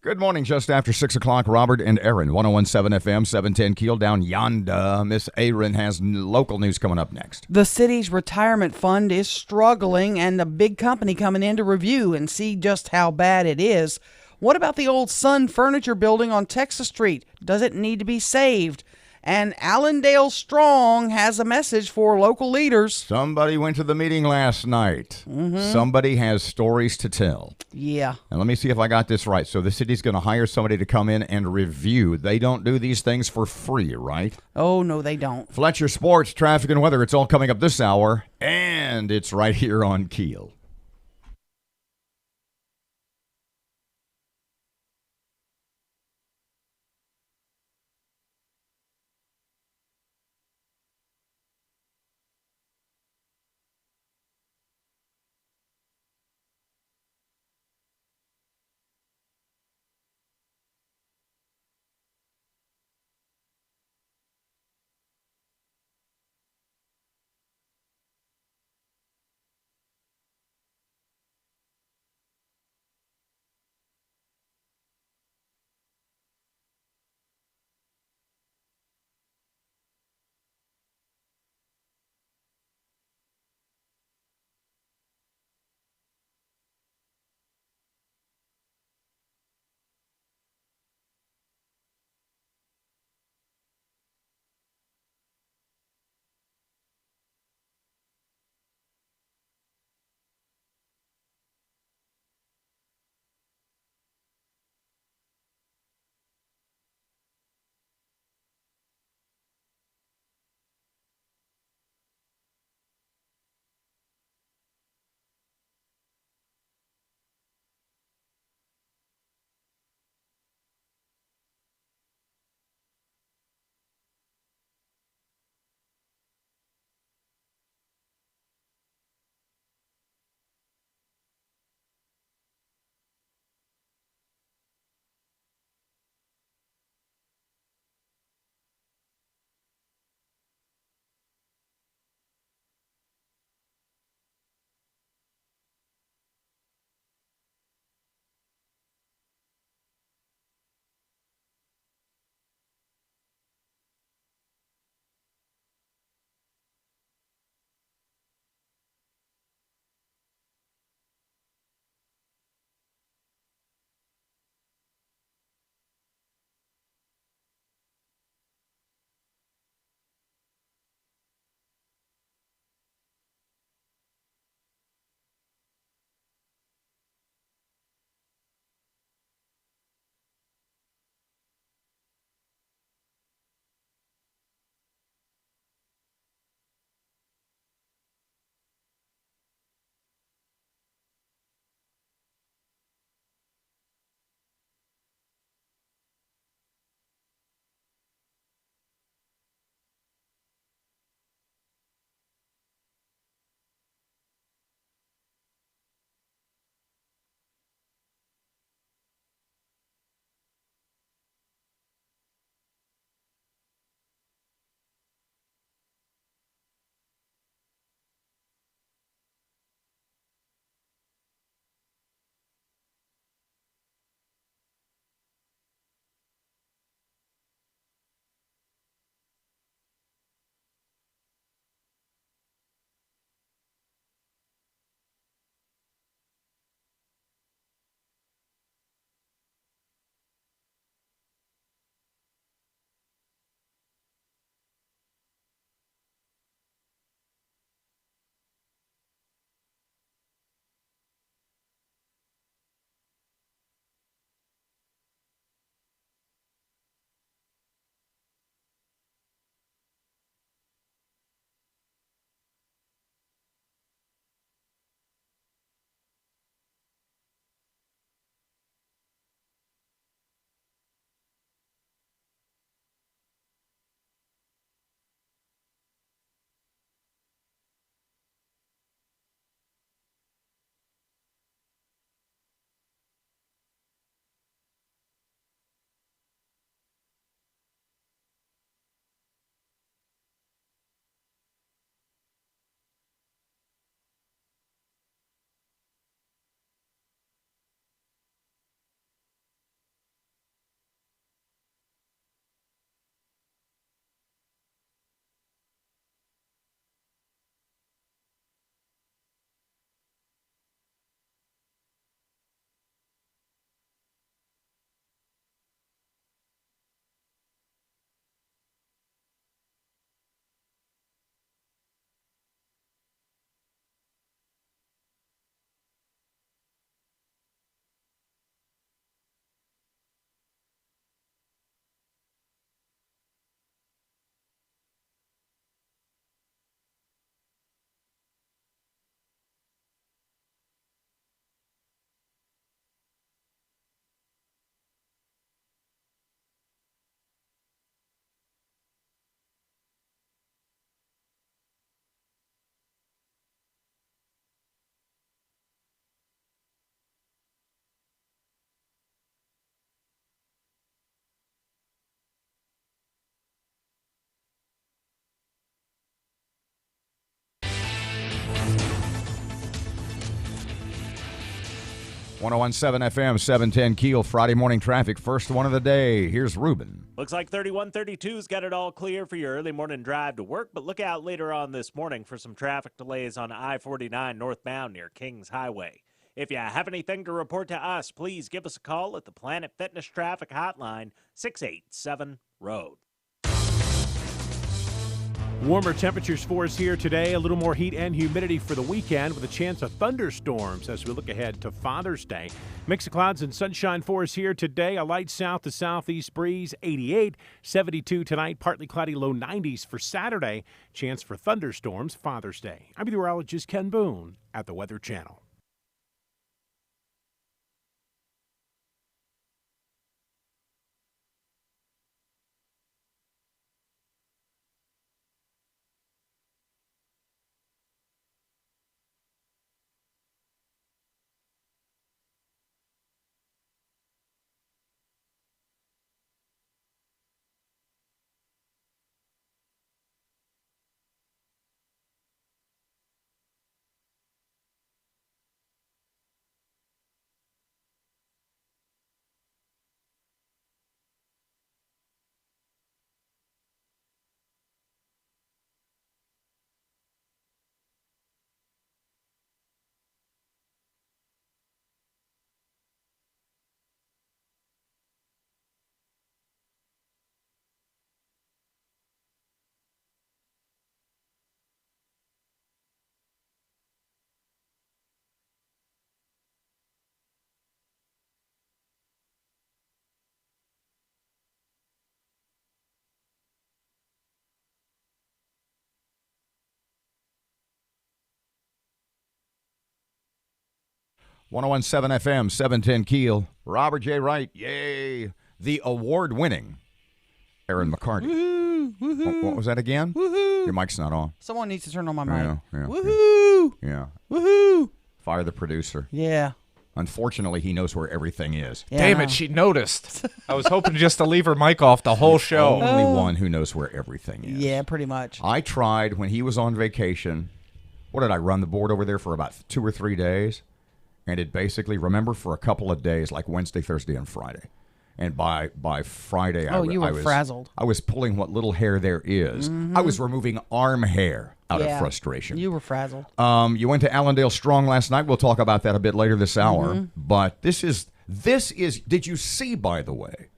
Good morning, just after 6 o'clock. Robert and Erin, 1017 FM, 710 Keel down yonder. Miss Erin has local news coming up next. The city's retirement fund is struggling, and a big company coming in to review and see just how bad it is. What about the old Sun Furniture building on Texas Street? Does it need to be saved? And Allendale Strong has a message for local leaders. Somebody went to the meeting last night. Somebody has stories to tell. Yeah. And let me see if I got this right. So the city's going to hire somebody to come in and review. They don't do these things for free, right? Oh, no, they don't. Fletcher Sports, traffic, and weather. It's all coming up this hour, and it's right here on Keel. 1017 FM, 710 Keel, Friday morning traffic, first one of the day. Here's Ruben. Looks like 3132's got it all clear for your early morning drive to work, but look out later on this morning for some traffic delays on I-49 northbound near Kings Highway. If you have anything to report to us, please give us a call at the Planet Fitness Traffic Hotline, 687-ROAD. Warmer temperatures for us here today, a little more heat and humidity for the weekend with a chance of thunderstorms as we look ahead to Father's Day. Mix of clouds and sunshine for us here today, a light south to southeast breeze, 88, 72 tonight, partly cloudy, low 90s for Saturday. Chance for thunderstorms Father's Day. I'm meteorologist Ken Boone at the Weather Channel. .117 FM, 710 Keel. Robert J. Wright, yay. The award-winning Erin McCarty. Woohoo! Woohoo! What was that again? Woohoo! Your mic's not on. Someone needs to turn on my mic. Yeah. Woohoo! Yeah. Woohoo! Fire the producer. Yeah. Unfortunately, he knows where everything is. Yeah. Damn it, she noticed. I was hoping just to leave her mic off the whole show. Only one who knows where everything is. Yeah, pretty much. I tried when he was on vacation. What did I run the board over there for about 2 or 3 days? And it basically, remember, for a couple of days, like Wednesday, Thursday, and Friday. And by Friday, I you were was frazzled. I was pulling what little hair there is. I was removing arm hair out of Yeah. frustration. You were frazzled. You went to Allendale Strong last night. We'll talk about that a bit later this hour. But this is. Did you see, by the way,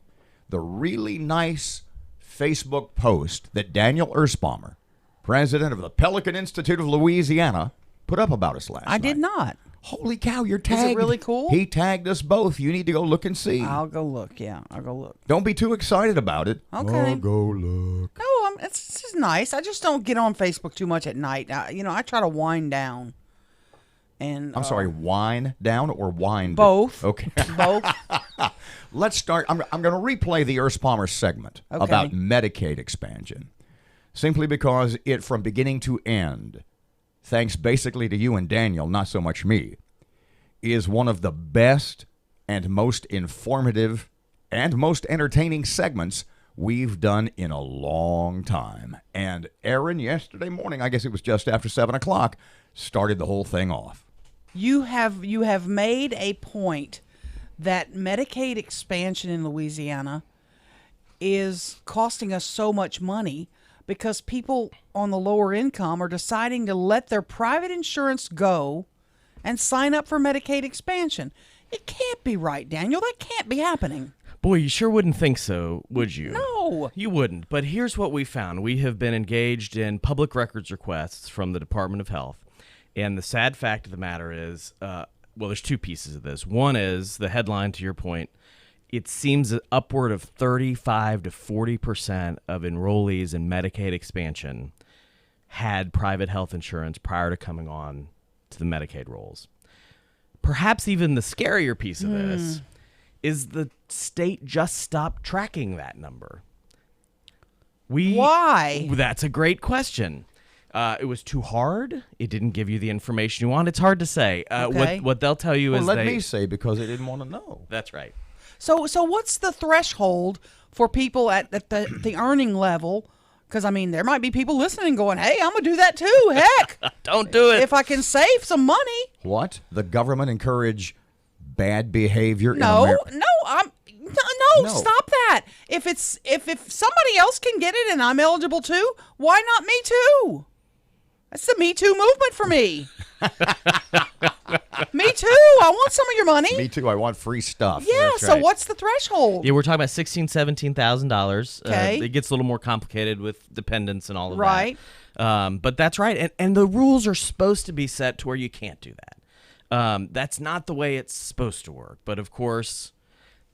the really nice Facebook post that Daniel Erspamer, president of the Pelican Institute of Louisiana, put up about us last night? I did not. Holy cow, you're tagged. really cool? He tagged us both. You need to go look and see. I'll go look. Yeah, I'll go look. Don't be too excited about it. Okay. I'll go look. No, it's just nice. I just don't get on Facebook too much at night. I try to wind down. And I'm sorry, wind down or wind? both. Okay. Both. Let's start. I'm going to replay the Erspamer segment Okay. about Medicaid expansion, simply because it, from beginning to end, thanks basically to you and Daniel, not so much me, is one of the best and most informative and most entertaining segments we've done in a long time. And Erin, yesterday morning, I guess it was just after 7 o'clock, started the whole thing off. You have made a point that Medicaid expansion in Louisiana is costing us so much money because people on the lower income are deciding to let their private insurance go and sign up for Medicaid expansion. It can't be right, Daniel. That can't be happening. Boy, you sure wouldn't think so, would you? No. You wouldn't. But here's what we found. We have been engaged in public records requests from the Department of Health. And the sad fact of the matter is, there's two pieces of this. One is the headline, to your point. It seems that upward of 35 to 40% of enrollees in Medicaid expansion had private health insurance prior to coming on to the Medicaid rolls. Perhaps even the scarier piece of this is the state just stopped tracking that number. Why? That's a great question. It was too hard. It didn't give you the information you want. It's hard to say. Okay. What they'll tell you Well, is let me say, because they didn't want to know. That's right. So what's the threshold for people at the earning level? Because, there might be people listening going, hey, I'm going to do that too. Heck. Don't do it. If I can save some money. What? The government encourage bad behavior in No, America? no, No. stop that. If somebody else can get it and I'm eligible too, why not me too? That's the Me Too movement for me. Me too. I want some of your money. Me too. I want free stuff. Yeah, That's so right. what's the threshold? Yeah, we're talking about $16,000-$17,000. Okay. It gets a little more complicated with dependents and all of Right. that. But that's right. And the rules are supposed to be set to where you can't do that. That's not the way it's supposed to work. But of course,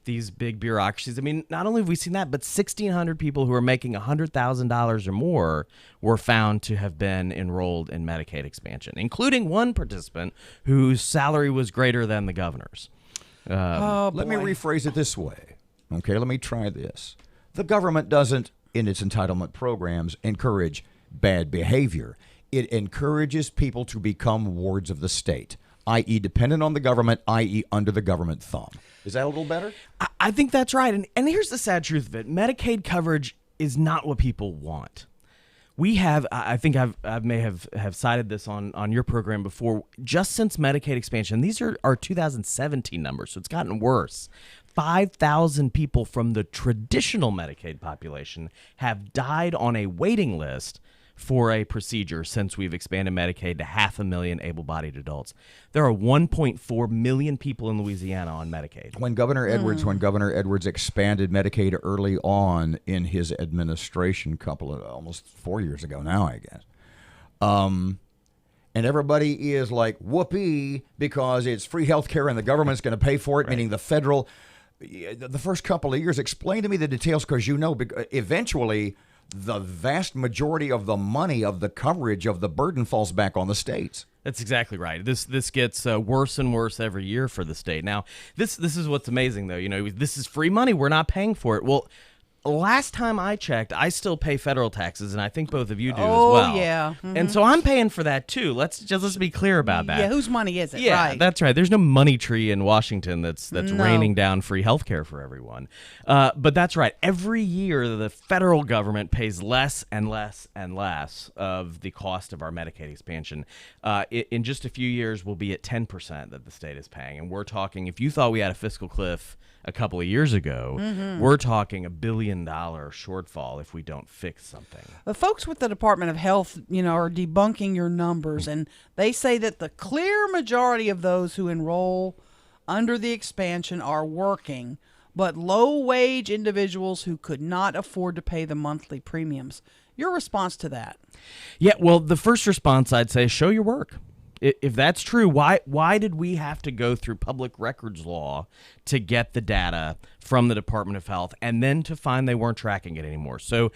these big bureaucracies, I mean, not only have we seen that, but 1,600 people who are making $100,000 or more were found to have been enrolled in Medicaid expansion, including one participant whose salary was greater than the governor's. Let me rephrase it this way. Okay, let me try this. The government doesn't, in its entitlement programs, encourage bad behavior. It encourages people to become wards of the state, i.e. dependent on the government, i.e. under the government thumb. Is that a little better? I think that's right. And here's the sad truth of it. Medicaid coverage is not what people want. We have, I think I may have cited this on your program before, just since Medicaid expansion, these are our 2017 numbers, so it's gotten worse. 5,000 people from the traditional Medicaid population have died on a waiting list for a procedure since we've expanded Medicaid to 500,000 able-bodied adults. There are 1.4 million people in Louisiana on Medicaid. When Governor Edwards expanded Medicaid early on in his administration, almost 4 years ago now, I guess. And everybody is like, whoopee, because it's free health care and the government's going to pay for it, meaning the federal. The first couple of years, explain to me the details, because eventually the vast majority of the money, of the coverage, of the burden falls back on the states. That's exactly right. This gets worse and worse every year for the state. Now, this is what's amazing, though. You know, this is free money. We're not paying for it. Well, last time I checked, I still pay federal taxes, and I think both of you do as well. Oh, yeah. Mm-hmm. And so I'm paying for that, too. Let's be clear about that. Yeah, whose money is it? Yeah, Right. that's right. There's no money tree in Washington that's raining down free health care for everyone. But that's right. Every year, the federal government pays less and less and less of the cost of our Medicaid expansion. In just a few years, we'll be at 10% that the state is paying. And we're talking, if you thought we had a fiscal cliff a couple of years ago, we're talking $1 billion shortfall if we don't fix something. The folks with the Department of Health, are debunking your numbers, and they say that the clear majority of those who enroll under the expansion are working, but low-wage individuals who could not afford to pay the monthly premiums. Your response to that? Yeah, well, the first response I'd say is show your work. If that's true, why did we have to go through public records law to get the data from the Department of Health and then to find they weren't tracking it anymore? So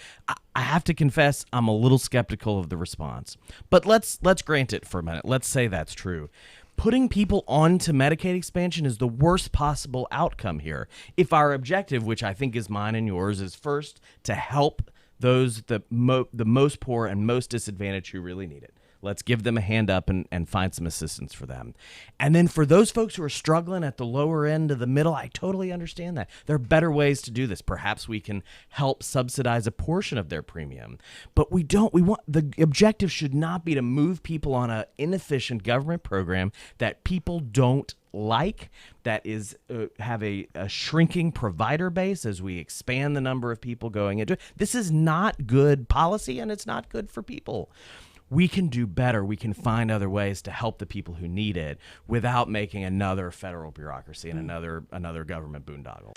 I have to confess I'm a little skeptical of the response. But let's grant it for a minute. Let's say that's true. Putting people onto Medicaid expansion is the worst possible outcome here. If our objective, which I think is mine and yours, is first to help those the most poor and most disadvantaged who really need it. Let's give them a hand up and find some assistance for them. And then for those folks who are struggling at the lower end of the middle, I totally understand that. There are better ways to do this. Perhaps we can help subsidize a portion of their premium. But the objective should not be to move people on an inefficient government program that people don't like, that is have a shrinking provider base as we expand the number of people going into it. This is not good policy, and it's not good for people. We can do better. We can find other ways to help the people who need it without making another federal bureaucracy and another government boondoggle.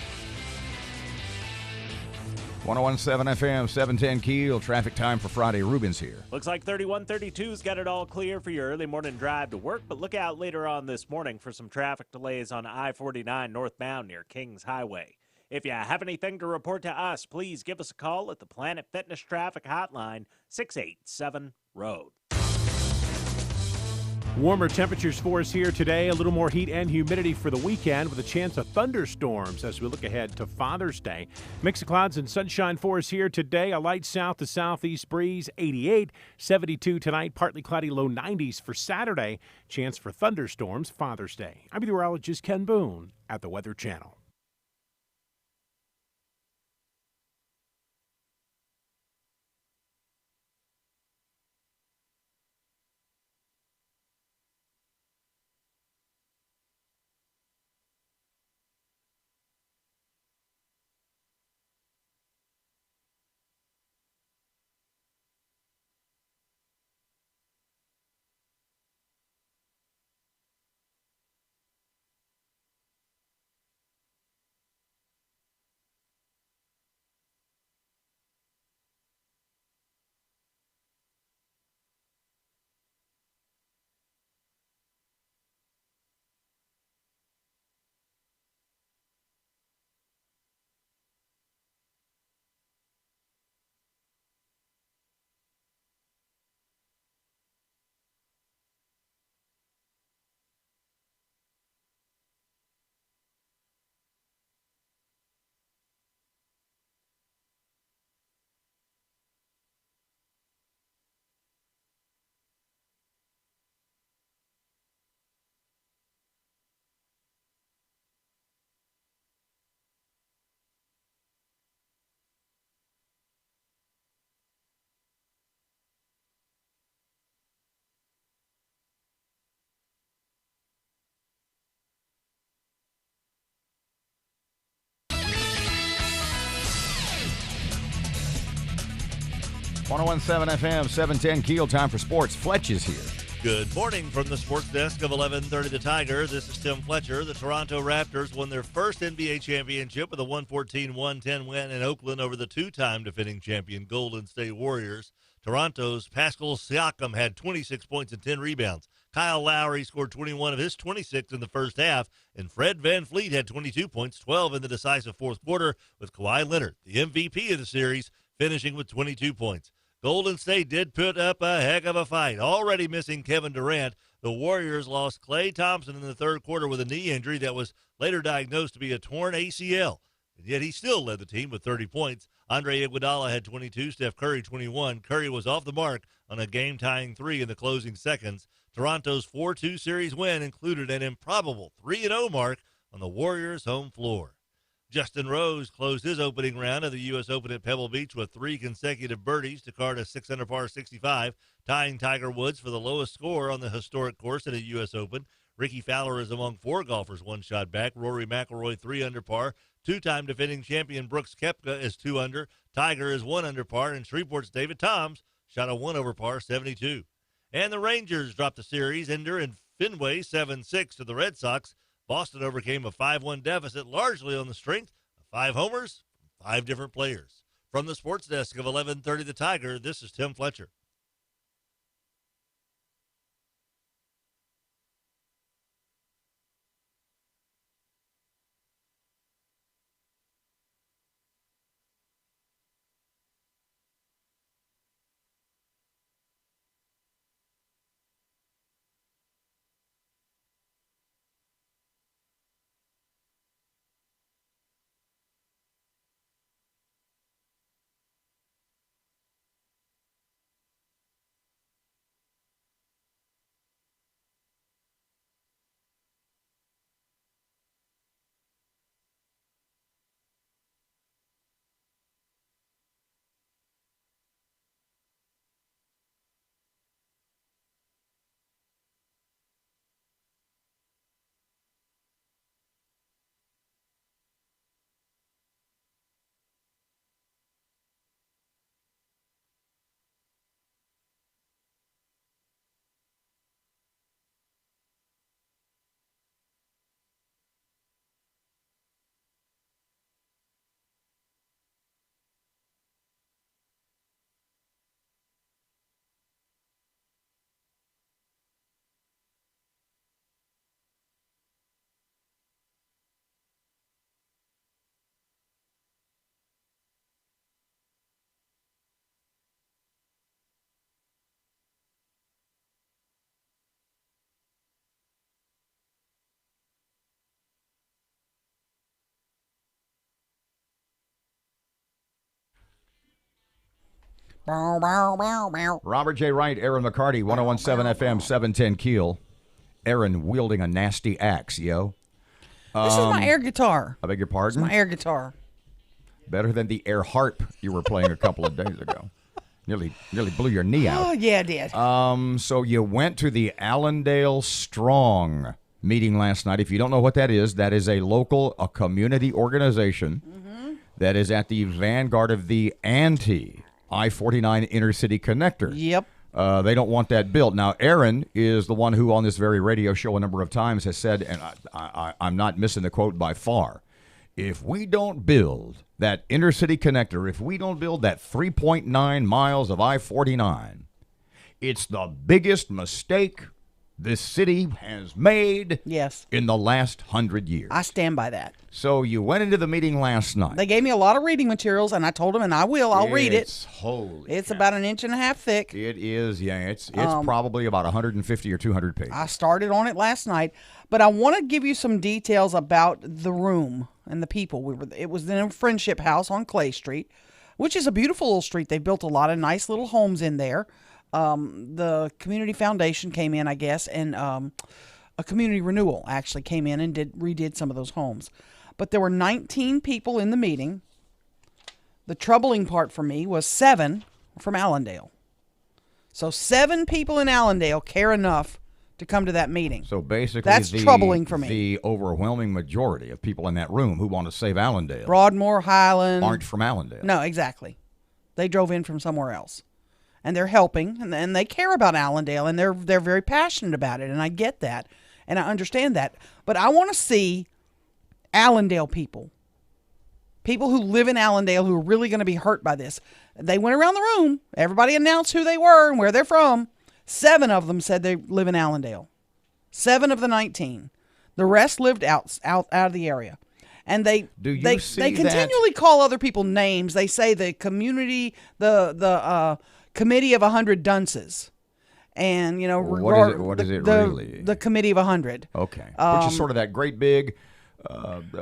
101.7 FM, 710 Keel. Traffic time for Friday. Ruben's here. Looks like 3132's got it all clear for your early morning drive to work, but look out later on this morning for some traffic delays on I-49 northbound near Kings Highway. If you have anything to report to us, please give us a call at the Planet Fitness Traffic Hotline, 687-ROAD. Warmer temperatures for us here today. A little more heat and humidity for the weekend with a chance of thunderstorms as we look ahead to Father's Day. Mix of clouds and sunshine for us here today. A light south to southeast breeze, 88, 72 tonight. Partly cloudy, low 90s for Saturday. Chance for thunderstorms Father's Day. I'm meteorologist Ken Boone at the Weather Channel. 1017 FM, 710 Keel, time for sports. Fletch is here. Good morning from the sports desk of 1130 The Tiger. This is Tim Fletcher. The Toronto Raptors won their first NBA championship with a 114-110 win in Oakland over the two-time defending champion Golden State Warriors. Toronto's Pascal Siakam had 26 points and 10 rebounds. Kyle Lowry scored 21 of his 26 in the first half, and Fred VanVleet had 22 points, 12 in the decisive fourth quarter, with Kawhi Leonard, the MVP of the series, finishing with 22 points. Golden State did put up a heck of a fight. Already missing Kevin Durant, the Warriors lost Klay Thompson in the third quarter with a knee injury that was later diagnosed to be a torn ACL. And yet he still led the team with 30 points. Andre Iguodala had 22, Steph Curry 21. Curry was off the mark on a game-tying 3 in the closing seconds. Toronto's 4-2 series win included an improbable 3-0 mark on the Warriors' home floor. Justin Rose closed his opening round of the U.S. Open at Pebble Beach with 3 consecutive birdies to card a 6-under-par 65, tying Tiger Woods for the lowest score on the historic course at a U.S. Open. Ricky Fowler is among 4 golfers one shot back. Rory McIlroy 3-under par. Two-time defending champion Brooks Koepka is 2-under. Tiger is 1-under par, and Shreveport's David Toms shot a 1-over-par 72. And the Rangers dropped the series ender in Fenway 7-6 to the Red Sox. Boston overcame a 5-1 deficit largely on the strength of 5 homers from 5 different players. From the sports desk of 1130 The Tiger, this is Tim Fletcher. Robert J. Wright, Erin McCarty, 1017 FM, 710 Keel. Erin wielding a nasty axe, yo. This is my air guitar. I beg your It's pardon? my air guitar. Better than the air harp you were playing a couple of days ago. Nearly blew your knee out. Oh, yeah, it did. So you went to the Allendale Strong meeting last night. If you don't know what that is a community organization that is at the vanguard of the anti-I-49 inner-city connector. Yep. They don't want that built. Now, Erin is the one who on this very radio show a number of times has said, and I'm not missing the quote by far, if we don't build that inner-city connector, if we don't build that 3.9 miles of I-49, it's the biggest mistake this city has made Yes. in the last 100 years. I stand by that. So you went into the meeting last night. They gave me a lot of reading materials, and I told them, and I'll read it. It's It's about an inch and a half thick. It is, yeah. It's probably about 150 or 200 pages. I started on it last night, but I want to give you some details about the room and the people. It was in a Friendship House on Clay Street, which is a beautiful little street. They built a lot of nice little homes in there. The community foundation came in, I guess, and a community renewal actually came in and redid some of those homes. But there were 19 people in the meeting. The troubling part for me was 7 from Allendale. So 7 people in Allendale care enough to come to that meeting. So basically, that's troubling for me. The overwhelming majority of people in that room who want to save Allendale Broadmoor, Highland aren't from Allendale. No, exactly. They drove in from somewhere else. and they're helping, and they care about Allendale, and they're very passionate about it, and I get that, and I understand that. But I want to see Allendale people who live in Allendale who are really going to be hurt by this. They went around the room. Everybody announced who they were and where they're from. 7 of them said they live in Allendale. 7 of the 19. The rest lived out of the area. And they continually call other people names. They say the community, the committee of 100 dunces. And, what is it really? The committee of 100. Okay. Which is sort of that great big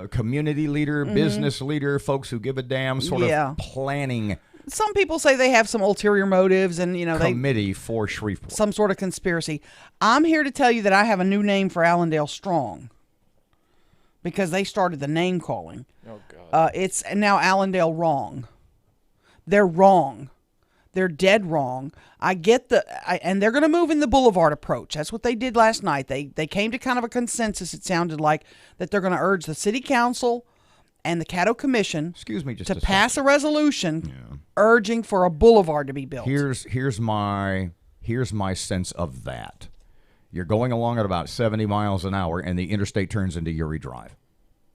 community leader, business leader, folks who give a damn sort of planning. Some people say they have some ulterior motives and, committee for Shreveport. Some sort of conspiracy. I'm here to tell you that I have a new name for Allendale Strong because they started the name calling. Oh, God. It's now Allendale Wrong. They're wrong. They're dead wrong. I get and they're going to move in the boulevard approach. That's what they did last night. They came to kind of a consensus, it sounded like, that they're going to urge the city council and the Caddo Commission to pass a resolution urging for a boulevard to be built. Here's my sense of that. You're going along at about 70 miles an hour, and the interstate turns into Uri Drive.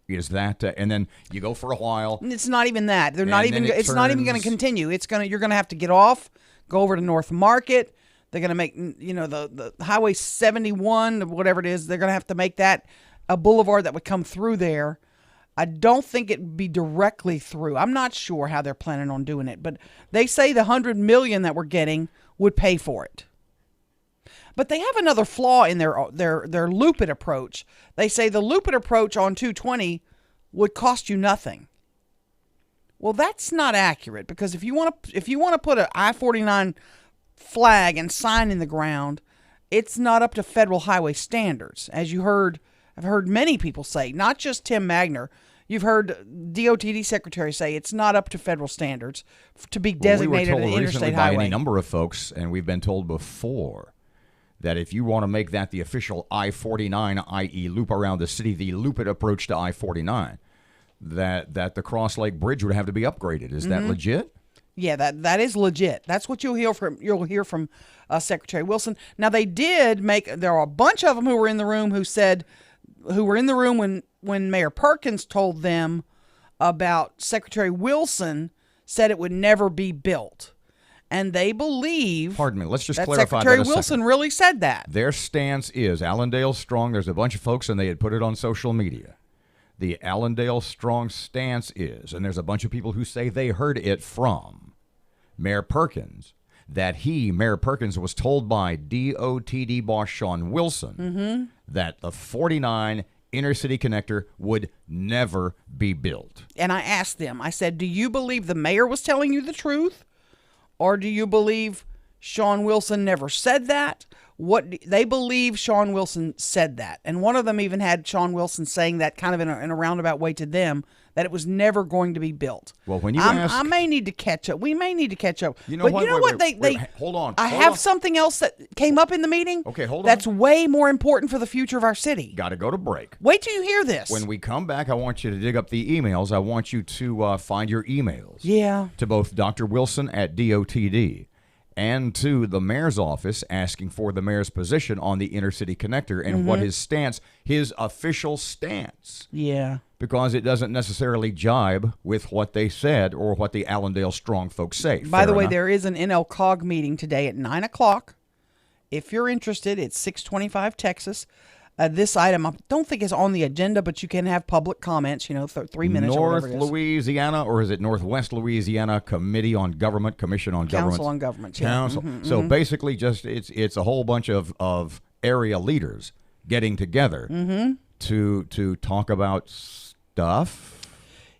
Is that and then you go for a while? It's not even that. They're not even. It's not even going to continue. You're going to have to get off, go over to North Market. They're going to make the Highway 71, whatever it is. They're going to have to make that a boulevard that would come through there. I don't think it'd be directly through. I'm not sure how they're planning on doing it, but they say the $100 million that we're getting would pay for it. But they have another flaw in their loop-it approach. They say the loop-it approach on 220 would cost you nothing. Well, that's not accurate because if you want to put an I-49 flag and sign in the ground, it's not up to federal highway standards. As I've heard many people say, not just Tim Magner. You've heard DOTD secretary say it's not up to federal standards to be designated an interstate highway. By any number of folks, and we've been told before, that if you want to make that the official I-49, i.e. loop around the city, the loop-it approach to I-49, that the Cross Lake Bridge would have to be upgraded. Is that legit? Yeah, that is legit. That's what you'll hear from Secretary Wilson. Now there are a bunch of them who were in the room when Mayor Perkins told them about Secretary Wilson said it would never be built. And they believe. Pardon me. Let's just that clarify Secretary that a Wilson second. really said that. Their stance is Allendale Strong. There's a bunch of folks, and they had put it on social media. The Allendale Strong stance is, and there's a bunch of people who say they heard it from Mayor Perkins, that Mayor Perkins, was told by DOTD boss Sean Wilson that the 49 intercity connector would never be built. And I asked them. I said, "Do you believe the mayor was telling you the truth? Or do you believe Sean Wilson never said that?" They believe Sean Wilson said that. And one of them even had Sean Wilson saying that kind of in a roundabout way to them, that it was never going to be built. Well, when you I may need to catch up. We may need to catch up. You know what? They hold on. I have something else that came up in the meeting. Okay, hold on. That's way more important for the future of our city. Got to go to break. Wait till you hear this. When we come back, I want you to dig up the emails. I want you to find your emails. Yeah. To both Dr. Wilson at DOTD and to the mayor's office asking for the mayor's position on the intercity connector and what his official stance. Yeah. Because it doesn't necessarily jibe with what they said or what the Allendale Strong folks say. By the way, there is an NLCOG meeting today at 9 o'clock. If you're interested, it's 625 Texas. This item, I don't think is on the agenda, but you can have public comments, 3 minutes or whatever it is. North Louisiana, or is it Northwest Louisiana Committee on Government, Commission on Government? Council on Government, yeah. Council. So basically just it's a whole bunch of area leaders getting together to talk about stuff.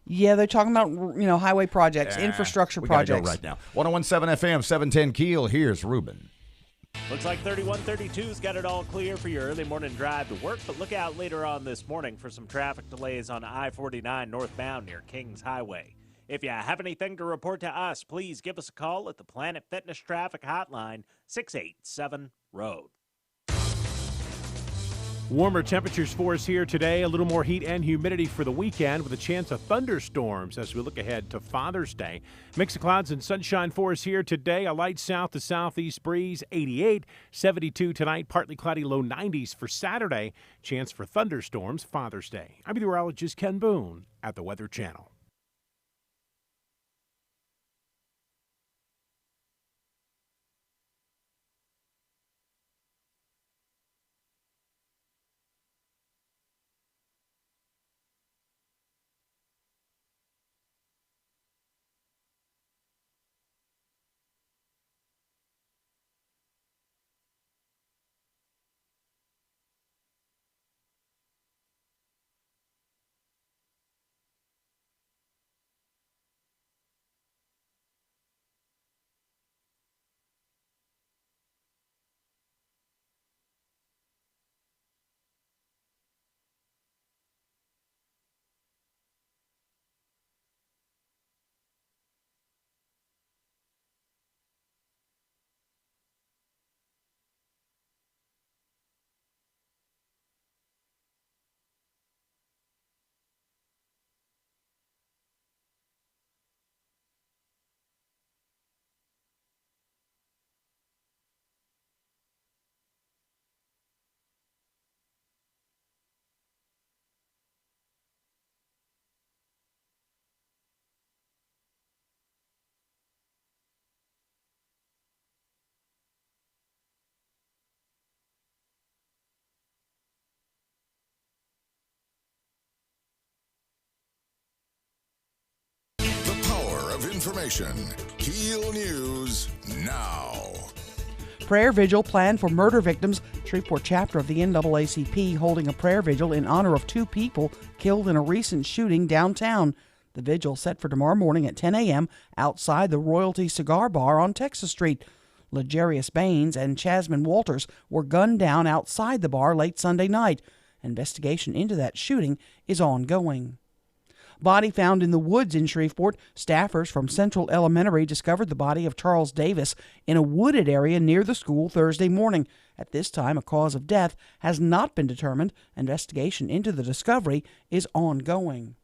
Yeah, they're talking about, highway projects, infrastructure projects. We got to go right now. 101.7 FM, 710 Keel. Here's Ruben. Looks like 3132's got it all clear for your early morning drive to work, but look out later on this morning for some traffic delays on I-49 northbound near Kings Highway. If you have anything to report to us, please give us a call at the Planet Fitness Traffic Hotline, 687-ROAD. Warmer temperatures for us here today. A little more heat and humidity for the weekend with a chance of thunderstorms as we look ahead to Father's Day. Mix of clouds and sunshine for us here today. A light south to southeast breeze, 88. 72 tonight, partly cloudy, low 90s for Saturday. Chance for thunderstorms Father's Day. I'm meteorologist Ken Boone at the Weather Channel. Information. KEEL News now. Prayer vigil planned for murder victims. Shreveport chapter of the NAACP holding a prayer vigil in honor of 2 people killed in a recent shooting downtown. The vigil set for tomorrow morning at 10 a.m. outside the Royalty Cigar Bar on Texas Street. Legarius Baines and Chasman Walters were gunned down outside the bar late Sunday night. Investigation into that shooting is ongoing. Body found in the woods in Shreveport. Staffers from Central Elementary discovered the body of Charles Davis in a wooded area near the school Thursday morning. At this time, a cause of death has not been determined. Investigation into the discovery is ongoing.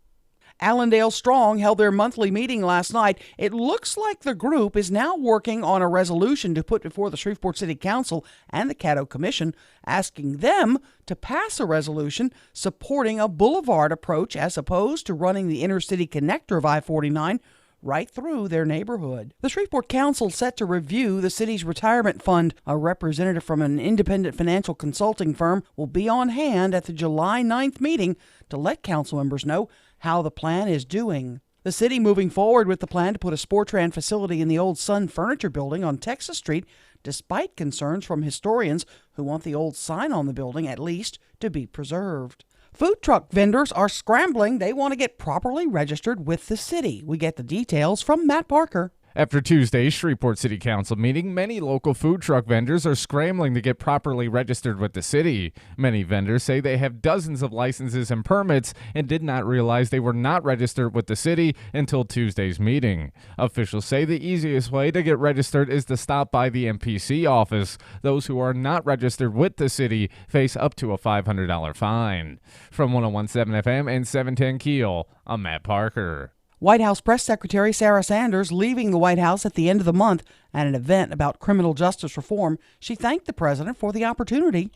Allendale Strong held their monthly meeting last night. It looks like the group is now working on a resolution to put before the Shreveport City Council and the Caddo Commission, asking them to pass a resolution supporting a boulevard approach as opposed to running the inner-city connector of I-49 right through their neighborhood. The Shreveport Council set to review the city's retirement fund. A representative from an independent financial consulting firm will be on hand at the July 9th meeting to let council members know how the plan is doing. The city moving forward with the plan to put a Sportran facility in the old Sun Furniture building on Texas Street, despite concerns from historians who want the old sign on the building at least to be preserved. Food truck vendors are scrambling. They want to get properly registered with the city. We get the details from Matt Parker. After Tuesday's Shreveport City Council meeting, many local food truck vendors are scrambling to get properly registered with the city. Many vendors say they have dozens of licenses and permits and did not realize they were not registered with the city until Tuesday's meeting. Officials say the easiest way to get registered is to stop by the MPC office. Those who are not registered with the city face up to a $500 fine. From 101.7 FM and 710 KEEL, I'm Matt Parker. White House Press Secretary Sarah Sanders leaving the White House at the end of the month at an event about criminal justice reform. She thanked the president for the opportunity.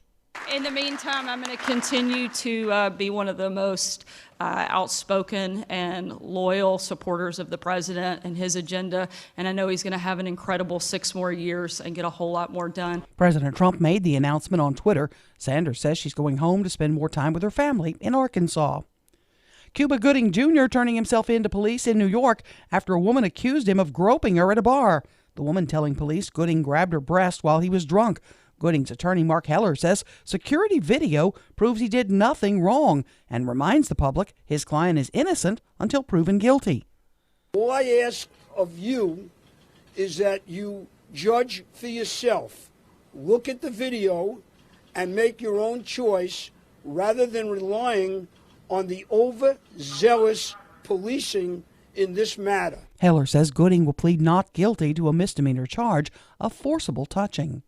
In the meantime, I'm going to continue to be one of the most outspoken and loyal supporters of the president and his agenda, and I know he's going to have an incredible 6 more years and get a whole lot more done. President Trump made the announcement on Twitter. Sanders says she's going home to spend more time with her family in Arkansas. Cuba Gooding Jr. turning himself in to police in New York after a woman accused him of groping her at a bar. The woman telling police Gooding grabbed her breast while he was drunk. Gooding's attorney Mark Heller says security video proves he did nothing wrong and reminds the public his client is innocent until proven guilty. All I ask of you is that you judge for yourself. Look at the video and make your own choice rather than relying on the overzealous policing in this matter. Heller says Gooding will plead not guilty to a misdemeanor charge of forcible touching.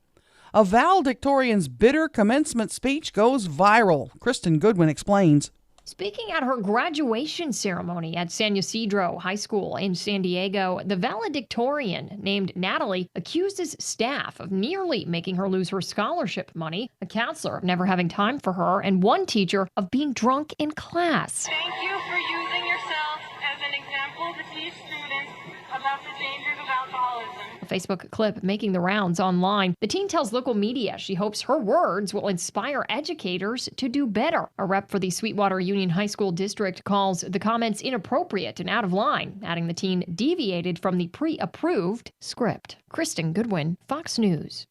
A valedictorian's bitter commencement speech goes viral. Kristen Goodwin explains. Speaking at her graduation ceremony at San Ysidro High School in San Diego, the valedictorian named Natalie accuses staff of nearly making her lose her scholarship money, a counselor of never having time for her, and one teacher of being drunk in class. Thank you for using yourself as an example to teach students about the dangers of alcoholism. A Facebook clip making the rounds online. The teen tells local media she hopes her words will inspire educators to do better. A rep for the Sweetwater Union High School district calls the comments inappropriate and out of line, adding the teen deviated from the pre-approved script. Kristen Goodwin, Fox News.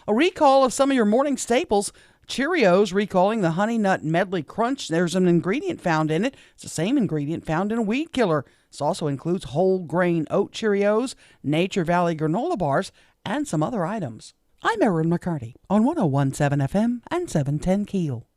A recall of some of your morning staples. Cheerios recalling the Honey Nut Medley Crunch. There's an ingredient found in it. It's the same ingredient found in a weed killer. This also includes whole grain oat Cheerios, Nature Valley granola bars, and some other items. I'm Erin McCarty on 101.7 FM and 710 KEEL.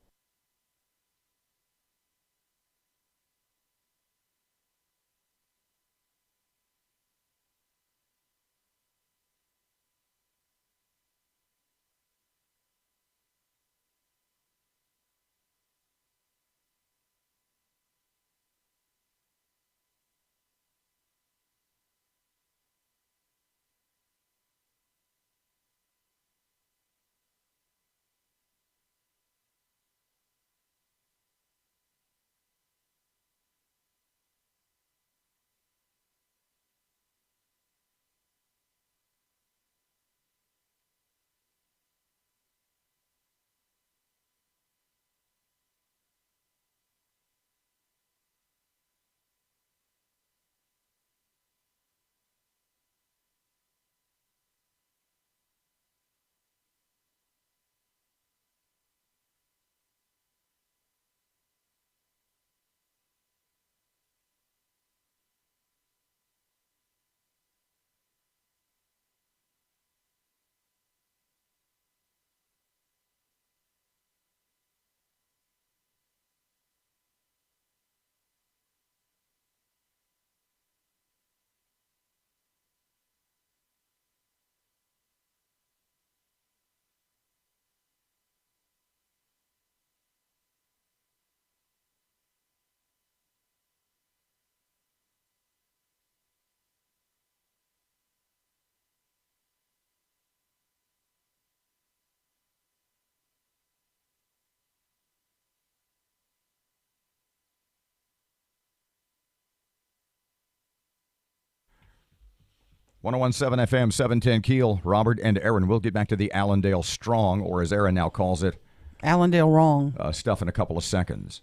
.101.7 FM, 710 KEEL. Robert and Erin. We'll get back to the Allendale Strong, or as Erin now calls it, Allendale Wrong. Stuff in a couple of seconds,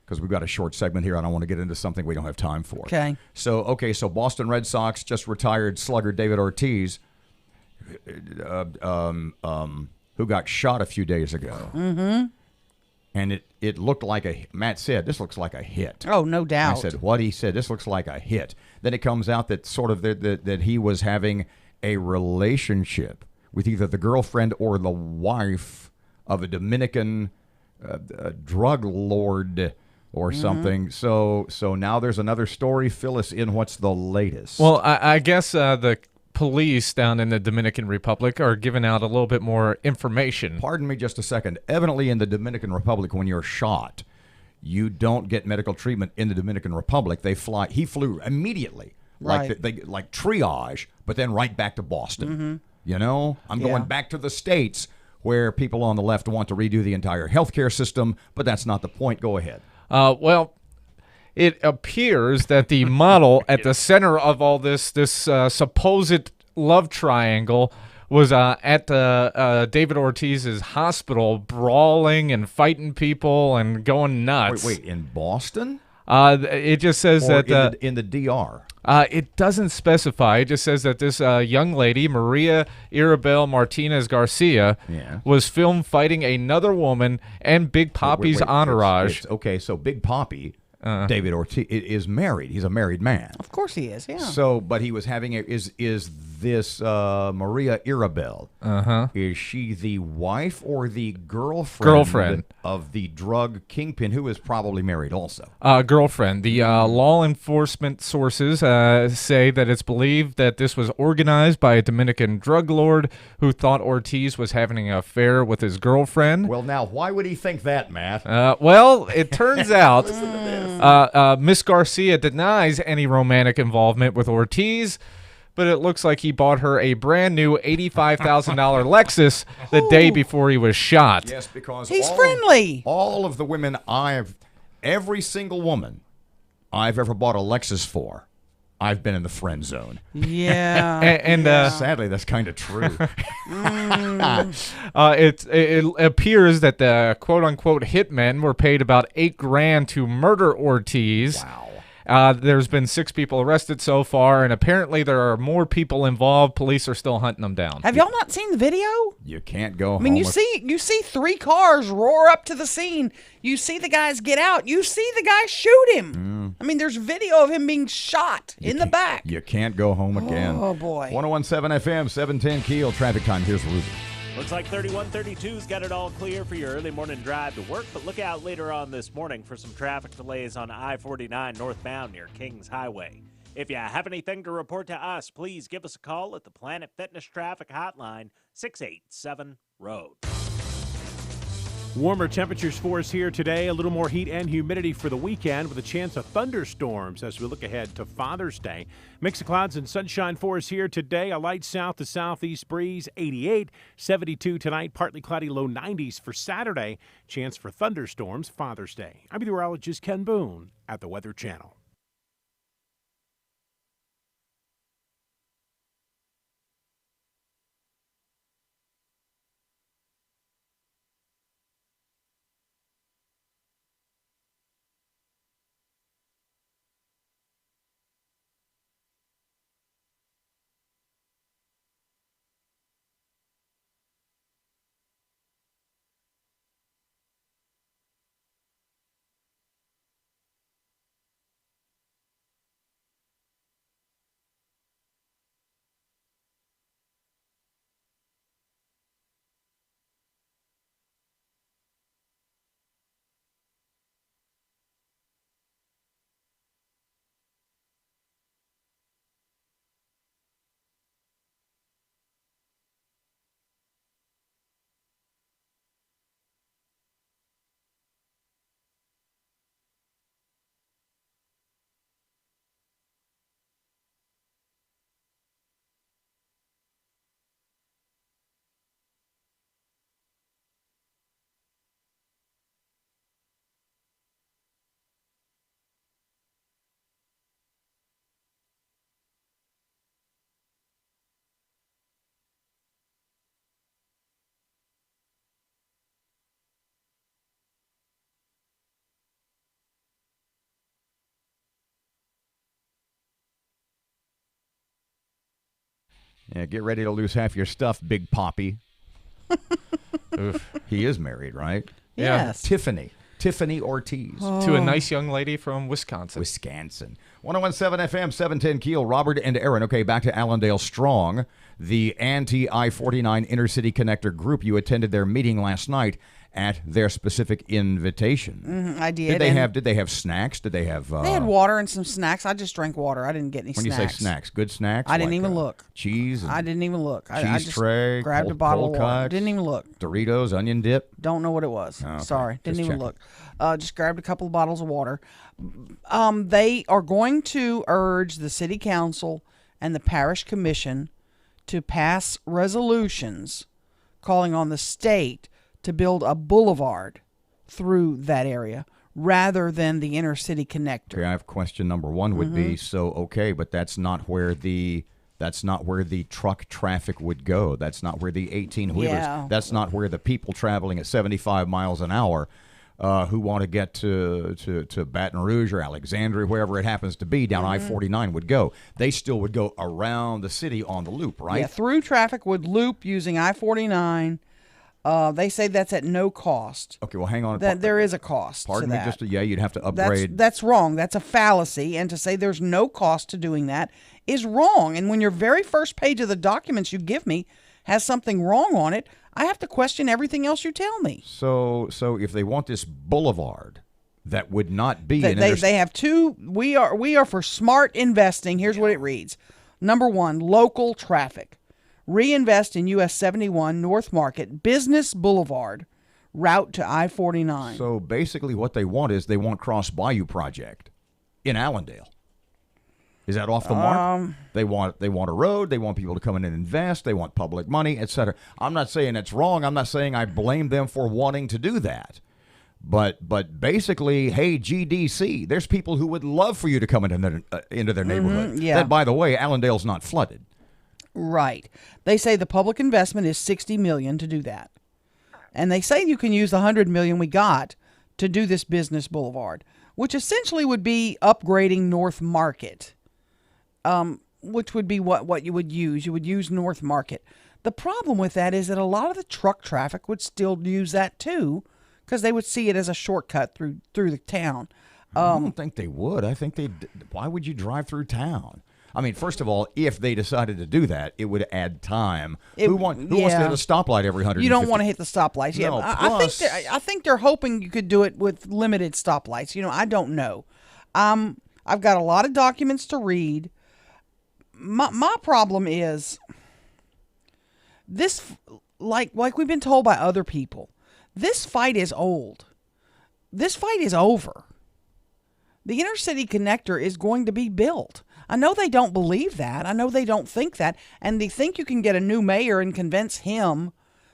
because we've got a short segment here. I don't want to get into something we don't have time for. Okay. So Boston Red Sox just retired slugger David Ortiz, who got shot a few days ago. Mm-hmm. And it looked like Matt said, this looks like a hit. Oh, no doubt. I said, what? He said, this looks like a hit. Then it comes out that sort of that he was having a relationship with either the girlfriend or the wife of a Dominican drug lord or something. So now there's another story. Fill us in. What's the latest? Well, I guess the police down in the Dominican Republic are giving out a little bit more information. Pardon me just a second. Evidently in the Dominican Republic, when you're shot, you don't get medical treatment in the Dominican Republic. He flew immediately, Right. like triage, but then right back to Boston. Mm-hmm. You know, I'm going back to the States where people on the left want to redo the entire healthcare system, but that's not the point. Go ahead. Well, it appears that the model at the center of all this supposed love triangle was at David Ortiz's hospital, brawling and fighting people and going nuts. Wait, in Boston? It just says or that in the DR. It doesn't specify. It just says that this young lady, Maria Irabel Martinez Garcia, was filmed fighting another woman and Big Papi's entourage. Okay, so Big Papi, David Ortiz, is married. He's a married man. Of course he is, yeah. So, but he was having is this Maria Irabel. Uh-huh. Is she the wife or the girlfriend of the drug kingpin, who is probably married also? Girlfriend. The law enforcement sources say that it's believed that this was organized by a Dominican drug lord who thought Ortiz was having an affair with his girlfriend. Well, now, why would he think that, Matt? Well, it turns out Miss Garcia denies any romantic involvement with Ortiz, but it looks like he bought her a brand new $85,000 Lexus the day before he was shot. Yes, because he's friendly. All of the women every single woman I've ever bought a Lexus for, I've been in the friend zone. Yeah. and sadly, that's kind of true. It appears that the quote-unquote hitmen were paid about $8,000 to murder Ortiz. Wow. There's been 6 people arrested so far, and apparently there are more people involved. Police are still hunting them down. Have y'all not seen the video? You can't go home. I mean, you see 3 cars roar up to the scene. You see the guys get out. You see the guy shoot him. I mean, there's video of him being shot in the back. You can't go home again. Oh, boy. 101.7 FM, 710 Keel. Traffic time. Here's Ruby. Looks like 3132's got it all clear for your early morning drive to work, but look out later on this morning for some traffic delays on I-49 northbound near Kings Highway. If you have anything to report to us, please give us a call at the Planet Fitness Traffic Hotline, 687-ROAD. Warmer temperatures for us here today. A little more heat and humidity for the weekend with a chance of thunderstorms as we look ahead to Father's Day. Mix of clouds and sunshine for us here today. A light south to southeast breeze, 88. 72 tonight, partly cloudy, low 90s for Saturday. Chance for thunderstorms Father's Day. I'm meteorologist Ken Boone at the Weather Channel. Yeah, get ready to lose half your stuff, Big Poppy. He is married, right? Yes. Tiffany Ortiz. To a nice young lady from Wisconsin. 101.7 FM, 710 Keel. Robert and Erin. Okay, back to Allendale Strong, the anti-I-49 intercity connector group. You attended their meeting last night at their specific invitation. I did. Did they have snacks? Did they have? They had water and some snacks. I just drank water. I didn't get any when snacks. When you say snacks, good snacks? I didn't even look. Cheese? I didn't even look. Cheese I just tray? grabbed a bottle of water. Didn't even look. Doritos, onion dip? Don't know what it was. Okay. Sorry. Didn't Just even checking. look. Just grabbed a couple of bottles of water. They are going to urge the city council and the parish commission to pass resolutions calling on the state to build a boulevard through that area rather than the inner city connector. Okay, I have question number one would be, but that's not where the truck traffic would go. That's not where the 18-wheelers. Yeah. That's not where the people traveling at 75 miles an hour who want to get to Baton Rouge or Alexandria, wherever it happens to be, down I-49 would go. They still would go around the city on the loop, right? Yeah, through traffic would loop using I-49 They say that's at no cost. Okay, well, hang on. That there is a cost. Pardon to me, that. you'd have to upgrade. That's wrong. That's a fallacy. And to say there's no cost to doing that is wrong. And when your very first page of the documents you give me has something wrong on it, I have to question everything else you tell me. So if they want this boulevard, that would not be. They have two. We are for smart investing. Here's what it reads. Number 1, local traffic. Reinvest in US 71 North Market Business Boulevard, route to I-49. So basically what they want is they want Cross Bayou Project in Allendale. Is that off the mark? They want a road. They want people to come in and invest. They want public money, etc. I'm not saying it's wrong. I'm not saying I blame them for wanting to do that. But basically, hey, GDC, there's people who would love for you to come into their neighborhood. Yeah. That, by the way, Allendale's not flooded. Right. They say the public investment is $60 million to do that. And they say you can use the $100 million we got to do this business boulevard, which essentially would be upgrading North Market, which would be what you would use. You would use North Market. The problem with that is that a lot of the truck traffic would still use that too, because they would see it as a shortcut through the town. I don't think they would. I think why would you drive through town? I mean, first of all, if they decided to do that, it would add time. Who wants to hit a stoplight every 150? You don't want to hit the stoplights. Yeah, No, I think they're hoping you could do it with limited stoplights. I don't know. I've got a lot of documents to read. My problem is this, like we've been told by other people, this fight is old. This fight is over. The intercity connector is going to be built. I know they don't believe that. I know they don't think that. And they think you can get a new mayor and convince him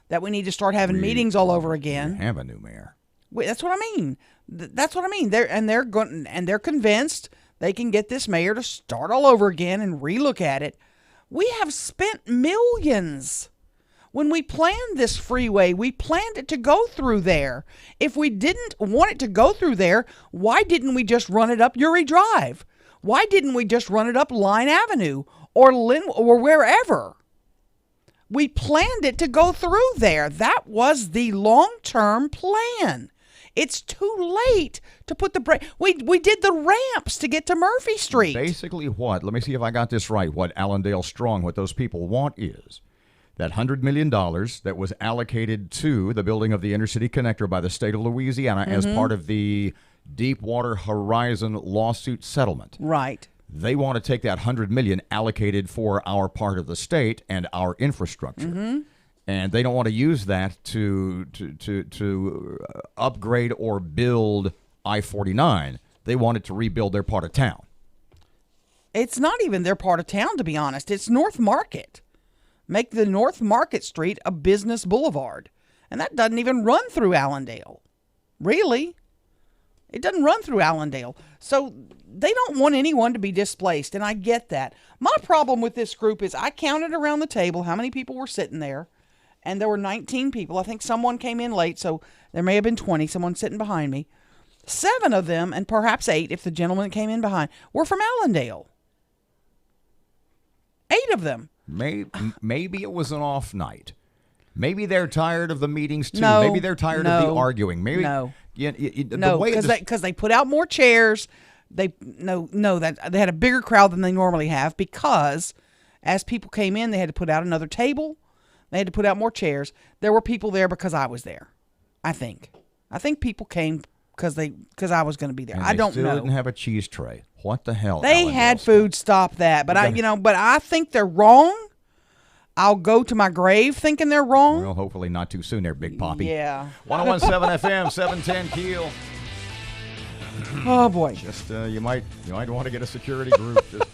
that we need to start having meetings all over again. Have a new mayor. That's what I mean. That's what I mean. They're convinced they can get this mayor to start all over again and relook at it. We have spent millions. When we planned this freeway, we planned it to go through there. If we didn't want it to go through there, why didn't we just run it up Uri Drive? Why didn't we just run it up Line Avenue or wherever? We planned it to go through there. That was the long-term plan. It's too late to put the brake. We did the ramps to get to Murphy Street. Basically what? Let me see if I got this right. What Allendale Strong, what those people want is that $100 million that was allocated to the building of the intercity connector by the state of Louisiana as part of the Deepwater Horizon lawsuit settlement. Right. They want to take that $100 million allocated for our part of the state and our infrastructure. And they don't want to use that to upgrade or build I-49. They want it to rebuild their part of town. It's not even their part of town, to be honest. It's North Market. Make the North Market Street a business boulevard. And that doesn't even run through Allendale. Really? It doesn't run through Allendale. So they don't want anyone to be displaced, and I get that. My problem with this group is I counted around the table how many people were sitting there, and there were 19 people. I think someone came in late, so there may have been 20, someone sitting behind me. 7 of them, and perhaps 8 if the gentleman came in behind, were from Allendale. 8 of them. Maybe it was an off night. Maybe they're tired of the meetings too. No, Maybe they're tired of the arguing. Maybe no, because because they put out more chairs. They had a bigger crowd than they normally have because as people came in, they had to put out another table. They had to put out more chairs. There were people there because I was there. I think people came because I was going to be there. And I don't still know. Didn't have a cheese tray. What the hell? They had food. Stop that. But I think they're wrong. I'll go to my grave thinking they're wrong. Well, hopefully not too soon there, Big Poppy. Yeah. 101.7 FM, 710 Keel. Oh, boy. Just, you might want to get a security group. Just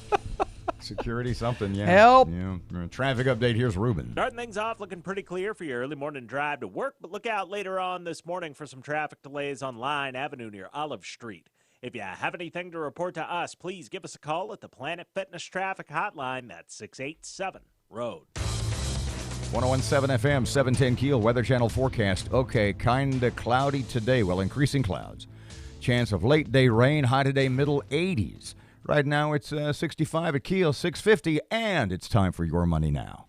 security something, yeah. Help. Yeah. Traffic update, here's Ruben. Starting things off looking pretty clear for your early morning drive to work, but look out later on this morning for some traffic delays on Line Avenue near Olive Street. If you have anything to report to us, please give us a call at the Planet Fitness Traffic Hotline. That's 687-ROAD. 101.7 FM, 710 Keel, Weather Channel forecast. Okay, kind of cloudy today. Well, increasing clouds. Chance of late day rain, high today, middle 80s. Right now it's 65 at Keel, 650, and it's time for Your Money Now.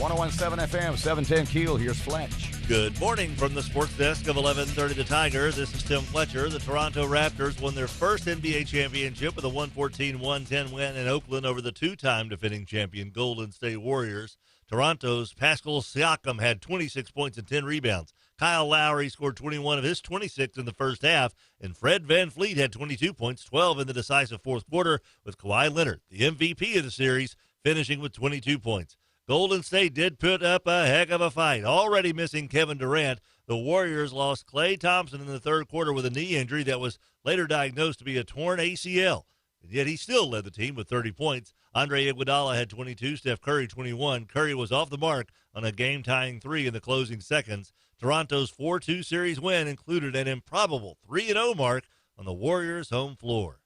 1017 FM, 710 Keel. Here's Fletch. Good morning from the sports desk of 1130 The Tiger. This is Tim Fletcher. The Toronto Raptors won their first NBA championship with a 114-110 win in Oakland over the two-time defending champion Golden State Warriors. Toronto's Pascal Siakam had 26 points and 10 rebounds. Kyle Lowry scored 21 of his 26 in the first half, and Fred VanVleet had 22 points, 12 in the decisive fourth quarter, with Kawhi Leonard, the MVP of the series, finishing with 22 points. Golden State did put up a heck of a fight. Already missing Kevin Durant, the Warriors lost Klay Thompson in the third quarter with a knee injury that was later diagnosed to be a torn ACL. And yet he still led the team with 30 points. Andre Iguodala had 22, Steph Curry 21. Curry was off the mark on a game-tying 3 in the closing seconds. Toronto's 4-2 series win included an improbable 3-0 mark on the Warriors' home floor.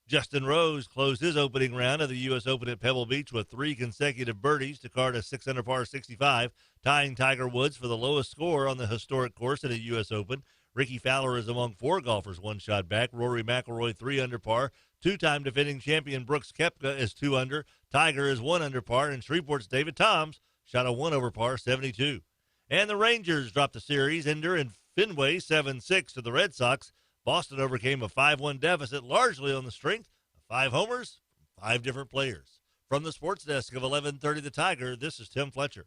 Justin Rose closed his opening round of the U.S. Open at Pebble Beach with 3 consecutive birdies to card a 6-under par 65, tying Tiger Woods for the lowest score on the historic course at a U.S. Open. Ricky Fowler is among 4 golfers one shot back. Rory McIlroy 3 under par. Two-time defending champion Brooks Koepka is 2 under. Tiger is 1 under par, and Shreveport's David Toms shot a 1 over par 72. And the Rangers dropped the series ender in Fenway 7-6 to the Red Sox. Boston overcame a 5-1 deficit largely on the strength of 5 homers from 5 different players. From the sports desk of 1130 The Tiger, this is Tim Fletcher.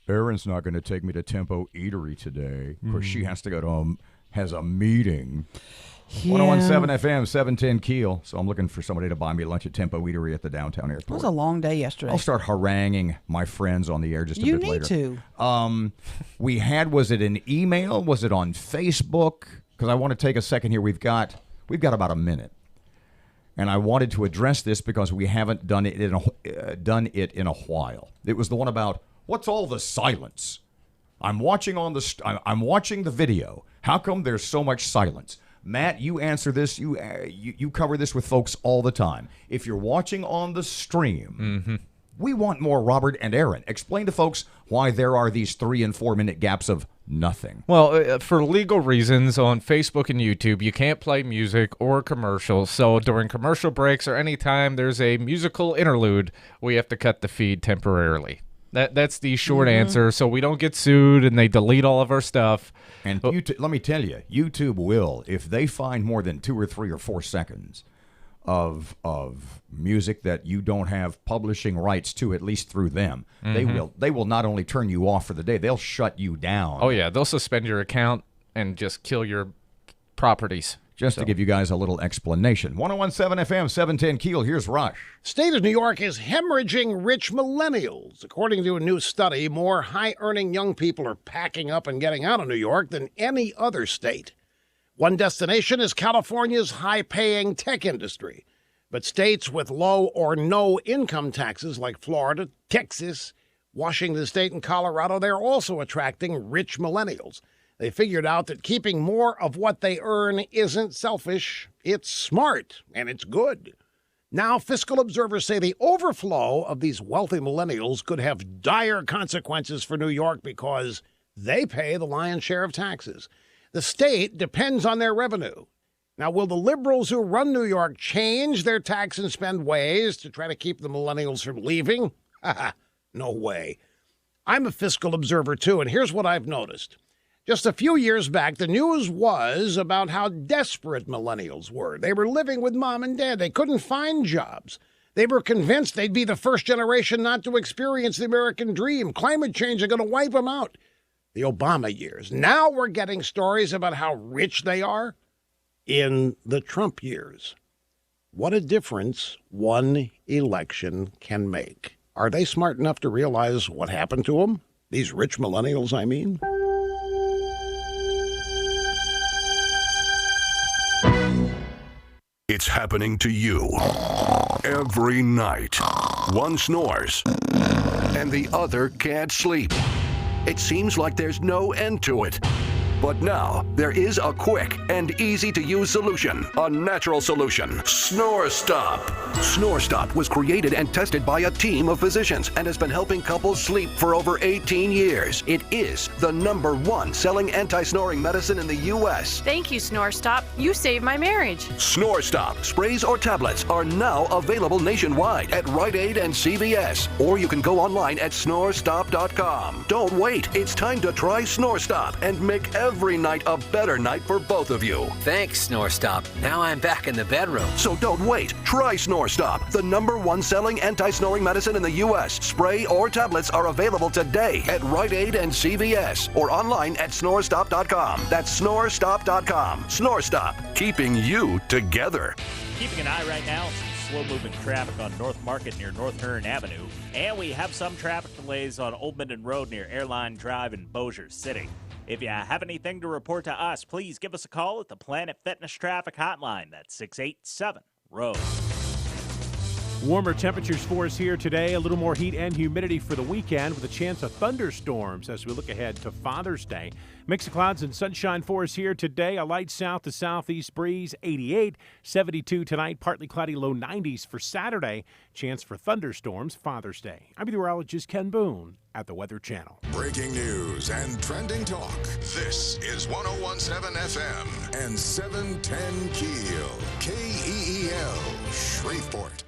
Erin's not going to take me to Tempo Eatery today. Of course, she has to go to has a meeting. Yeah. 1017 FM, 710 Keel. So I'm looking for somebody to buy me lunch at Tempo Eatery at the downtown airport. It was a long day yesterday. I'll start haranguing my friends on the air just a bit later. You need to. We had, was it an email? Was it on Facebook? Because I want to take a second here. We've got about a minute. And I wanted to address this because we haven't done it in a while. It was the one about, what's all the silence? I'm watching the video. How come there's so much silence? Matt, you answer this. You cover this with folks all the time. If you're watching on the stream, we want more Robert and Erin. Explain to folks why there are these 3 and 4 minute gaps of nothing. Well, for legal reasons on Facebook and YouTube, you can't play music or commercials. So during commercial breaks or any time there's a musical interlude, we have to cut the feed temporarily. That's the short answer, so we don't get sued and they delete all of our stuff. And let me tell you, YouTube will, if they find more than 2 or 3 or 4 seconds of music that you don't have publishing rights to, at least through them, they will not only turn you off for the day, they'll shut you down. Oh yeah, they'll suspend your account and just kill your properties. Just to give you guys a little explanation. 1017 FM, 710 Keel, here's Rush. State of New York is hemorrhaging rich millennials. According to a new study, more high-earning young people are packing up and getting out of New York than any other state. One destination is California's high-paying tech industry. But states with low or no income taxes like Florida, Texas, Washington State and Colorado, they're also attracting rich millennials. They figured out that keeping more of what they earn isn't selfish, it's smart, and it's good. Now, fiscal observers say the overflow of these wealthy millennials could have dire consequences for New York because they pay the lion's share of taxes. The state depends on their revenue. Now, will the liberals who run New York change their tax and spend ways to try to keep the millennials from leaving? No way. I'm a fiscal observer, too, and here's what I've noticed. Just a few years back, the news was about how desperate millennials were. They were living with mom and dad. They couldn't find jobs. They were convinced they'd be the first generation not to experience the American dream. Climate change is going to wipe them out. The Obama years. Now we're getting stories about how rich they are in the Trump years. What a difference one election can make. Are they smart enough to realize what happened to them? These rich millennials, I mean. It's happening to you every night. One snores, and the other can't sleep. It seems like there's no end to it. But now, there is a quick and easy-to-use solution. A natural solution. Snore Stop. Snore Stop was created and tested by a team of physicians and has been helping couples sleep for over 18 years. It is the #1 selling anti-snoring medicine in the U.S. Thank you, Snore Stop. You saved my marriage. Snore Stop sprays or tablets are now available nationwide at Rite Aid and CVS. Or you can go online at snorestop.com. Don't wait. It's time to try Snore Stop and make every night a better night for both of you. Thanks, Snore Stop. Now I'm back in the bedroom. So don't wait. Try Snore Stop, the #1 selling anti-snoring medicine in the U.S. Spray or tablets are available today at Rite Aid and CVS or online at snorestop.com. That's snorestop.com. Snore Stop, keeping you together. Keeping an eye right now on some slow-moving traffic on North Market near North Hearn Avenue. And we have some traffic delays on Old Minden Road near Airline Drive in Bossier City. If you have anything to report to us, please give us a call at the Planet Fitness Traffic Hotline. That's 687-ROAD. Warmer temperatures for us here today. A little more heat and humidity for the weekend with a chance of thunderstorms as we look ahead to Father's Day. Mix of clouds and sunshine for us here today. A light south to southeast breeze, 88. 72 tonight, partly cloudy, low 90s for Saturday. Chance for thunderstorms Father's Day. I'm meteorologist Ken Boone at the Weather Channel. Breaking news and trending talk. This is 101.7 FM and 710 KEEL. KEEL, Shreveport.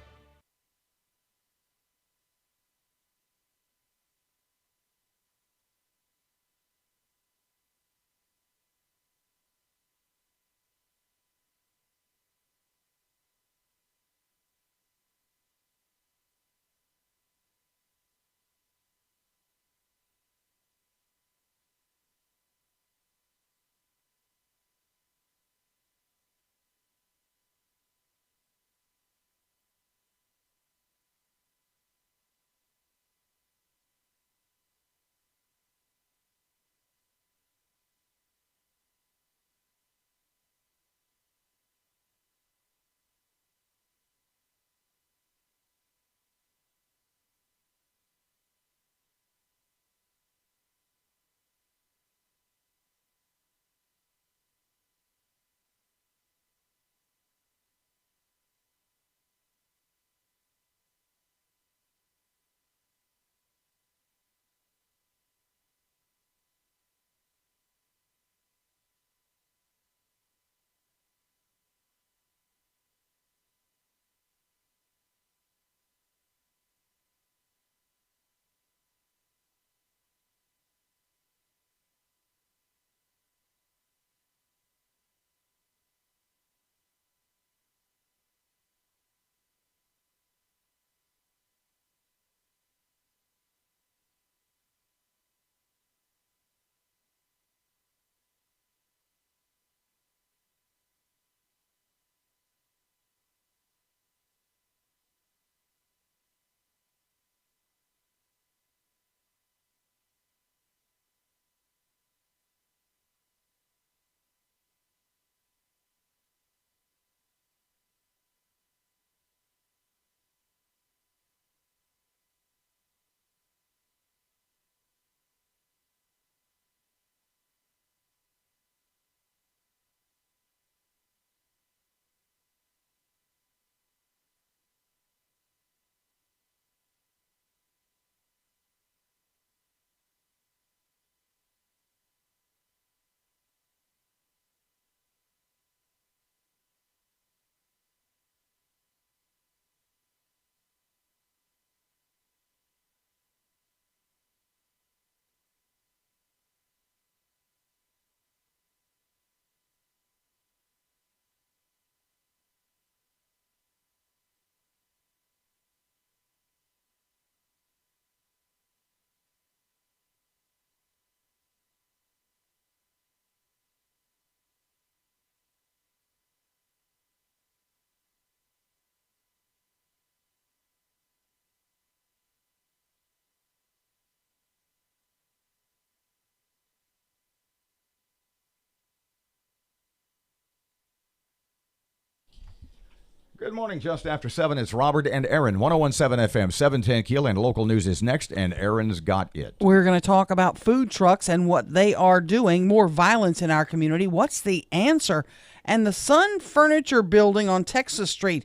Good morning. Just after 7, it's Robert and Erin, 101.7 FM, 710 KEEL, and local news is next, and Erin's got it. We're going to talk about food trucks and what they are doing, more violence in our community. What's the answer? And the Sun Furniture Building on Texas Street.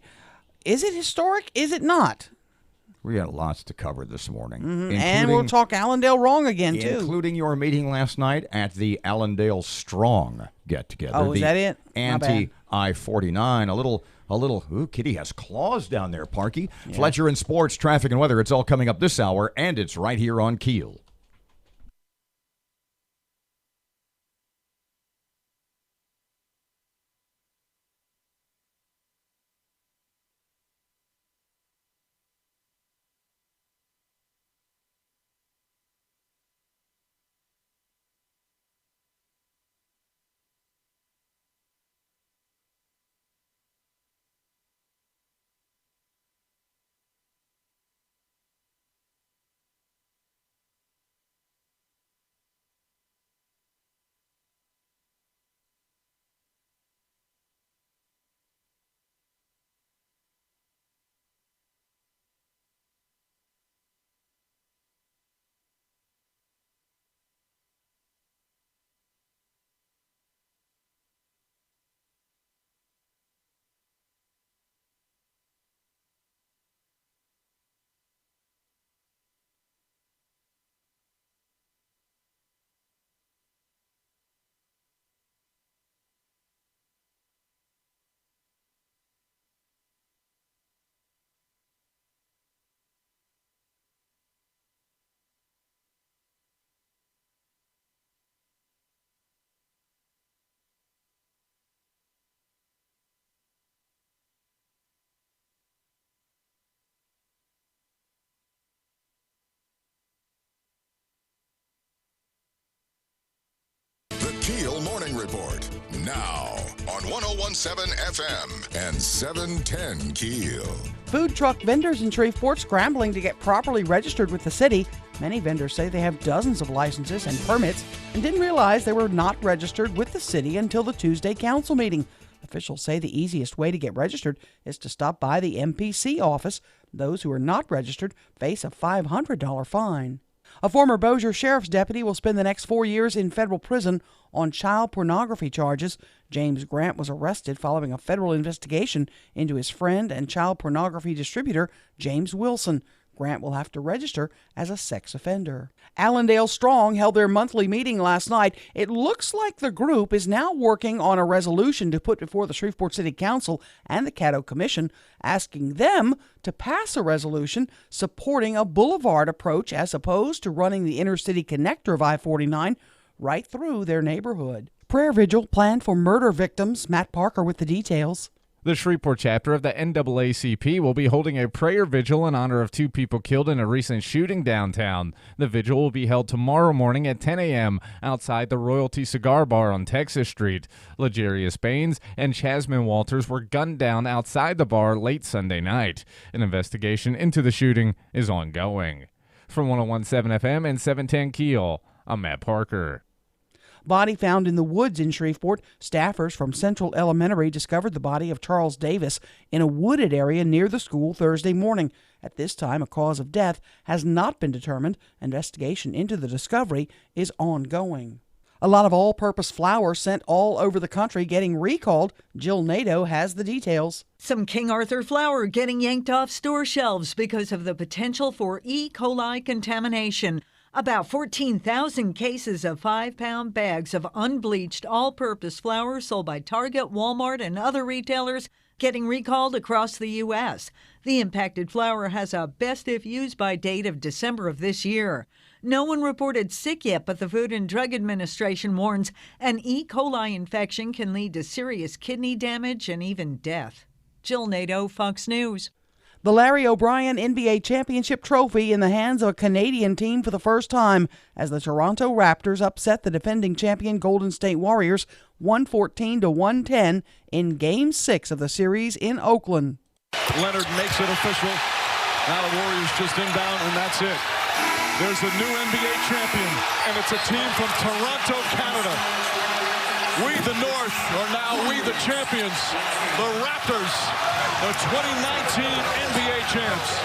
Is it historic? Is it not? We got lots to cover this morning. And we'll talk Allendale wrong again, too. Including your meeting last night at the Allendale Strong get-together. Oh, is that it? Anti-I-49. A little, ooh, Kitty has claws down there, Parky. Yeah. Fletcher in sports, traffic, and weather. It's all coming up this hour, and it's right here on KEEL. KEEL Morning Report, now on 101.7 FM and 710 KEEL. Food truck vendors in Shreveport scrambling to get properly registered with the city. Many vendors say they have dozens of licenses and permits and didn't realize they were not registered with the city until the Tuesday council meeting. Officials say the easiest way to get registered is to stop by the MPC office. Those who are not registered face a $500 fine. A former Bossier Sheriff's deputy will spend the next 4 years in federal prison on child pornography charges. James Grant was arrested following a federal investigation into his friend and child pornography distributor, James Wilson. Grant will have to register as a sex offender. Allendale Strong held their monthly meeting last night. It looks like the group is now working on a resolution to put before the Shreveport City Council and the Caddo Commission, asking them to pass a resolution supporting a boulevard approach as opposed to running the inner-city connector of I-49 right through their neighborhood. Prayer vigil planned for murder victims. Matt Parker with the details. The Shreveport chapter of the NAACP will be holding a prayer vigil in honor of 2 people killed in a recent shooting downtown. The vigil will be held tomorrow morning at 10 a.m. outside the Royalty Cigar Bar on Texas Street. Legarius Baines and Chasman Walters were gunned down outside the bar late Sunday night. An investigation into the shooting is ongoing. From 101.7 FM and 710 KEEL, I'm Matt Parker. Body found in the woods in Shreveport. Staffers from Central Elementary discovered the body of Charles Davis in a wooded area near the school Thursday morning. At this time, a cause of death has not been determined. Investigation into the discovery is ongoing. A lot of all-purpose flour sent all over the country getting recalled. Jill Nadeau has the details. Some King Arthur flour getting yanked off store shelves because of the potential for E. coli contamination. About 14,000 cases of 5-pound bags of unbleached all-purpose flour sold by Target, Walmart, and other retailers getting recalled across the U.S. The impacted flour has a best-if-used-by date of December of this year. No one reported sick yet, but the Food and Drug Administration warns an E. coli infection can lead to serious kidney damage and even death. Jill Nadeau, Fox News. The Larry O'Brien NBA Championship trophy in the hands of a Canadian team for the first time as the Toronto Raptors upset the defending champion Golden State Warriors 114-110 in Game 6 of the series in Oakland. Leonard makes it official. Now the Warriors just inbound, and that's it. There's the new NBA champion, and it's a team from Toronto, Canada. We, the North, are now we, the champions. The Raptors, the 2019 NBA champs.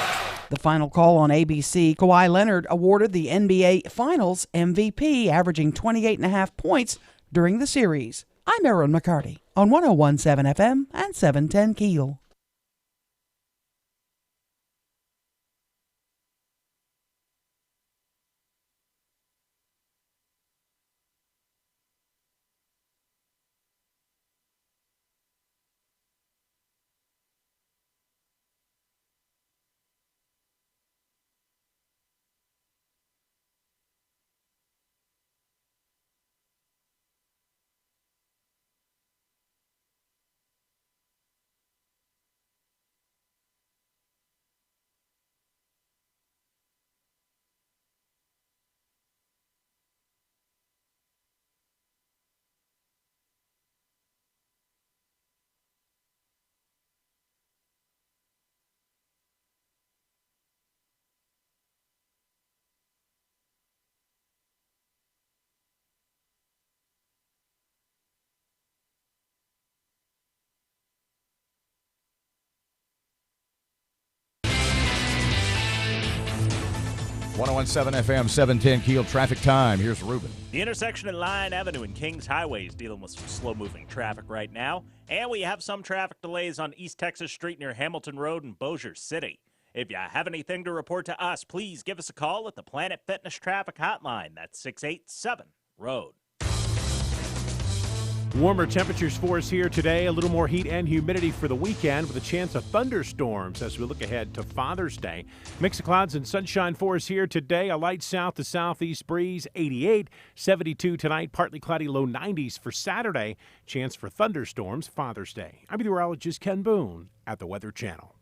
The final call on ABC, Kawhi Leonard awarded the NBA Finals MVP, averaging 28.5 points during the series. I'm Erin McCarty on 101.7 FM and 710 KEEL. .101.7 FM, 710 KEEL traffic time. Here's Ruben. The intersection at Line Avenue and Kings Highway is dealing with some slow-moving traffic right now. And we have some traffic delays on East Texas Street near Hamilton Road in Bossier City. If you have anything to report to us, please give us a call at the Planet Fitness Traffic Hotline. That's 687-ROAD. Warmer temperatures for us here today. A little more heat and humidity for the weekend with a chance of thunderstorms as we look ahead to Father's Day. Mix of clouds and sunshine for us here today. A light south to southeast breeze, 88, 72 tonight. Partly cloudy, low 90s for Saturday. Chance for thunderstorms Father's Day. I'm meteorologist Ken Boone at the Weather Channel.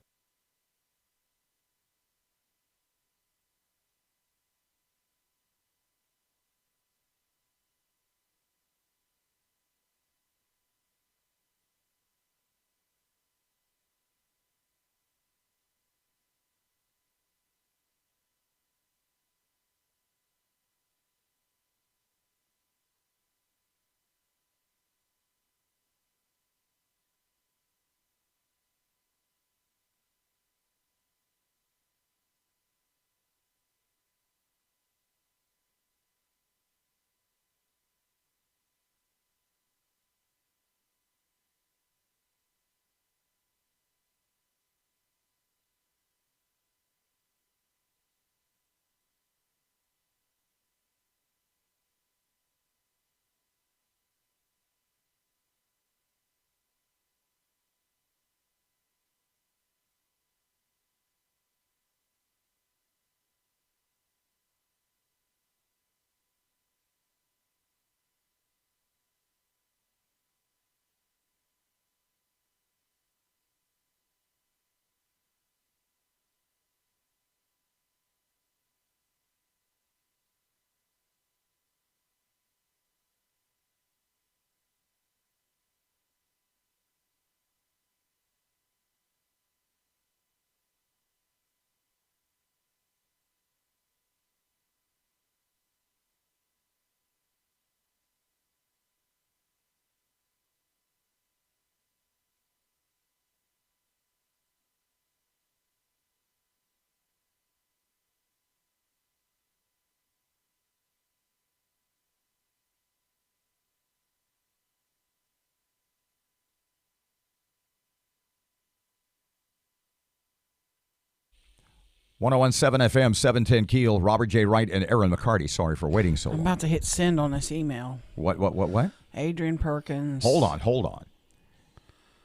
.101.7 FM, 710 KEEL, Robert J. Wright and Erin McCarty. Sorry for waiting so long. I'm about to hit send on this email. What? Adrian Perkins. Hold on.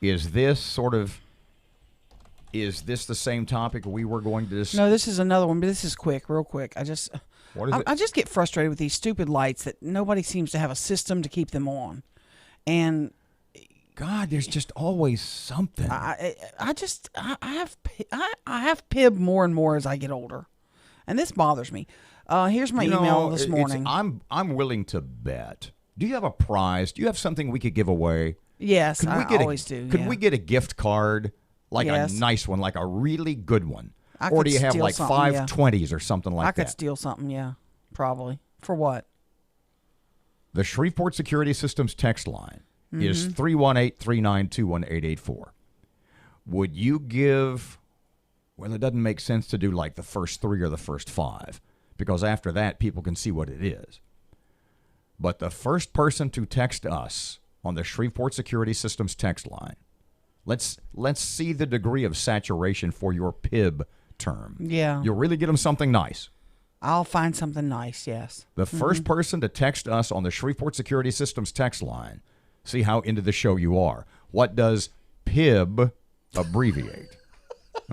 Is this the same topic we were going to discuss? No, this is another one, but this is real quick. I just get frustrated with these stupid lights that nobody seems to have a system to keep them on. And God, there's just always something. I have PIB more and more as I get older, and this bothers me. Here's my email this morning. I'm willing to bet. Do you have a prize? Do you have something we could give away? Yes, I always do. Could we get a gift card, like a nice one, like a really good one? Or do you have like 5 20s or something like that? I could steal something, yeah, probably. For what? The Shreveport Security Systems text line is 318-392-1884. Would you give, well, it doesn't make sense to do like the first 3 or the first 5, because after that, people can see what it is. But the first person to text us on the Shreveport Security Systems text line, let's see the degree of saturation for your PIB term. Yeah. You'll really get them something nice. I'll find something nice, yes. The first person to text us on the Shreveport Security Systems text line, see how into the show you are. What does PIB abbreviate?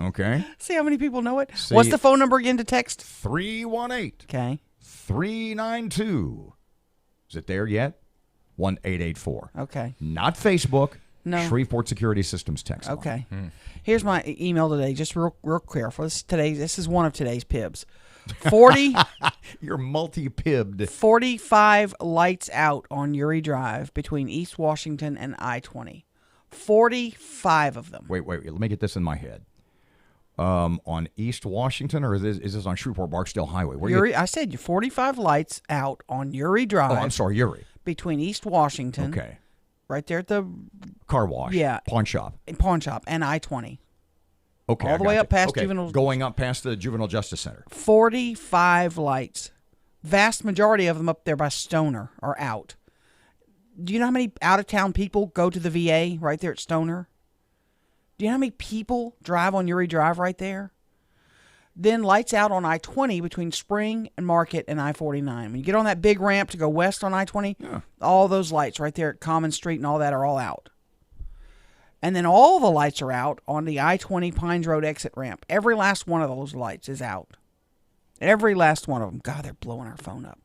Okay? See how many people know it? See, what's the phone number again to text? 318. Okay. 392. Is it there yet? 1884. Okay. Not Facebook. No. Shreveport Security Systems text line. Okay. Here's my email today, just real careful. This is one of today's PIBs. 40. You're multi-pibbed. 45 lights out on Uri Drive between East Washington and I-20. 45 of them. Wait. Let me get this in my head. On East Washington, or is this on Shreveport Barksdale Highway? I said 45 lights out on Uri Drive. Oh, I'm sorry, Uri. Between East Washington. Okay. Right there at the car wash. Yeah. Pawn shop. And I-20. Okay. All the way up past juvenile. Going up past the Juvenile Justice Center. 45 lights. Vast majority of them up there by Stoner are out. Do you know how many out-of-town people go to the VA right there at Stoner? Do you know how many people drive on Uri Drive right there? Then lights out on I-20 between Spring and Market and I-49. When you get on that big ramp to go west on I-20, all those lights right there at Common Street and all that are all out. And then all the lights are out on the I-20 Pines Road exit ramp. Every last one of those lights is out. Every last one of them. God, they're blowing our phone up.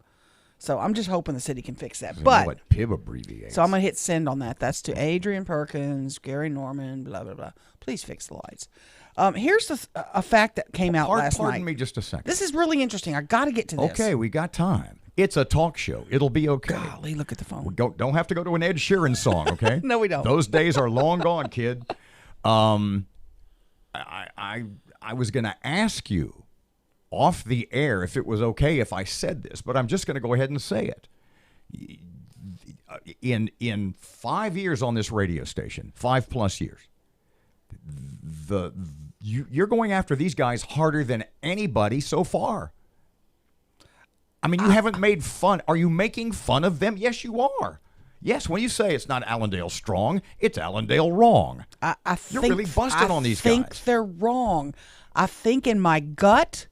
So I'm just hoping the city can fix that. But know what PIB abbreviates. So I'm going to hit send on that. That's to Adrian Perkins, Gary Norman, blah, blah, blah. Please fix the lights. Here's a fact that came out last night. Pardon me just a second. This is really interesting. I got to get to this. Okay, we got time. It's a talk show. It'll be okay. Golly, look at the phone. We don't have to go to an Ed Sheeran song, okay? No, we don't. Those days are long gone, kid. I was going to ask you off the air if it was okay if I said this, but I'm just going to go ahead and say it. In 5 years on this radio station, 5+ years, you're going after these guys harder than anybody so far. I mean, you haven't made fun. Are you making fun of them? Yes, you are. Yes, when you say it's not Allendale strong, it's Allendale wrong. You're really busted on these guys. I think they're wrong. I think in my gut,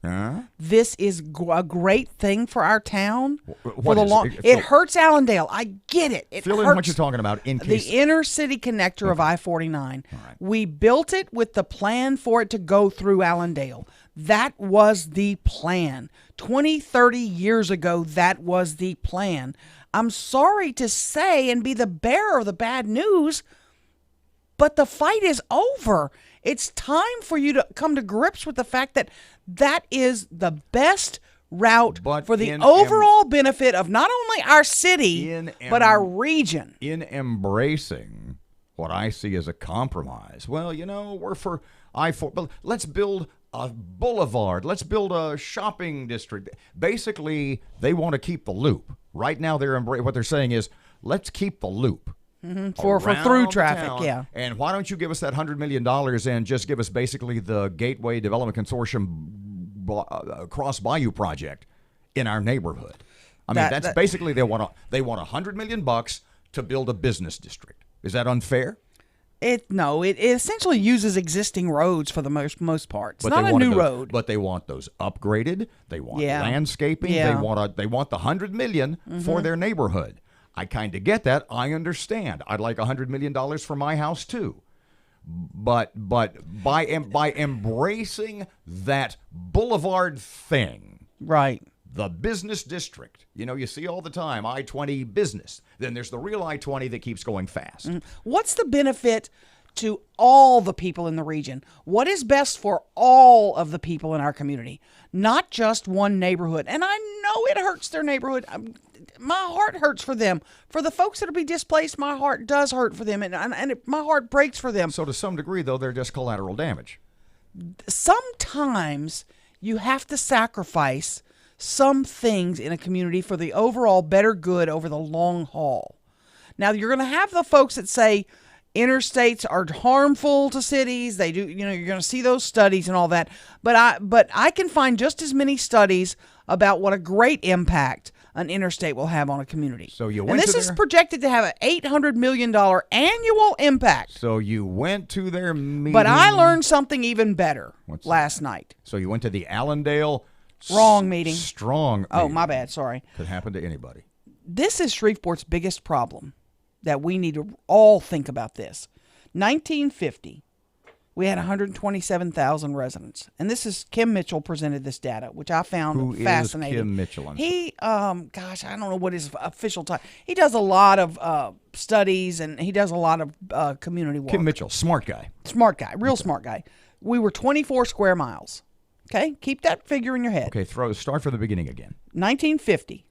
this is a great thing for our town. It hurts Allendale. I get it. It fill hurts in what you're talking about. The inner city connector of I-49. Right. We built it with the plan for it to go through Allendale. That was the plan. 20, 30 years ago, that was the plan. I'm sorry to say and be the bearer of the bad news, but the fight is over. It's time for you to come to grips with the fact that that is the best route for the overall benefit of not only our city, but our region. In embracing what I see as a compromise, well, we're for I-4, but let's build a boulevard. Let's build a shopping district. Basically, they want to keep the loop. Right now, what they're saying is, let's keep the loop. For through traffic, town. yeah. And why don't you give us that $100 million and just give us basically the Gateway Development Consortium Cross Bayou project in our neighborhood? I mean, that's basically they want $100 million to build a business district. Is that unfair? It essentially uses existing roads for the most part. It's not a new road. But they want those upgraded. They want landscaping. Yeah. They want the $100 million for their neighborhood. I kind of get that. I understand. I'd like $100 million for my house too. But by embracing that boulevard thing, right? The business district. You see all the time I-20 business. Then there's the real I-20 that keeps going fast. What's the benefit to all the people in the region? What is best for all of the people in our community, not just one neighborhood? And I know it hurts their neighborhood. My heart hurts for them. For the folks that will be displaced, my heart does hurt for them, and my heart breaks for them. So to some degree, though, they're just collateral damage. Sometimes you have to sacrifice some things in a community for the overall better good over the long haul. Now, you're going to have the folks that say interstates are harmful to cities. They do, you're going to see those studies and all that. But I can find just as many studies about what a great impact an interstate will have on a community. So you and went this to is their, projected to have an $800 million annual impact. So you went to their meeting. But I learned something even better last that? night. So you went to the Allendale Wrong meeting. Strong Oh, meeting. my bad. Sorry. Could happen to anybody. This is Shreveport's biggest problem that we need to all think about this. 1950, we had 127,000 residents. And this is Kim Mitchell presented this data, which I found Who fascinating. is Kim Mitchell? He, gosh, I don't know what his official title. He does a lot of studies and he does a lot of community work. Kim Mitchell, smart guy. Smart guy, real smart guy. We were 24 square miles. Okay, keep that figure in your head. Okay, start from the beginning again. 1950,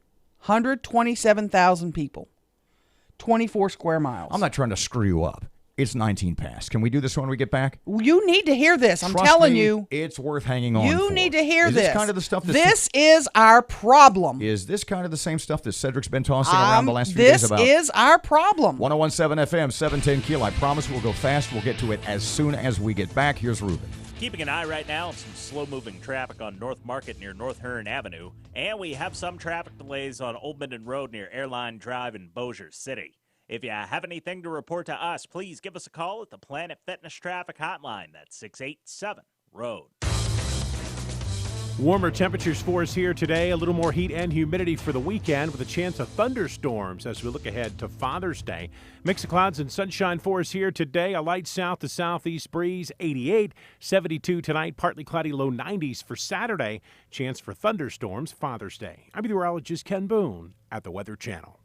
127,000 people, 24 square miles. I'm not trying to screw you up. It's 19 past. Can we do this when we get back? You need to hear this. I'm Trust telling me, you. it's worth hanging on You for. need to hear Is this. This kind of the stuff. This is our problem. Is this kind of the same stuff that Cedric's been tossing around the last few days about? This is our problem. 101.7 FM, 710 KEEL. I promise we'll go fast. We'll get to it as soon as we get back. Here's Ruben. Keeping an eye right now on some slow-moving traffic on North Market near North Hearn Avenue, and we have some traffic delays on Old Minden Road near Airline Drive in Bossier City. If you have anything to report to us, please give us a call at the Planet Fitness Traffic Hotline. That's 687-ROAD. Warmer temperatures for us here today. A little more heat and humidity for the weekend with a chance of thunderstorms as we look ahead to Father's Day. Mix of clouds and sunshine for us here today. A light south to southeast breeze, 88, 72 tonight. Partly cloudy, low 90s for Saturday. Chance for thunderstorms Father's Day. I'm meteorologist Ken Boone at the Weather Channel.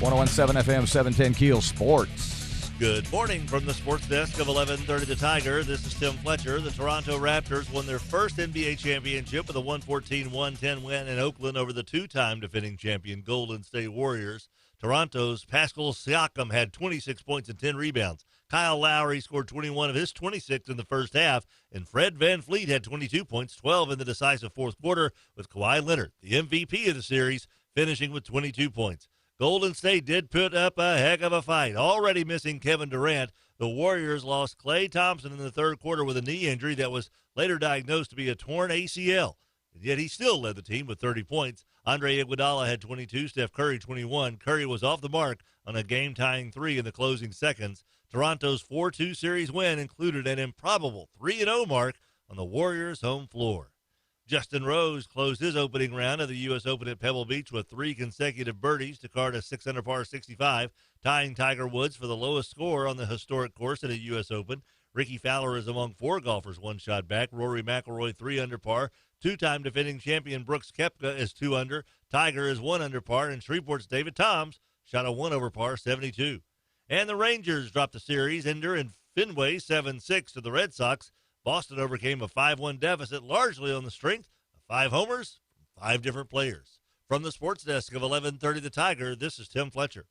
.101.7 FM, 710 KEEL Sports. Good morning from the sports desk of 1130 The Tiger. This is Tim Fletcher. The Toronto Raptors won their first NBA championship with a 114-110 win in Oakland over the two-time defending champion Golden State Warriors. Toronto's Pascal Siakam had 26 points and 10 rebounds. Kyle Lowry scored 21 of his 26 in the first half, and Fred VanVleet had 22 points, 12 in the decisive fourth quarter, with Kawhi Leonard, the MVP of the series, finishing with 22 points. Golden State did put up a heck of a fight. Already missing Kevin Durant, the Warriors lost Klay Thompson in the third quarter with a knee injury that was later diagnosed to be a torn ACL. And yet he still led the team with 30 points. Andre Iguodala had 22, Steph Curry 21. Curry was off the mark on a game-tying three in the closing seconds. Toronto's 4-2 series win included an improbable 3-0 mark on the Warriors' home floor. Justin Rose closed his opening round of the U.S. Open at Pebble Beach with 3 consecutive birdies to card a 6-under-par 65, tying Tiger Woods for the lowest score on the historic course at a U.S. Open. Ricky Fowler is among 4 golfers one shot back. Rory McIlroy 3-under-par. Two-time defending champion Brooks Koepka is 2-under. Tiger is 1-under-par, and Shreveport's David Toms shot a 1-over-par 72. And the Rangers dropped the series ender in Fenway 7-6 to the Red Sox. Boston overcame a 5-1 deficit largely on the strength of 5 homers from 5 different players. From the sports desk of 1130 The Tiger, this is Tim Fletcher.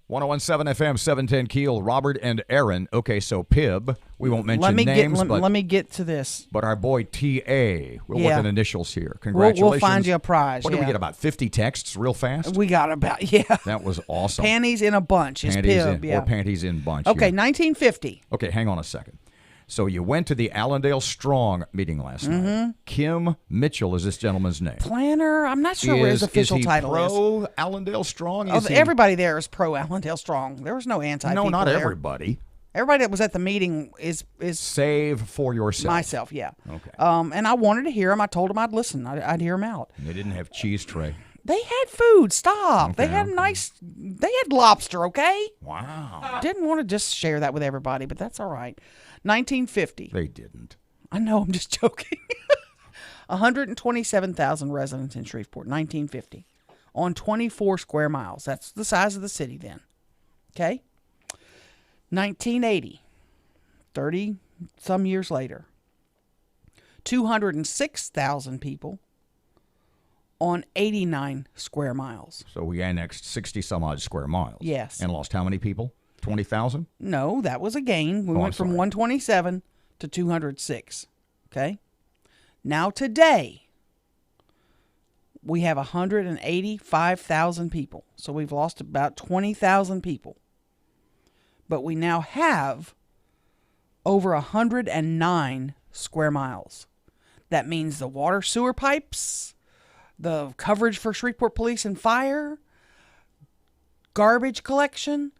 .101.7 FM, 710 Keel, Robert and Erin. Okay, so Pib, we won't mention names, but let me get to this. But our boy T.A., we'll Yeah. work in initials here. Congratulations. We'll find you a prize. What did we yeah. get, about 50 texts real fast? We got about, yeah. That was awesome. Panties in a bunch is Panties Pib, in, yeah. Or panties in bunch. Okay, yeah. 1950. Okay, hang on a second. So you went to the Allendale Strong meeting last Mm-hmm. night. Kim Mitchell is this gentleman's name. Planner, I'm not sure what his official title is. Is he pro Allendale Strong? Everybody there is pro Allendale Strong. There was no anti. No, not there. everybody. Everybody that was at the meeting is Save for yourself. myself, yeah. Okay. And I wanted to hear him. I told him I'd listen. I'd hear him out. They didn't have cheese tray. They had food. Stop. Okay, They had They had lobster. Okay. Wow. Didn't want to just share that with everybody, but that's all right. 1950. They didn't. I know. I'm just joking. 127,000 residents in Shreveport. 1950, on 24 square miles. That's the size of the city then. Okay. 1980. 30 some years later. 206,000 people on 89 square miles. So we annexed 60 some odd square miles. Yes. And lost how many people? 20,000? No, that was a gain. We went from 127 to 206. Okay. Now today, we have 185,000 people. So we've lost about 20,000 people. But we now have over 109 square miles. That means the water sewer pipes, the coverage for Shreveport Police and Fire, garbage collection,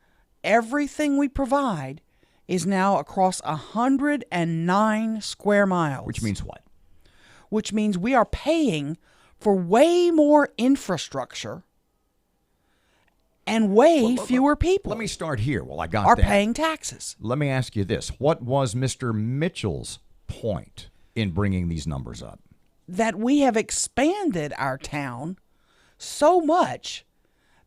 everything we provide is now across 109 square miles. Which means what? Which means we are paying for way more infrastructure and way fewer people. Let me start here. Well, I got are that. paying taxes. Let me ask you this. What was Mr. Mitchell's point in bringing these numbers up? That we have expanded our town so much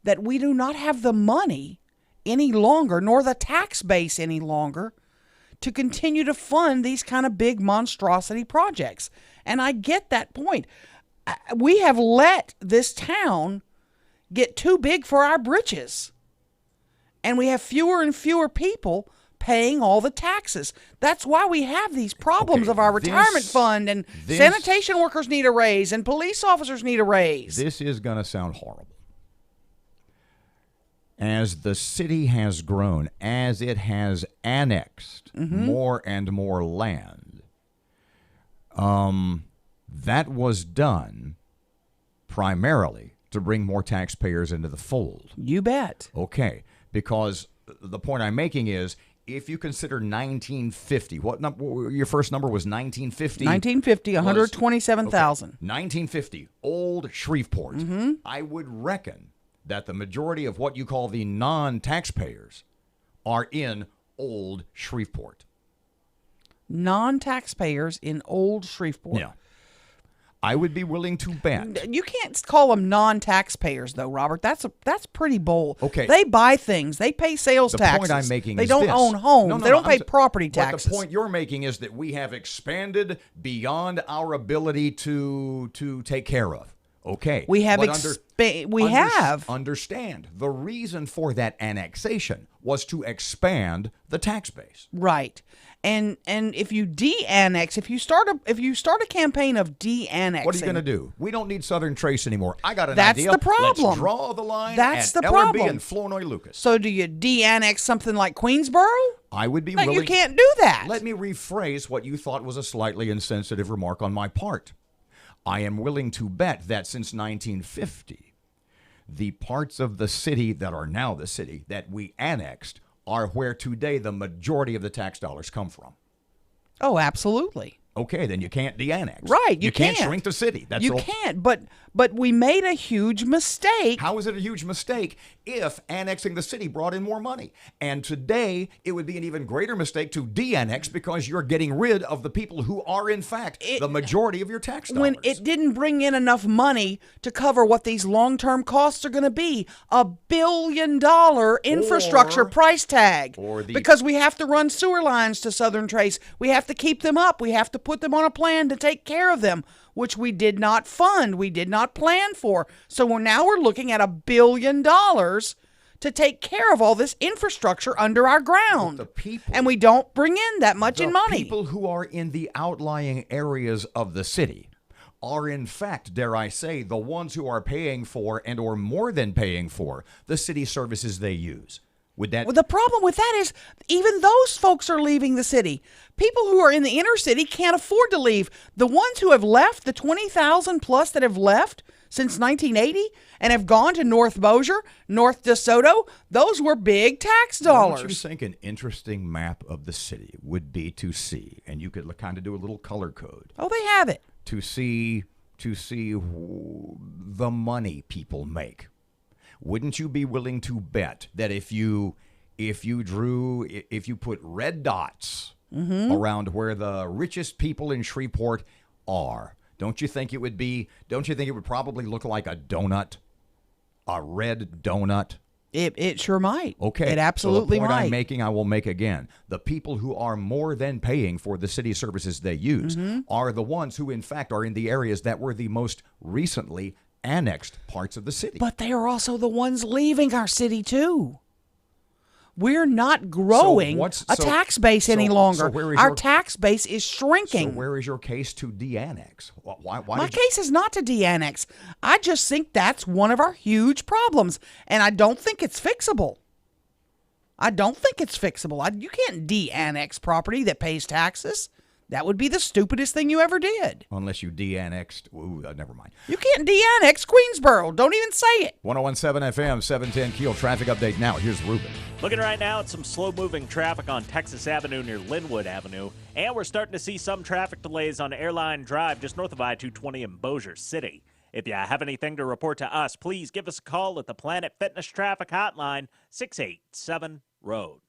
that we do not have the money any longer, nor the tax base any longer, to continue to fund these kind of big monstrosity projects. And I get that point. We have let this town get too big for our britches. And we have fewer and fewer people paying all the taxes. That's why we have these problems of our retirement fund, and sanitation workers need a raise and police officers need a raise. This is going to sound horrible. As the city has grown, as it has annexed more and more land, that was done primarily to bring more taxpayers into the fold. You bet. Okay, because the point I'm making is, if you consider 1950, what number? Your first number was 1950. 1950, 127,000. 1950, old Shreveport. I would reckon that the majority of what you call the non-taxpayers are in old Shreveport. Non-taxpayers in old Shreveport. Yeah. I would be willing to bet. You can't call them non-taxpayers, though, Robert. That's pretty bold. Okay. They buy things. They pay sales taxes. The point I'm making they is don't this. own homes. No, they don't pay property But taxes. the point you're making is that we have expanded beyond our ability to take care of. Okay. We have but understand the reason for that annexation was to expand the tax base. Right. And if you de-annex, if you start a campaign of de-annexing, what are you going to do? We don't need Southern Trace anymore. I got an That's idea. the problem. Let's draw the line That's at the Ellerby problem. and Flournoy Lucas. So do you de-annex something like Queensboro? I would be No, willing. you can't do that. Let me rephrase what you thought was a slightly insensitive remark on my part. I am willing to bet that since 1950, the parts of the city that are now the city that we annexed are where today the majority of the tax dollars come from. Oh, absolutely. Okay, then you can't de-annex. Right, you can't can't. shrink the city. That's You all. can't, but we made a huge mistake. How is it a huge mistake if annexing the city brought in more money? And today, it would be an even greater mistake to de-annex because you're getting rid of the people who are, in fact, the majority of your tax dollars. When it didn't bring in enough money to cover what these long-term costs are going to be, $1 billion infrastructure price tag. Because we have to run sewer lines to Southern Trace. We have to keep them up. We have to put them on a plan to take care of them, which we did not fund. We did not plan for. So we're looking at $1 billion to take care of all this infrastructure under our ground. And we don't bring in that much in money. The people who are in the outlying areas of the city are, in fact, dare I say, the ones who are paying for and or more than paying for the city services they use. Would that... Well, the problem with that is even those folks are leaving the city. People who are in the inner city can't afford to leave. The ones who have left, the 20,000 plus that have left since 1980 and have gone to North Bossier, North DeSoto, those were big tax dollars. Don't you think an interesting map of the city would be to see, and you could kind of do a little color code. Oh, they have it. To see the money people make. Wouldn't you be willing to bet that if you put red dots around where the richest people in Shreveport are, don't you think it would probably look like a donut? A red donut? It sure might. Okay. It absolutely so the point might. I'm making, I will make again. The people who are more than paying for the city services they use are the ones who, in fact, are in the areas that were the most recently annexed parts of the city. But they are also the ones leaving our city, too. We're not growing a tax base any longer. Our tax base is shrinking. So where is your case to de-annex? Why My case is not to de-annex. I just think that's one of our huge problems, and I don't think it's fixable. You can't de-annex property that pays taxes. That would be the stupidest thing you ever did. Unless you de-annexed. Ooh, never mind. You can't de-annex Queensboro. Don't even say it. 101.7 FM, 710 KEEL. Traffic update now. Here's Ruben. Looking right now at some slow-moving traffic on Texas Avenue near Linwood Avenue. And we're starting to see some traffic delays on Airline Drive just north of I-220 in Bossier City. If you have anything to report to us, please give us a call at the Planet Fitness Traffic Hotline, 687-ROAD.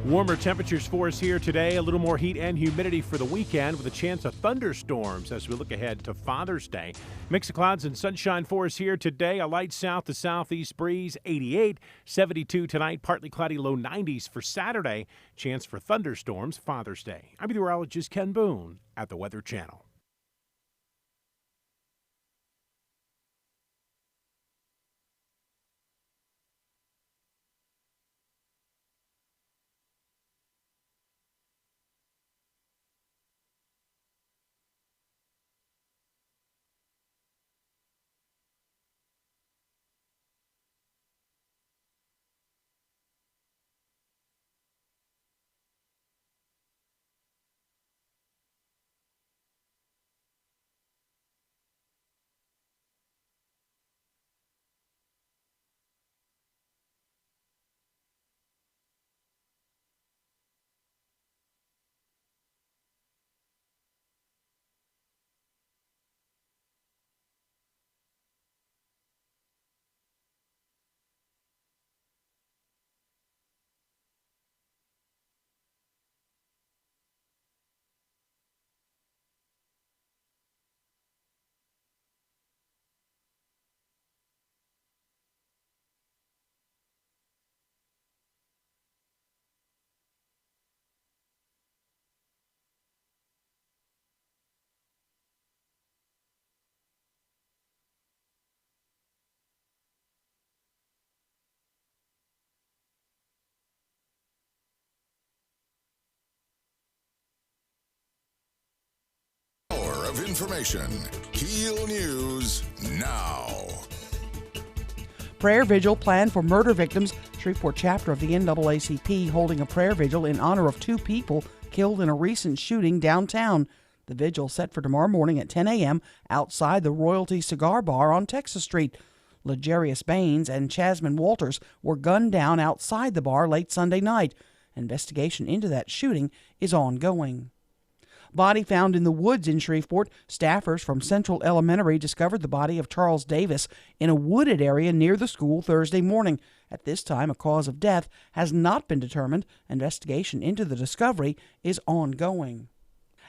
Warmer temperatures for us here today. A little more heat and humidity for the weekend with a chance of thunderstorms as we look ahead to Father's Day. Mix of clouds and sunshine for us here today. A light south to southeast breeze, 88, 72 tonight. Partly cloudy, low 90s for Saturday. Chance for thunderstorms Father's Day. I'm meteorologist Ken Boone at the Weather Channel. of information. KEEL News now. Prayer vigil planned for murder victims. Shreveport chapter of the NAACP holding a prayer vigil in honor of 2 people killed in a recent shooting downtown. The vigil set for tomorrow morning at 10 a.m. outside the Royalty Cigar Bar on Texas Street. Legarius Baines and Chasman Walters were gunned down outside the bar late Sunday night. Investigation into that shooting is ongoing. Body found in the woods in Shreveport. Staffers from Central Elementary discovered the body of Charles Davis in a wooded area near the school Thursday morning. At this time, a cause of death has not been determined. Investigation into the discovery is ongoing.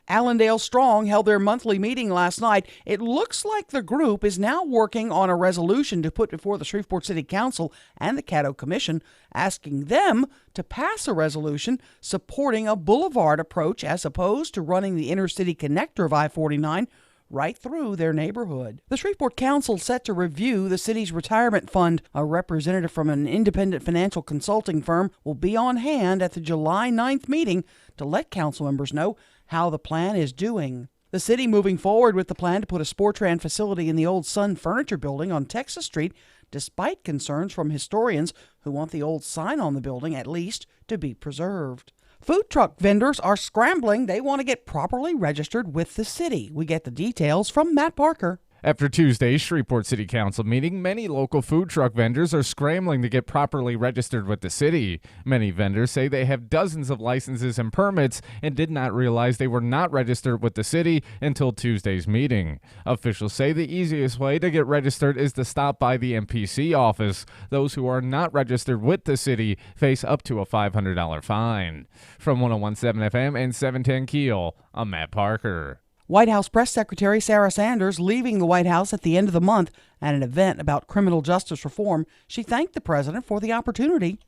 Allendale Strong held their monthly meeting last night. It looks like the group is now working on a resolution to put before the Shreveport City Council and the Caddo Commission, asking them to pass a resolution supporting a boulevard approach as opposed to running the inner-city connector of I-49 right through their neighborhood. The Shreveport Council set to review the city's retirement fund. A representative from an independent financial consulting firm will be on hand at the July 9th meeting to let council members know how the plan is doing. The city moving forward with the plan to put a Sportran facility in the old Sun Furniture building on Texas Street, despite concerns from historians who want the old sign on the building at least to be preserved. Food truck vendors are scrambling. They want to get properly registered with the city. We get the details from Matt Parker. After Tuesday's Shreveport City Council meeting, many local food truck vendors are scrambling to get properly registered with the city. Many vendors say they have dozens of licenses and permits and did not realize they were not registered with the city until Tuesday's meeting. Officials say the easiest way to get registered is to stop by the MPC office. Those who are not registered with the city face up to a $500 fine. From 101.7 FM and 710 KEEL, I'm Matt Parker. White House Press Secretary Sarah Sanders leaving the White House at the end of the month at an event about criminal justice reform. She thanked the president for the opportunity.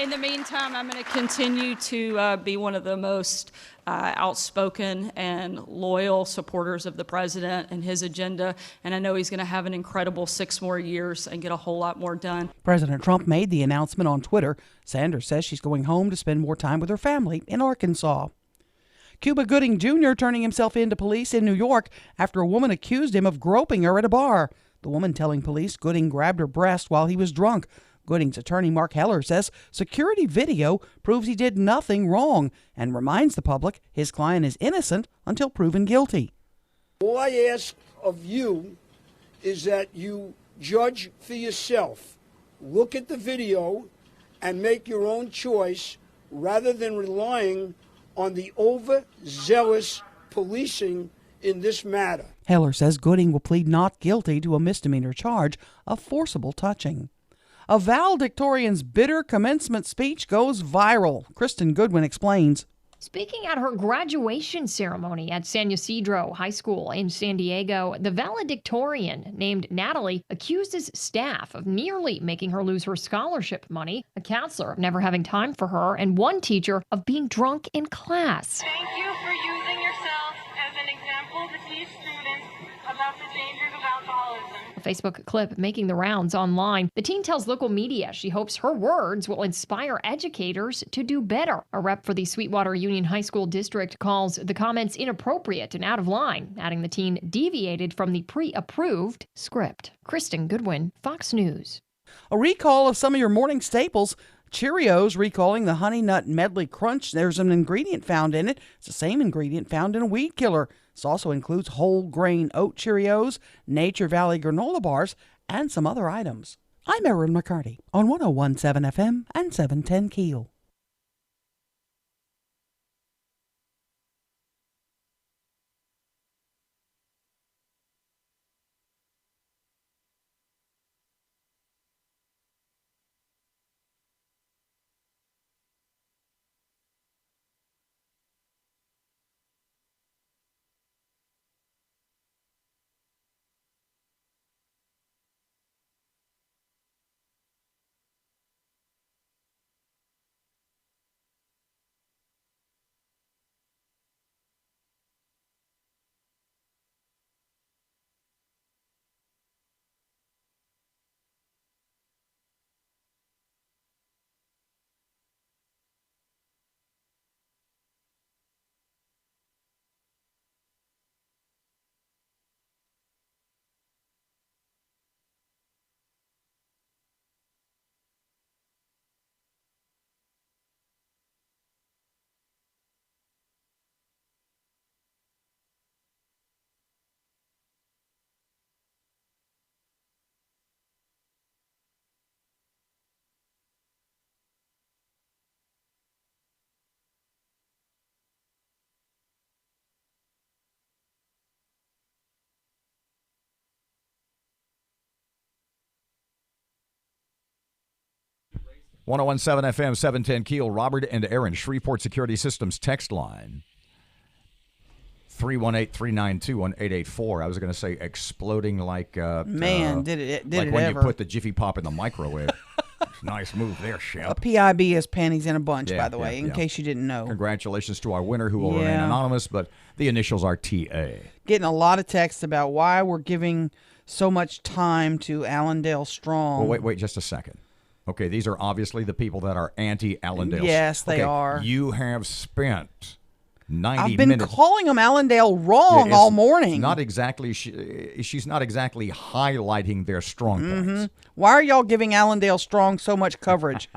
In the meantime, I'm going to continue to be one of the most outspoken and loyal supporters of the president and his agenda, and I know he's going to have an incredible 6 more years and get a whole lot more done. President Trump made the announcement on Twitter. Sanders says she's going home to spend more time with her family in Arkansas. Cuba Gooding Jr. turning himself in to police in New York after a woman accused him of groping her at a bar. The woman telling police Gooding grabbed her breast while he was drunk. Gooding's attorney Mark Heller says security video proves he did nothing wrong and reminds the public his client is innocent until proven guilty. All I ask of you is that you judge for yourself. Look at the video and make your own choice rather than relying on the overzealous policing in this matter. Heller says Gooding will plead not guilty to a misdemeanor charge of forcible touching. A valedictorian's bitter commencement speech goes viral. Kristen Goodwin explains. Speaking at her graduation ceremony at San Ysidro High School in San Diego, the valedictorian named Natalie accuses staff of nearly making her lose her scholarship money, a counselor of never having time for her, and one teacher of being drunk in class. Thank you for using yourself as an example to teach students about the dangers of alcoholism. A Facebook clip making the rounds online. The teen tells local media she hopes her words will inspire educators to do better. A rep for the Sweetwater Union High School district calls the comments inappropriate and out of line, adding the teen deviated from the pre-approved script. Kristen Goodwin, Fox News. A recall of some of your morning staples. Cheerios recalling the Honey Nut Medley Crunch. There's an ingredient found in it. It's the same ingredient found in a weed killer. This also includes whole grain oat Cheerios, Nature Valley granola bars, and some other items. I'm Erin McCarty on 101.7 FM and 710 KEEL. 1017 FM, 710 Keel. Robert and Erin, Shreveport Security Systems text line. 318-392-1884. I was going to say exploding like man, did it like it when ever. you put the Jiffy Pop in the microwave. Nice move there, A Shep. PIB is panties in a bunch, Yeah, by the way, in case you didn't know. Congratulations to our winner who will remain Yeah. anonymous, but the initials are TA. Getting a lot of texts about why we're giving so much time to Allendale Strong. Well, wait just a second. Okay, these are obviously the people that are anti-Allendale. Yes, they Okay, are. You have spent 90 I've been minutes. calling them Allendale wrong Yeah, all it's morning. Not exactly. She's not exactly highlighting their strong points. Why are y'all giving Allendale Strong so much coverage?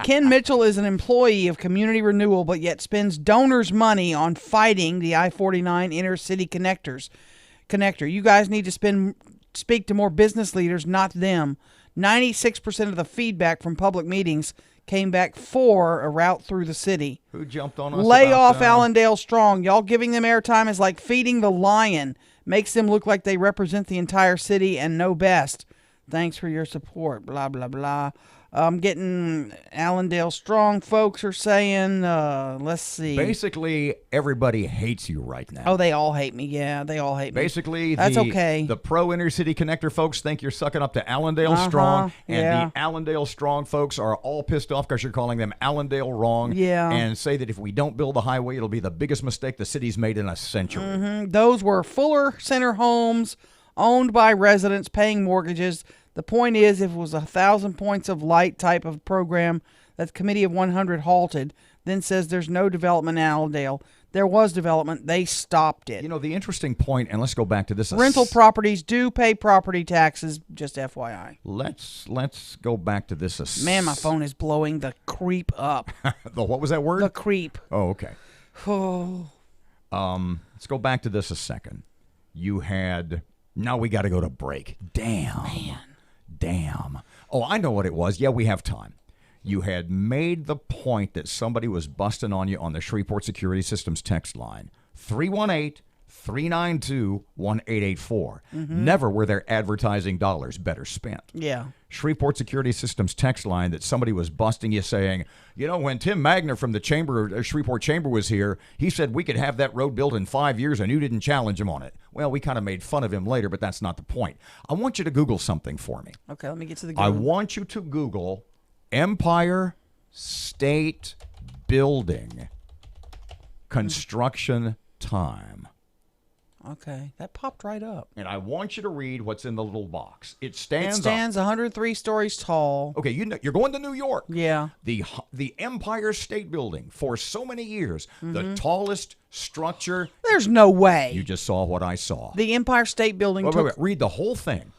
Ken Mitchell is an employee of Community Renewal, but yet spends donors' money on fighting the I-49 inner-city connector. You guys need to speak to more business leaders, not them. 96% of the feedback from public meetings came back for a route through the city. Who jumped on us? Lay about, off Allendale Strong. Y'all giving them airtime is like feeding the lion. Makes them look like they represent the entire city and know best. Thanks for your support. Blah, blah, blah. I'm getting Allendale Strong folks are saying, let's see. Basically, everybody hates you right now. Oh, they all hate me. Yeah, they all hate me. Basically, that's okay. The pro inner city connector folks think you're sucking up to Allendale Strong, and the Allendale Strong folks are all pissed off because you're calling them Allendale wrong. Yeah. And say that if we don't build the highway, it'll be the biggest mistake the city's made in a century. Those were Fuller Center homes owned by residents paying mortgages. The point is, if it was 1,000 points of light type of program that the Committee of 100 halted, then says there's no development in Allendale. There was development. They stopped it. You know, the interesting point, and let's go back to this. Rental properties do pay property taxes, just FYI. Let's go back to this. Man, my phone is blowing the creep up. What was that word? The creep. Oh, okay. Oh. Let's go back to this a second. You had... Now we got to go to break. Damn. Man. Damn. Oh, I know what it was. Yeah, we have time. You had made the point that somebody was busting on you on the Shreveport Security Systems text line. 318-392-1884. Never were their advertising dollars better spent. Yeah. Shreveport Security Systems text line that somebody was busting you saying, you know, when Tim Magner from the Shreveport Chamber was here, he said we could have that road built in 5 years and you didn't challenge him on it. Well, we kind of made fun of him later, but that's not the point. I want you to Google something for me. Okay, let me get to the Google. I want you to Google Empire State Building construction time. Okay, that popped right up. And I want you to read what's in the little box. It stands 103 stories tall. Okay, you're going to New York. Yeah. The Empire State Building, for so many years, the tallest structure. There's no way. You just saw what I saw. The Empire State Building Wait, read the whole thing.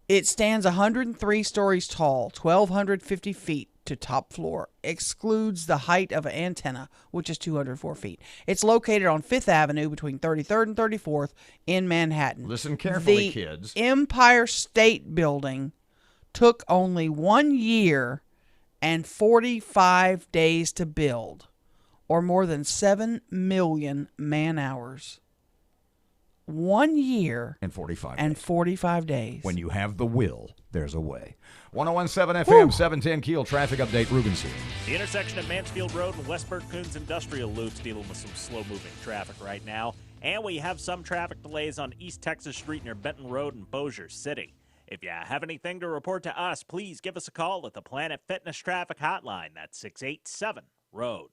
It stands 103 stories tall, 1,250 feet to top floor, excludes the height of an antenna, which is 204 feet. It's located on 5th Avenue between 33rd and 34th in Manhattan. Listen carefully, the kids. Empire State Building took only 1 year and 45 days to build, or more than 7 million man-hours. 1 year and 45 days. When you have the will, there's a way. 1017 FM, 710 Keel traffic update. Ruben's here. The intersection of Mansfield Road and Westburg Coons Industrial Loop's dealing with some slow-moving traffic right now. And we have some traffic delays on East Texas Street near Benton Road and Bossier City. If you have anything to report to us, please give us a call at the Planet Fitness Traffic Hotline. That's 687-ROAD.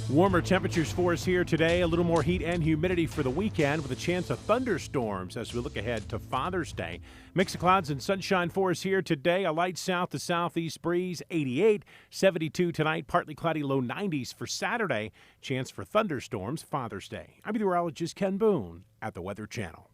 Warmer temperatures for us here today. A little more heat and humidity for the weekend with a chance of thunderstorms as we look ahead to Father's Day. Mix of clouds and sunshine for us here today. A light south to southeast breeze, 88, 72 tonight. Partly cloudy, low 90s for Saturday. Chance for thunderstorms Father's Day. I'm meteorologist Ken Boone at the Weather Channel.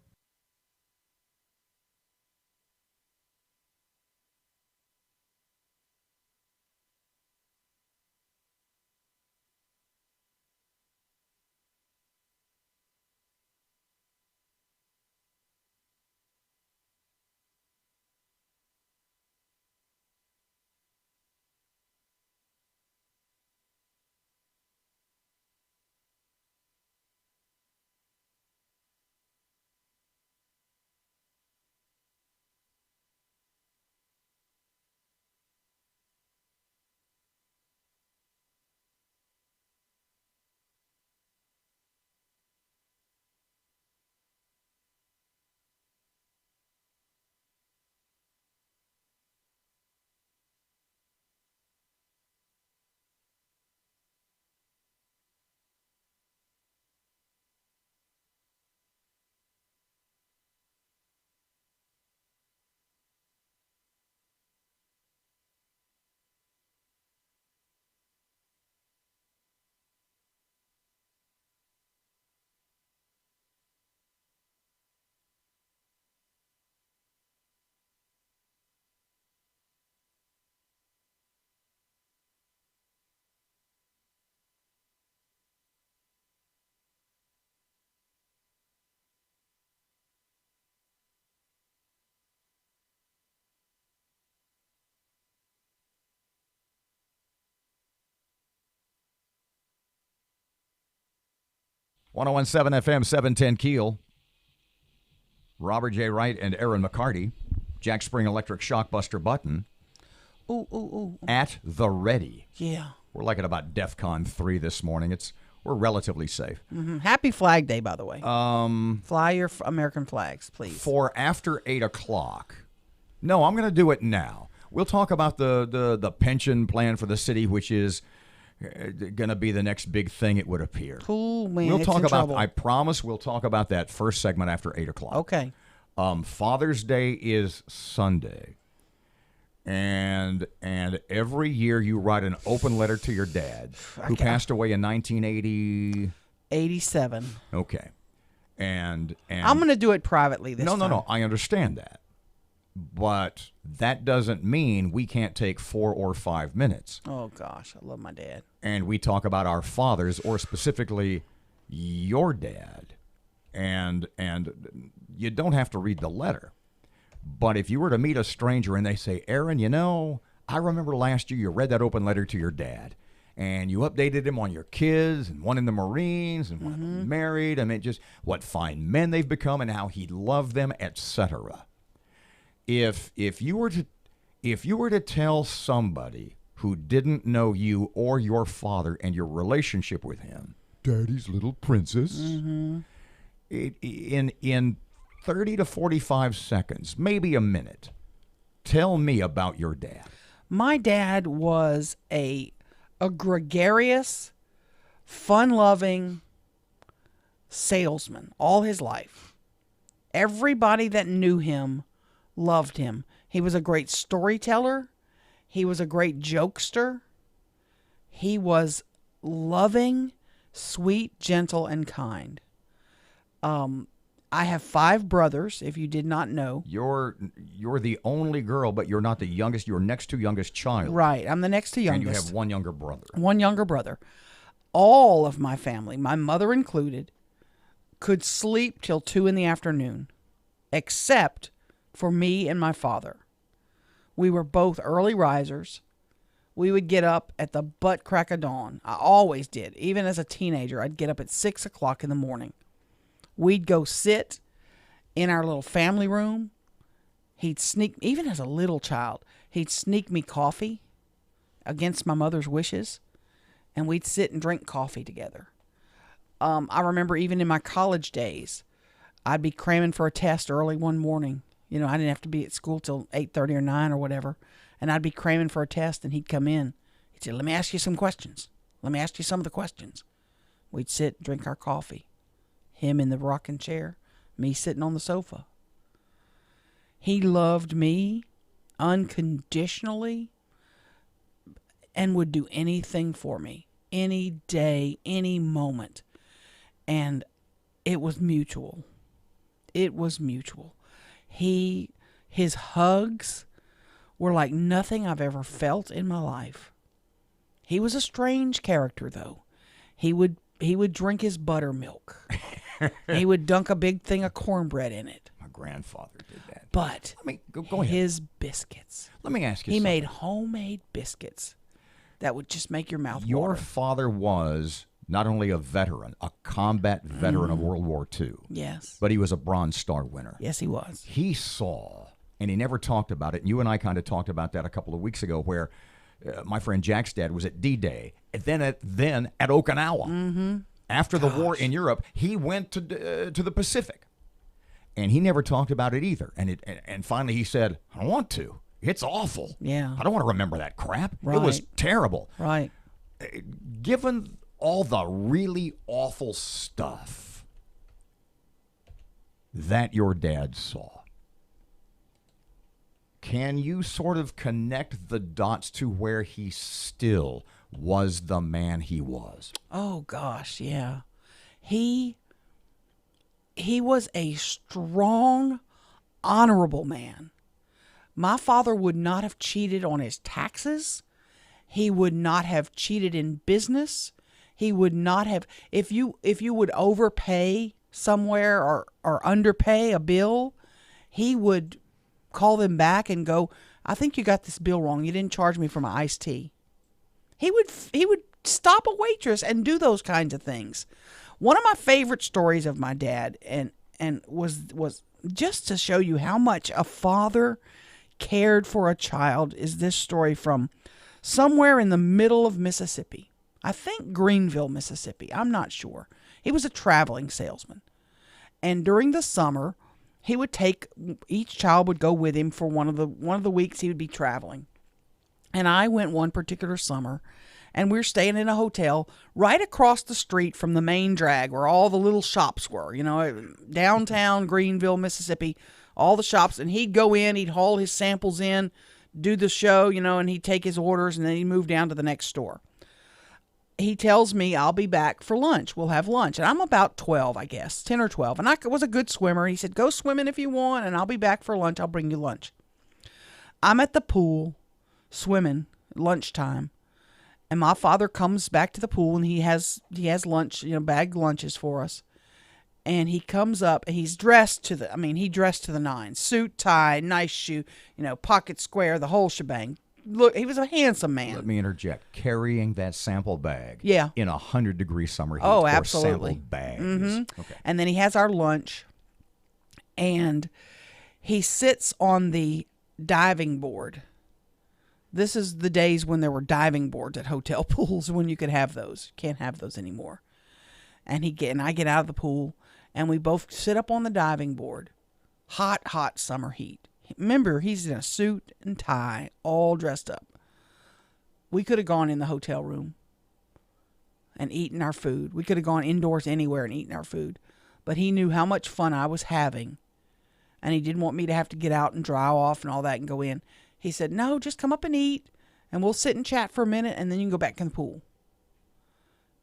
1017 FM, 710 Keel. Robert J. Wright and Erin McCarty. Jack Spring Electric Shockbuster Button. Ooh. At the ready. Yeah. We're like at about DEFCON 3 this morning. We're relatively safe. Mm-hmm. Happy Flag Day, by the way. Fly your American flags, please. For after 8 o'clock. No, I'm going to do it now. We'll talk about the pension plan for the city, which is going to be the next big thing, it would appear. Cool, man. We'll it's talk in about. trouble. I promise we'll talk about that first segment after 8 o'clock. Okay. Father's Day is Sunday, and every year you write an open letter to your dad, who passed away in 1980. 87. Okay, and I'm going to do it privately this time. No. I understand that. But that doesn't mean we can't take 4 or 5 minutes. Oh, gosh. I love my dad. And we talk about our fathers, or specifically your dad. And you don't have to read the letter. But if you were to meet a stranger and they say, Erin, I remember last year you read that open letter to your dad. And you updated him on your kids, and one in the Marines, and one of them married. I mean, just what fine men they've become and how he loved them, etc. If you were to tell somebody who didn't know you or your father and your relationship with him, Daddy's little princess, in 30 to 45 seconds, maybe a minute, tell me about your dad. My dad was a gregarious, fun-loving salesman all his life. Everybody that knew him loved him. He was a great storyteller. He was a great jokester. He was loving, sweet, gentle, and kind. I have 5 brothers, if you did not know. You're the only girl, but you're not the youngest. You're next to youngest child. Right. I'm the next to youngest. And you have one younger brother. One younger brother. All of my family, my mother included, could sleep till 2 in the afternoon, except for me and my father. We were both early risers. We would get up at the butt crack of dawn. I always did. Even as a teenager, I'd get up at 6 o'clock in the morning. We'd go sit in our little family room. He'd sneak, even as a little child, he'd sneak me coffee against my mother's wishes, and we'd sit and drink coffee together. I remember even in my college days, I'd be cramming for a test early one morning. I didn't have to be at school till 8:30 or 9 or whatever. And I'd be cramming for a test, and he'd come in. He'd say, let me ask you some questions. Let me ask you some of the questions. We'd sit and drink our coffee. Him in the rocking chair, me sitting on the sofa. He loved me unconditionally and would do anything for me. Any day, any moment. And it was mutual. It was mutual. His hugs were like nothing I've ever felt in my life. He was a strange character, though. He would drink his buttermilk. He would dunk a big thing of cornbread in it. My grandfather did that. But go ahead. His biscuits. Let me ask you He something. made homemade biscuits that would just make your mouth Your water. father was not only a veteran, a combat veteran of World War II. Yes. But he was a Bronze Star winner. Yes, he was. He saw, and he never talked about it, and you and I kind of talked about that a couple of weeks ago, where my friend Jack's dad was at D-Day, and then at Okinawa. Mm-hmm. After the war in Europe, he went to the Pacific, and he never talked about it either. And finally he said, I don't want to. It's awful. Yeah. I don't want to remember that crap. Right. It was terrible. Right. Given all the really awful stuff that your dad saw, can you sort of connect the dots to where he still was the man he was? Oh, gosh, yeah. He was a strong, honorable man. My father would not have cheated on his taxes. He would not have cheated in business. He would not have, if you would overpay somewhere or underpay a bill, he would call them back and go, I think you got this bill wrong. You didn't charge me for my iced tea. He would stop a waitress and do those kinds of things. One of my favorite stories of my dad, and was just to show you how much a father cared for a child, is this story from somewhere in the middle of Mississippi. I think Greenville, Mississippi. I'm not sure. He was a traveling salesman. And during the summer, he would take, each child would go with him for one of the weeks he would be traveling. And I went one particular summer, and we were staying in a hotel right across the street from the main drag where all the little shops were, downtown Greenville, Mississippi, all the shops. And he'd go in, he'd haul his samples in, do the show, and he'd take his orders, and then he'd move down to the next store. He tells me, I'll be back for lunch. We'll have lunch. And I'm about 12, I guess, 10 or 12. And I was a good swimmer. He said, go swimming if you want, and I'll be back for lunch. I'll bring you lunch. I'm at the pool swimming lunchtime. And my father comes back to the pool, and he has lunch, bagged lunches for us. And he comes up, and he's dressed to the nines. Suit, tie, nice shoe, pocket square, the whole shebang. Look, he was a handsome man. Let me interject. Carrying that sample bag in 100-degree summer heat. Oh, absolutely. Sample bag. Mm-hmm. Okay. And then he has our lunch, and he sits on the diving board. This is the days when there were diving boards at hotel pools, when you could have those. Can't have those anymore. And I get out of the pool, and we both sit up on the diving board. Hot summer heat. Remember, he's in a suit and tie, all dressed up. We could have gone in the hotel room and eaten our food. We could have gone indoors anywhere and eaten our food. But he knew how much fun I was having, and he didn't want me to have to get out and dry off and all that and go in. He said, no, just come up and eat, and we'll sit and chat for a minute, and then you can go back in the pool.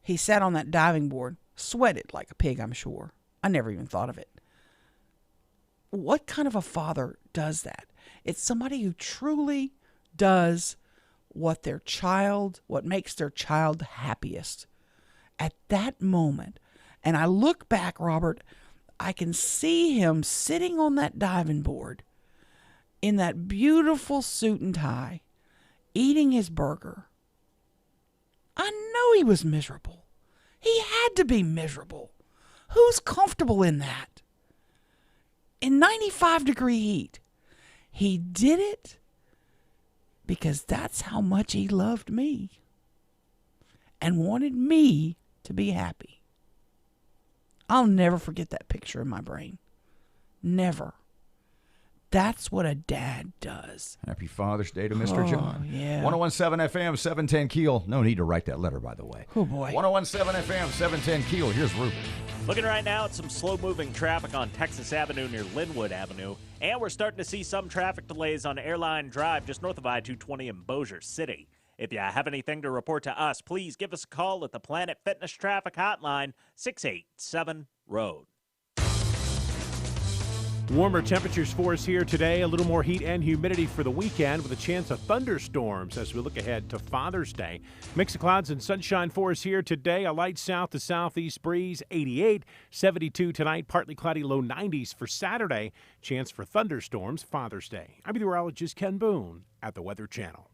He sat on that diving board, sweated like a pig, I'm sure. I never even thought of it. What kind of a father does that? It's somebody who truly does what makes their child happiest at that moment. And I look back, Robert, I can see him sitting on that diving board in that beautiful suit and tie, eating his burger. I know he was miserable. He had to be miserable. Who's comfortable in that? In 95-degree heat. He did it because that's how much he loved me and wanted me to be happy. I'll never forget that picture in my brain. Never. That's what a dad does. Happy Father's Day to Mr. John. Yeah. 101.7 FM, 710 KEEL. No need to write that letter, by the way. Oh, boy. 101.7 FM, 710 KEEL. Here's Ruben. Looking right now at some slow-moving traffic on Texas Avenue near Linwood Avenue. And we're starting to see some traffic delays on Airline Drive just north of I-220 in Bossier City. If you have anything to report to us, please give us a call at the Planet Fitness Traffic Hotline, 687-ROAD. Warmer temperatures for us here today. A little more heat and humidity for the weekend with a chance of thunderstorms as we look ahead to Father's Day. Mix of clouds and sunshine for us here today. A light south to southeast breeze, 88. 72 tonight, partly cloudy, low 90s for Saturday. Chance for thunderstorms Father's Day. I'm meteorologist Ken Boone at the Weather Channel.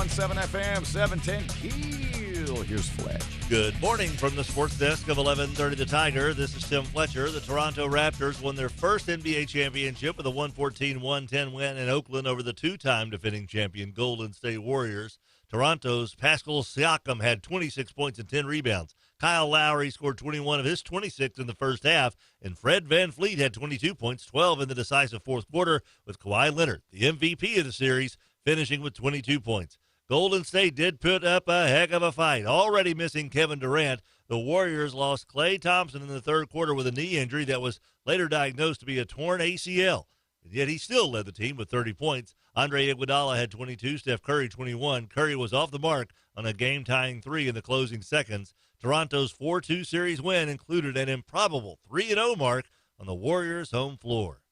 .7 FM, 710 KEEL. Here's Fletch. Good morning from the sports desk of 1130 The Tiger. This is Tim Fletcher. The Toronto Raptors won their first NBA championship with a 114-110 win in Oakland over the two-time defending champion Golden State Warriors. Toronto's Pascal Siakam had 26 points and 10 rebounds. Kyle Lowry scored 21 of his 26 in the first half, and Fred VanVleet had 22 points, 12 in the decisive fourth quarter, with Kawhi Leonard, the MVP of the series, finishing with 22 points. Golden State did put up a heck of a fight. Already missing Kevin Durant, the Warriors lost Klay Thompson in the third quarter with a knee injury that was later diagnosed to be a torn ACL. And yet he still led the team with 30 points. Andre Iguodala had 22, Steph Curry 21. Curry was off the mark on a game-tying 3 in the closing seconds. Toronto's 4-2 series win included an improbable 3-0 mark on the Warriors' home floor.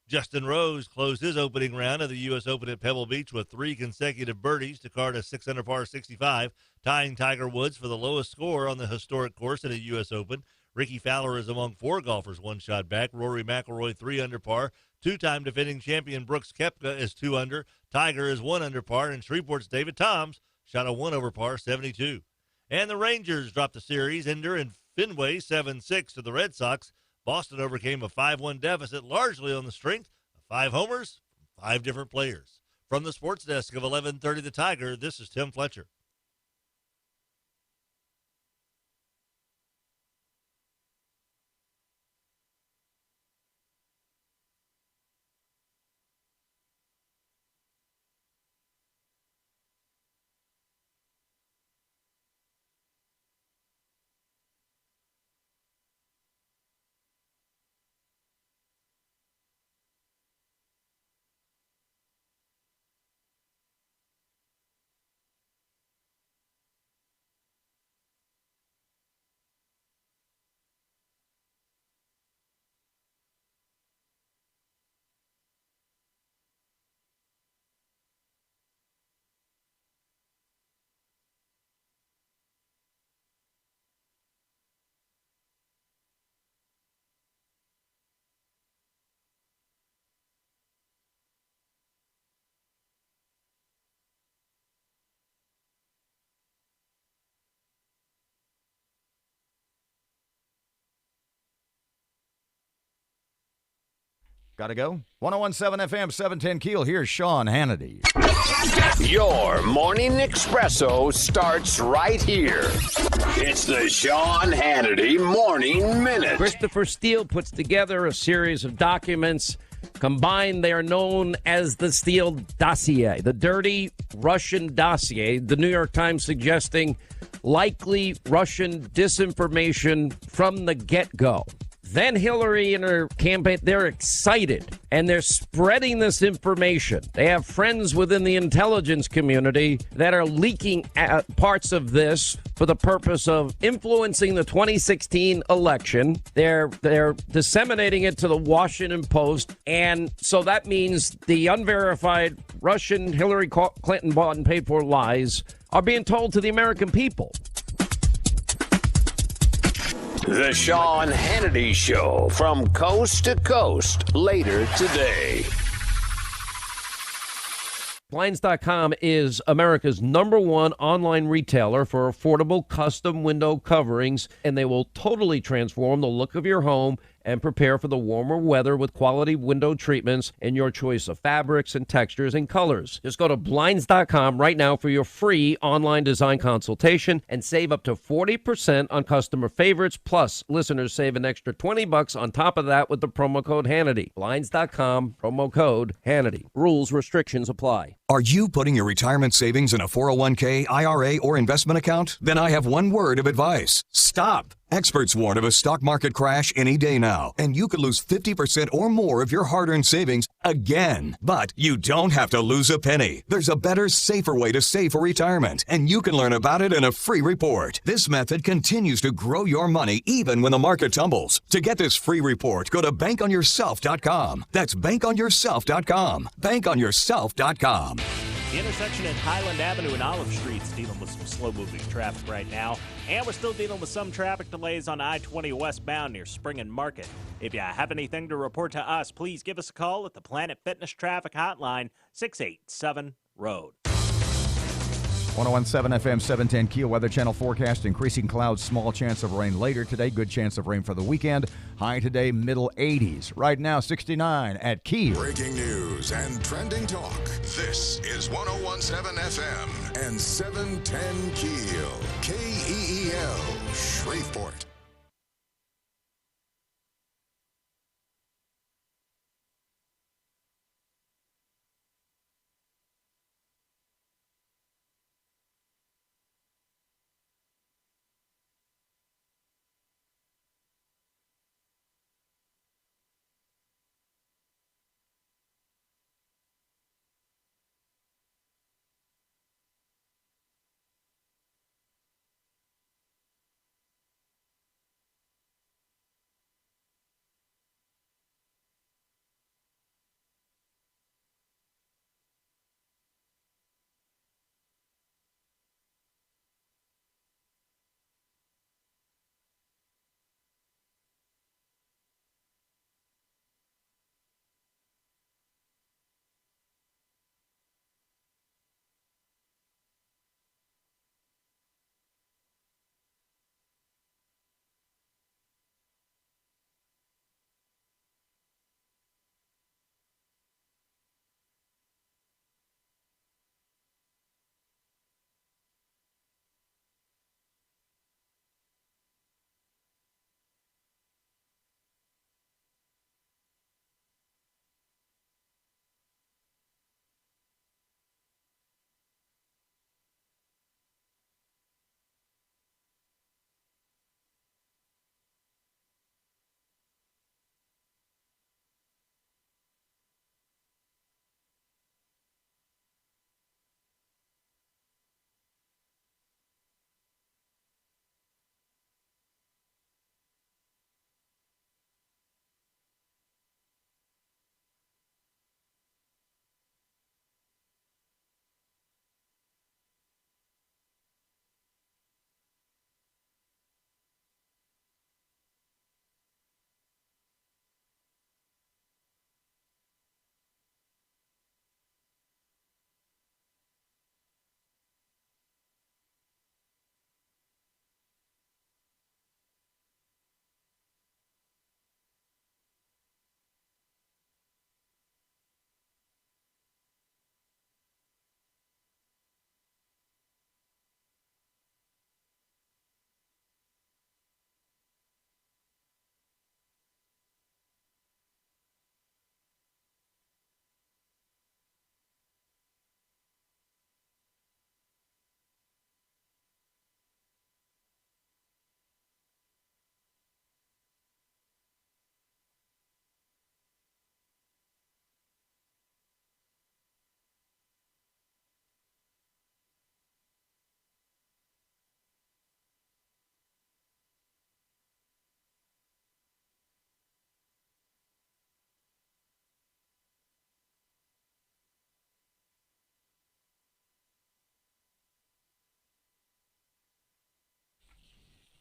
Justin Rose closed his opening round of the U.S. Open at Pebble Beach with 3 consecutive birdies to card a 6-under-par 65, tying Tiger Woods for the lowest score on the historic course at a U.S. Open. Ricky Fowler is among 4 golfers one shot back. Rory McIlroy 3-under par. Two-time defending champion Brooks Koepka is 2-under. Tiger is 1-under par, and Shreveport's David Toms shot a 1-over-par 72. And the Rangers dropped the series ender in Fenway 7-6 to the Red Sox. Boston overcame a 5-1 deficit largely on the strength of 5 homers from 5 different players. From the sports desk of 1130 The Tiger, this is Tim Fletcher. Got to go? 101.7 FM, 710 Keel. Here's Sean Hannity. Your morning espresso starts right here. It's the Sean Hannity Morning Minute. Christopher Steele puts together a series of documents. Combined, they are known as the Steele dossier, the dirty Russian dossier. The New York Times suggesting likely Russian disinformation from the get-go. Then Hillary and her campaign, they're excited, and they're spreading this information. They have friends within the intelligence community that are leaking parts of this for the purpose of influencing the 2016 election. They're disseminating it to the Washington Post, and so that means the unverified Russian Hillary Clinton bought and paid for lies are being told to the American people. The Sean Hannity Show from coast to coast later today. Blinds.com is America's #1 online retailer for affordable custom window coverings, and they will totally transform the look of your home and prepare for the warmer weather with quality window treatments and your choice of fabrics and textures and colors. Just go to Blinds.com right now for your free online design consultation and save up to 40% on customer favorites. Plus, listeners save an extra $20 on top of that with the promo code Hannity. Blinds.com, promo code Hannity. Rules, restrictions apply. Are you putting your retirement savings in a 401k, IRA, or investment account? Then I have one word of advice. Stop. Experts warn of a stock market crash any day now, and you could lose 50% or more of your hard-earned savings again. But you don't have to lose a penny. There's a better, safer way to save for retirement, and you can learn about it in a free report. This method continues to grow your money even when the market tumbles. To get this free report, go to bankonyourself.com. That's bankonyourself.com. Bankonyourself.com. The intersection at Highland Avenue and Olive Street's dealing with some slow-moving traffic right now. And we're still dealing with some traffic delays on I-20 westbound near Spring and Market. If you have anything to report to us, please give us a call at the Planet Fitness Traffic Hotline, 687-ROAD. 1017 FM 710 Keel Weather Channel forecast. Increasing clouds, small chance of rain later today. Good chance of rain for the weekend. High today, middle 80s. Right now, 69 at Keel. Breaking news and trending talk. This is 1017 FM and 710 Keel. KEEL, Shreveport.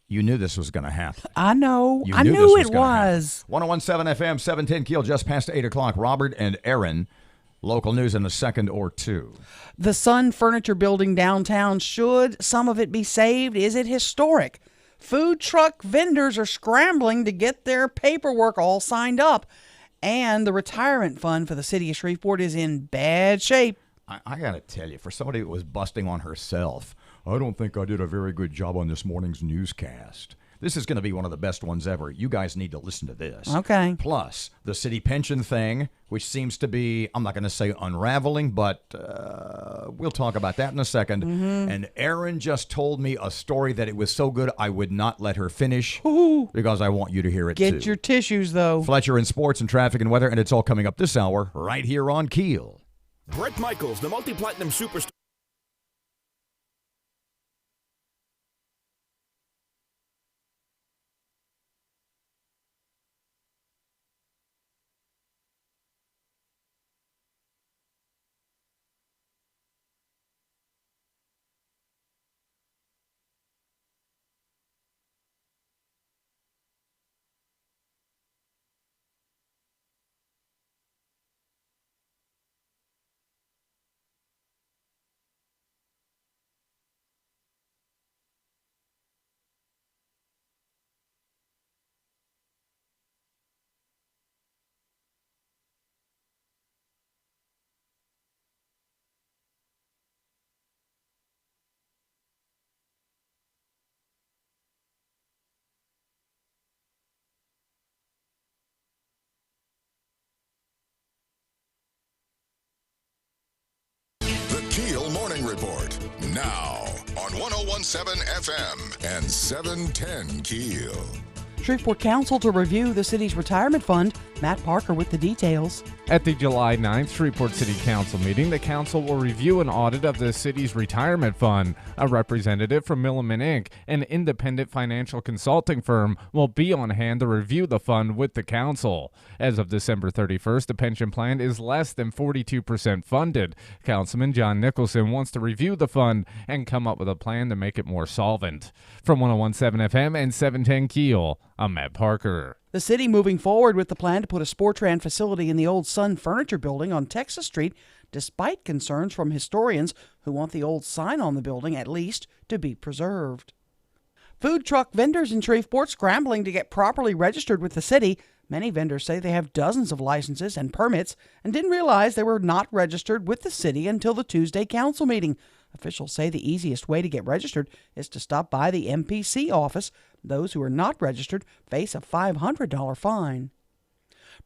You knew this was going to happen. I know. You I knew knew this it gonna happen. was. 1017 FM, 710 Keel, just past 8 o'clock. Robert and Erin, local news in a second or two. The Sun Furniture Building downtown, should some of it be saved? Is it historic? Food truck vendors are scrambling to get their paperwork all signed up. And the retirement fund for the city of Shreveport is in bad shape. I got to tell you, for somebody that was busting on herself, I don't think I did a very good job on this morning's newscast. This is going to be one of the best ones ever. You guys need to listen to this. Okay. Plus, the city pension thing, which seems to be, I'm not going to say unraveling, but we'll talk about that in a second. Mm-hmm. And Erin just told me a story that it was so good I would not let her finish because I want you to hear it too. Get your tissues, though. Fletcher in sports and traffic and weather, and it's all coming up this hour right here on Keel. Brett Michaels, the multi-platinum superstar. Morning Report. Now on 1017 FM and 710 KEEL. Shreveport Council to review the city's retirement fund. Matt Parker with the details. At the July 9th Shreveport City Council meeting, the council will review an audit of the city's retirement fund. A representative from Milliman Inc., an independent financial consulting firm, will be on hand to review the fund with the council. As of December 31st, the pension plan is less than 42% funded. Councilman John Nicholson wants to review the fund and come up with a plan to make it more solvent. From 1017 FM and 710 KEEL, I'm Matt Parker. The city moving forward with the plan to put a Sportran facility in the old Sun Furniture building on Texas Street, despite concerns from historians who want the old sign on the building, at least, to be preserved. Food truck vendors in Shreveport scrambling to get properly registered with the city. Many vendors say they have dozens of licenses and permits and didn't realize they were not registered with the city until the Tuesday council meeting. Officials say the easiest way to get registered is to stop by the MPC office. Those who are not registered face a $500 fine.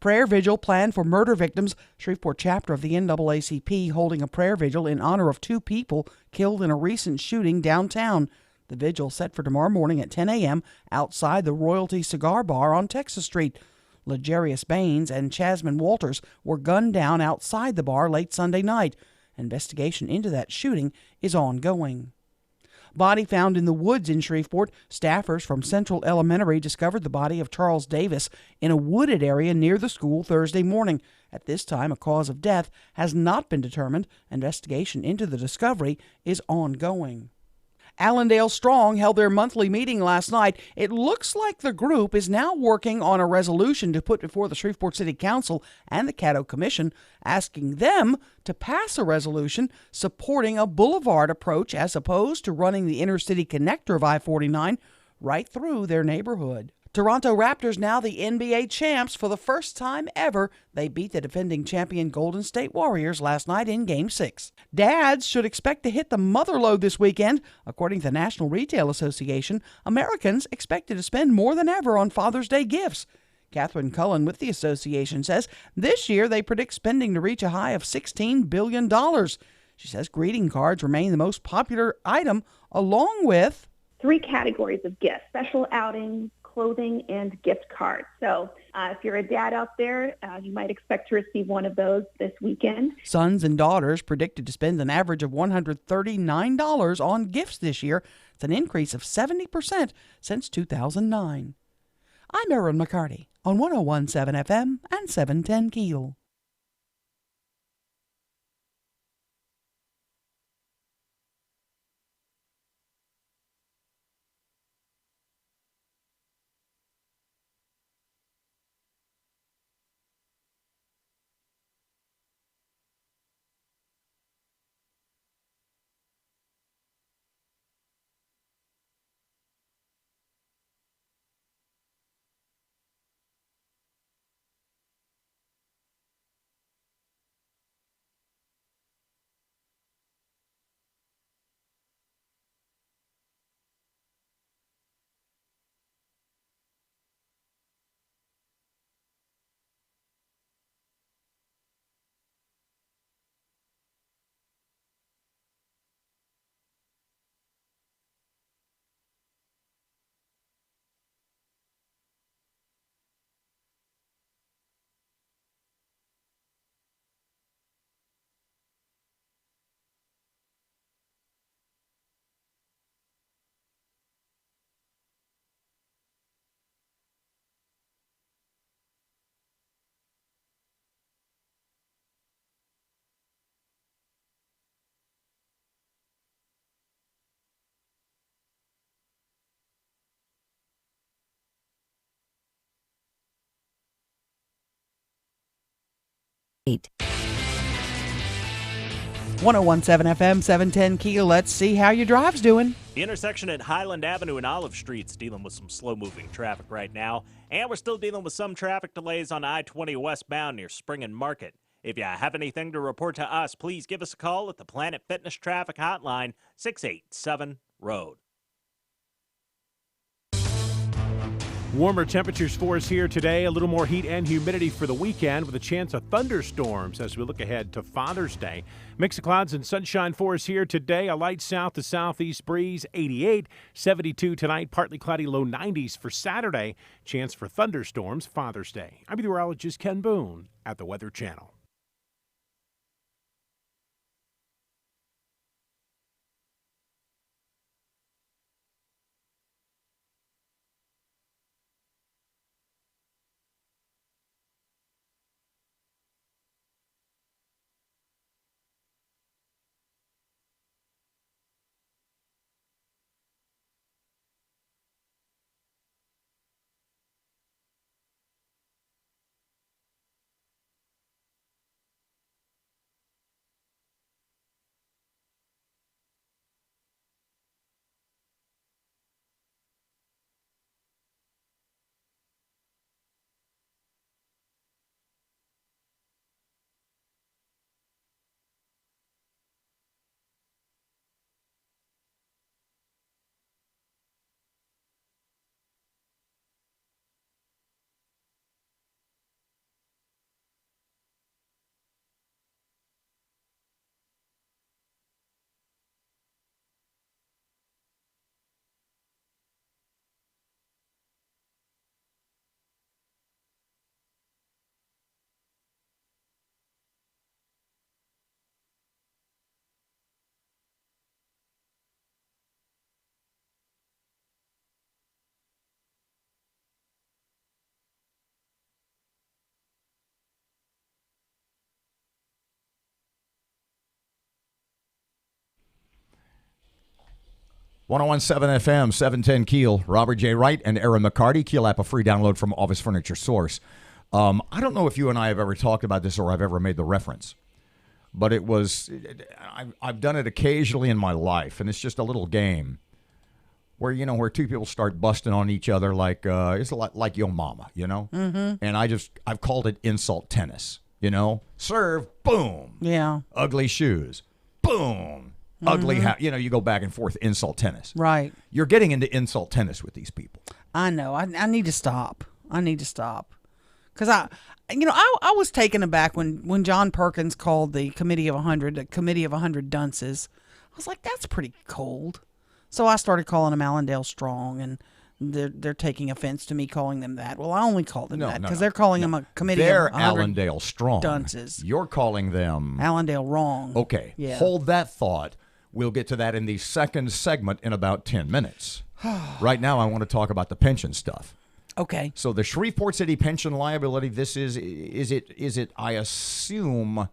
Prayer vigil planned for murder victims. Shreveport chapter of the NAACP holding a prayer vigil in honor of 2 people killed in a recent shooting downtown. The vigil set for tomorrow morning at 10 a.m. outside the Royalty Cigar Bar on Texas Street. Legarius Baines and Chasman Walters were gunned down outside the bar late Sunday night. Investigation into that shooting is ongoing. Body found in the woods in Shreveport. Staffers from Central Elementary discovered the body of Charles Davis in a wooded area near the school Thursday morning. At this time, a cause of death has not been determined. Investigation into the discovery is ongoing. Allendale Strong held their monthly meeting last night. It looks like the group is now working on a resolution to put before the Shreveport City Council and the Caddo Commission, asking them to pass a resolution supporting a boulevard approach as opposed to running the intercity connector of I-49 right through their neighborhood. Toronto Raptors now the NBA champs for the first time ever. They beat the defending champion Golden State Warriors last night in Game 6. Dads should expect to hit the mother load this weekend. According to the National Retail Association, Americans expected to spend more than ever on Father's Day gifts. Catherine Cullen with the association says this year they predict spending to reach a high of $16 billion. She says greeting cards remain the most popular item, along with 3 categories of gifts: special outings, clothing, and gift cards. So if you're a dad out there, you might expect to receive one of those this weekend. Sons and daughters predicted to spend an average of $139 on gifts this year. It's an increase of 70% since 2009. I'm Erin McCarty on 1017 FM and 710 KEEL. Eight. 1017 FM, 710 KEEL. Let's see how your drive's doing. The intersection at Highland Avenue and Olive Street's dealing with some slow-moving traffic right now. And we're still dealing with some traffic delays on I-20 westbound near Spring and Market. If you have anything to report to us, please give us a call at the Planet Fitness Traffic Hotline, 687-ROAD. Warmer temperatures for us here today. A little more heat and humidity for the weekend with a chance of thunderstorms as we look ahead to Father's Day. Mix of clouds and sunshine for us here today. A light south to southeast breeze, 88. 72 tonight, partly cloudy, low 90s for Saturday. Chance for thunderstorms Father's Day. I'm meteorologist Ken Boone at the Weather Channel. .101.7 FM, 710 KEEL. Robert J. Wright and Erin McCarty. KEEL app, a free download from Office Furniture Source. I don't know if you and I have ever talked about this or I've ever made the reference, but I've done it occasionally in my life, and it's just a little game where, where two people start busting on each other like, it's a lot like Yo Mama, Mm-hmm. And I've called it insult tennis, serve, boom. Yeah. Ugly shoes, boom. Ugly, you go back and forth, insult tennis. Right. You're getting into insult tennis with these people. I know. I need to stop. Because I was taken aback when John Perkins called the Committee of 100 a Committee of 100 dunces. I was like, that's pretty cold. So I started calling them Allendale Strong, and they're taking offense to me calling them that. Well, I only call them that because they're calling them a Committee of 100 Allendale Strong dunces. You're calling them Allendale Wrong. Okay. Yeah. Hold that thought. We'll get to that in the second segment in about 10 minutes. Right now, I want to talk about the pension stuff. Okay. So the Shreveport City pension liability, this is it, I assume,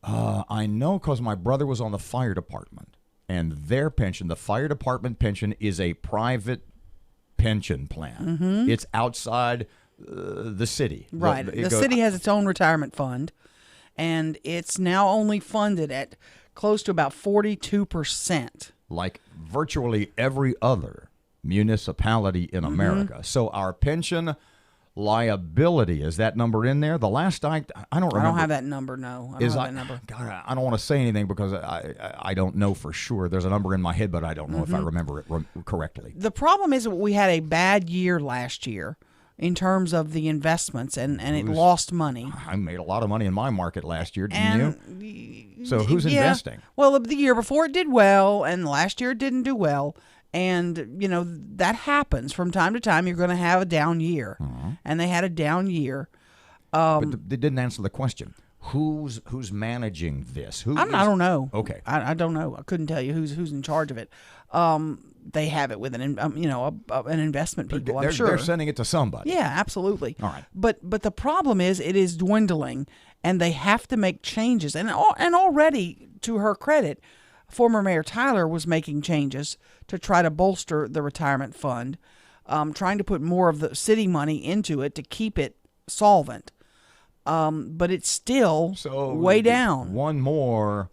I know because my brother was on the fire department, and their pension, the fire department pension, is a private pension plan. Mm-hmm. It's outside the city. Right. The city has its own retirement fund, and it's now only funded at close to about 42%. Like virtually every other municipality in America. So our pension liability, is that number in there? The last I don't remember. I don't have that number, no. I don't have that number. God, I don't want to say anything because I don't know for sure. There's a number in my head, but I don't know if I remember it correctly. The problem is we had a bad year last year in terms of the investments, and it lost money. I made a lot of money in my market last year, didn't you? So who's investing? Well, the year before it did well, and last year it didn't do well. And, that happens from time to time. You're going to have a down year. And they had a down year. But they didn't answer the question. Who's managing this? I don't know. Okay. I don't know. I couldn't tell you who's in charge of it. They have it with an investment people, I'm sure. They're sending it to somebody. Yeah, absolutely. All right. But the problem is it is dwindling, and they have to make changes. And already, to her credit, former Mayor Tyler was making changes to try to bolster the retirement fund, trying to put more of the city money into it to keep it solvent. But it's still way down. One more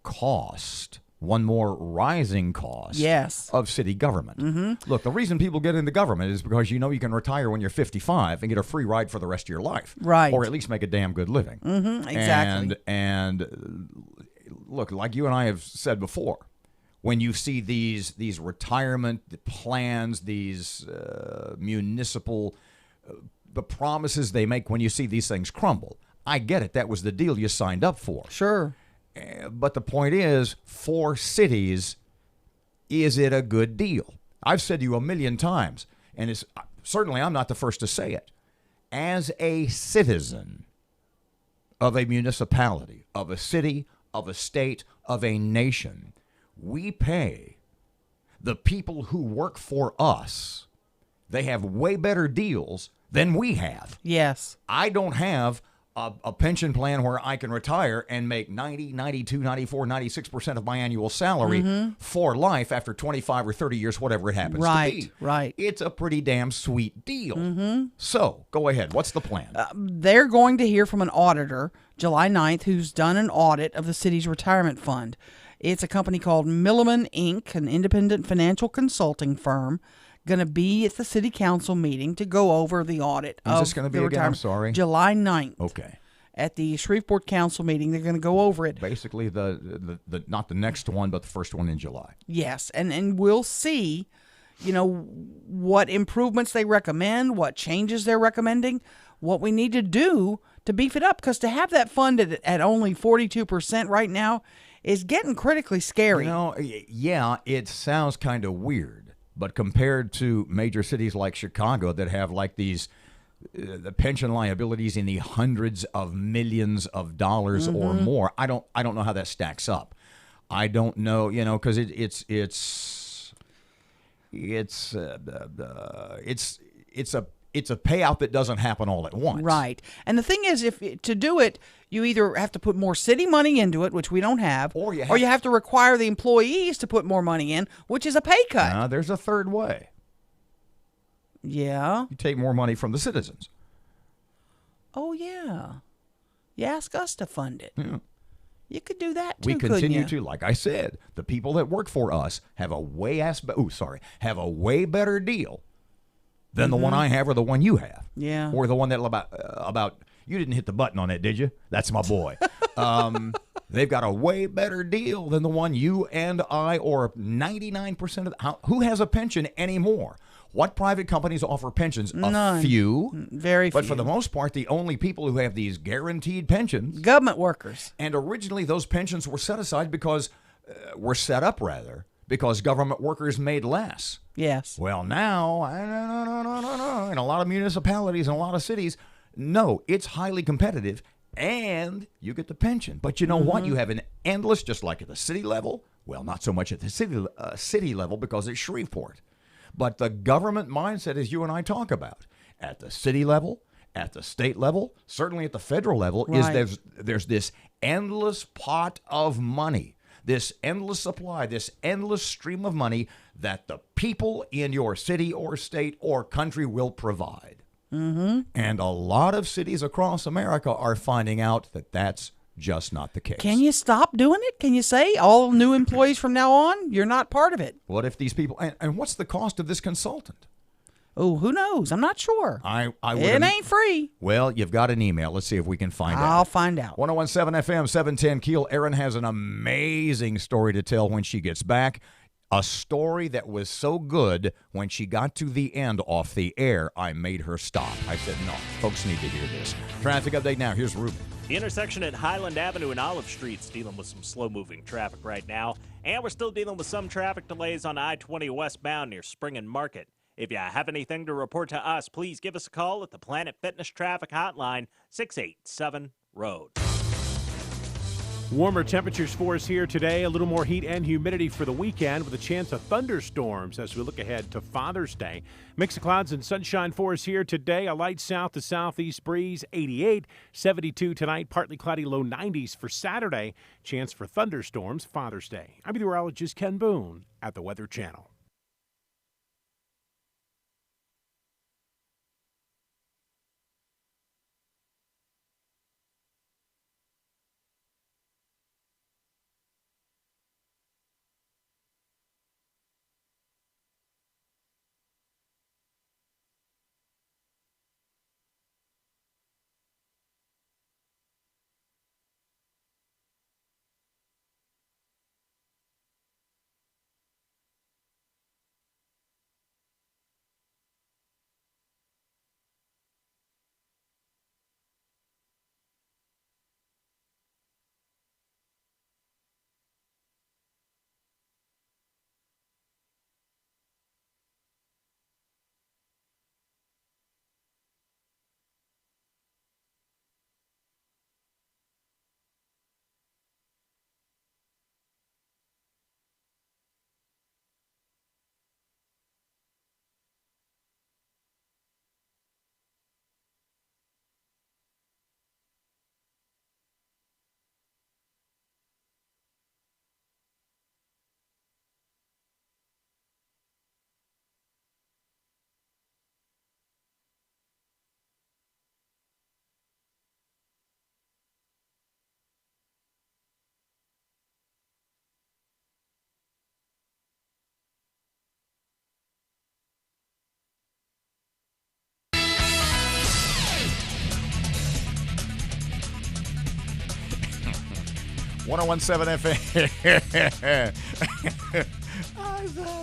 cost. One more rising cost of city government. Mm-hmm. Look, the reason people get into government is because you can retire when you're 55 and get a free ride for the rest of your life. Right. Or at least make a damn good living. Mm-hmm, exactly. And look, like you and I have said before, when you see these retirement plans, these municipal the promises they make when you see these things crumble. I get it. That was the deal you signed up for. Sure. But the point is, for cities, is it a good deal? I've said to you a million times, and it's certainly I'm not the first to say it. As a citizen of a municipality, of a city, of a state, of a nation, we pay the people who work for us. They have way better deals than we have. Yes. I don't have a pension plan where I can retire and make 90, 92, 94, 96% of my annual salary for life after 25 or 30 years, whatever it happens to be. Right. It's a pretty damn sweet deal. So, go ahead. What's the plan? They're going to hear from an auditor July 9th who's done an audit of the city's retirement fund. It's a company called Milliman, Inc., an independent financial consulting firm, going to be at the city council meeting to go over the audit. Is this going to be again? I'm sorry. July 9th. Okay. At the Shreveport council meeting, they're going to go over it. Basically, the not the next one, but the first one in July. Yes, and we'll see, what improvements they recommend, what changes they're recommending, what we need to do to beef it up. Because to have that fund at only 42% right now is getting critically scary. Yeah, it sounds kind of weird. But compared to major cities like Chicago that have like these the pension liabilities in the hundreds of millions of dollars or more, I don't know how that stacks up. I don't know, because it's a payout that doesn't happen all at once. Right. And the thing is, to do it, you either have to put more city money into it, which we don't have, or you have to require the employees to put more money in, which is a pay cut. There's a third way. Yeah. You take more money from the citizens. Oh, yeah. You ask us to fund it. Yeah. You could do that too. We continue couldn't you? to, like I said, the people that work for us have a way better deal than the one I have or the one you have. Yeah. Or the one that about you didn't hit the button on it, did you? That's my boy. They've got a way better deal than the one you and I or 99% of who has a pension anymore. What private companies offer pensions? None. A few. Very few. But for the most part, the only people who have these guaranteed pensions, government workers. And originally those pensions were set aside because because government workers made less. Yes. Well, now, no. In a lot of municipalities and a lot of cities, no, it's highly competitive, and you get the pension. But you know what? You have an endless, just like at the city level. Well, not so much at the city level because it's Shreveport. But the government mindset, as you and I talk about, at the city level, at the state level, certainly at the federal level, is there's this endless pot of money, this endless supply, this endless stream of money that the people in your city or state or country will provide. And a lot of cities across America are finding out that that's just not the case. Can you stop doing it? Can you say all new employees from now on, you're not part of it? What if these people, and what's the cost of this consultant? Oh, who knows? I'm not sure. It ain't free. Well, you've got an email. Let's see if we can find out. I'll find out. 1017 FM, 710 KEEL. Erin has an amazing story to tell when she gets back. A story that was so good when she got to the end off the air, I made her stop. I said, no, folks need to hear this. Traffic update now. Here's Ruben. The intersection at Highland Avenue and Olive Street's dealing with some slow-moving traffic right now. And we're still dealing with some traffic delays on I-20 westbound near Spring and Market. If you have anything to report to us, please give us a call at the Planet Fitness Traffic Hotline, 687-ROAD. Warmer temperatures for us here today. A little more heat and humidity for the weekend with a chance of thunderstorms as we look ahead to Father's Day. Mix of clouds and sunshine for us here today. A light south to southeast breeze, 88, 72 tonight. Partly cloudy, low 90s for Saturday. Chance for thunderstorms Father's Day. I'm meteorologist Ken Boone at the Weather Channel. 1017 FM.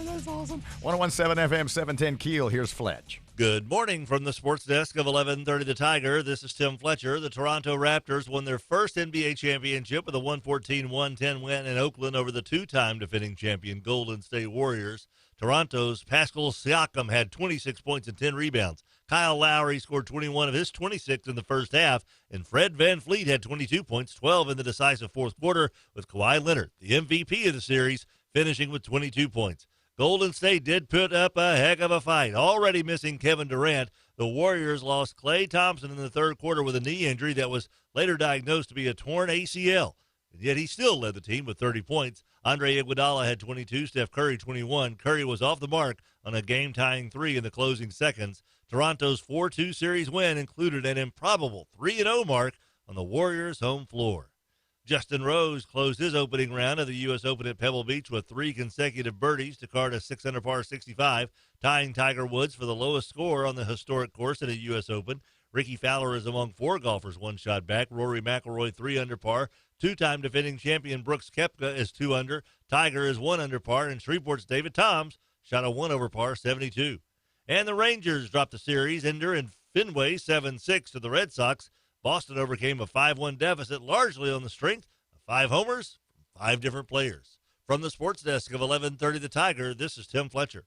That's awesome. 1017 FM, 710 Keel. Here's Fletch. Good morning from the sports desk of 1130 The Tiger. This is Tim Fletcher. The Toronto Raptors won their first NBA championship with a 114-110 win in Oakland over the two-time defending champion Golden State Warriors. Toronto's Pascal Siakam had 26 points and 10 rebounds. Kyle Lowry scored 21 of his 26 in the first half, and Fred VanVleet had 22 points, 12 in the decisive fourth quarter, with Kawhi Leonard, the MVP of the series, finishing with 22 points. Golden State did put up a heck of a fight. Already missing Kevin Durant, the Warriors lost Klay Thompson in the third quarter with a knee injury that was later diagnosed to be a torn ACL. And yet he still led the team with 30 points. Andre Iguodala had 22, Steph Curry 21. Curry was off the mark on a game-tying 3 in the closing seconds. Toronto's 4-2 series win included an improbable 3-0 mark on the Warriors' home floor. Justin Rose closed his opening round of the U.S. Open at Pebble Beach with 3 consecutive birdies to card a 6-under par 65, tying Tiger Woods for the lowest score on the historic course at a U.S. Open. Ricky Fowler is among 4 golfers one shot back. Rory McIlroy 3 under par. Two-time defending champion Brooks Koepka is 2 under. Tiger is 1 under par, and Shreveport's David Toms shot a 1 over par 72. And the Rangers dropped the series ender in Fenway 7-6 to the Red Sox. Boston overcame a 5-1 deficit largely on the strength of 5 homers from 5 different players. From the sports desk of 1130 The Tiger, this is Tim Fletcher.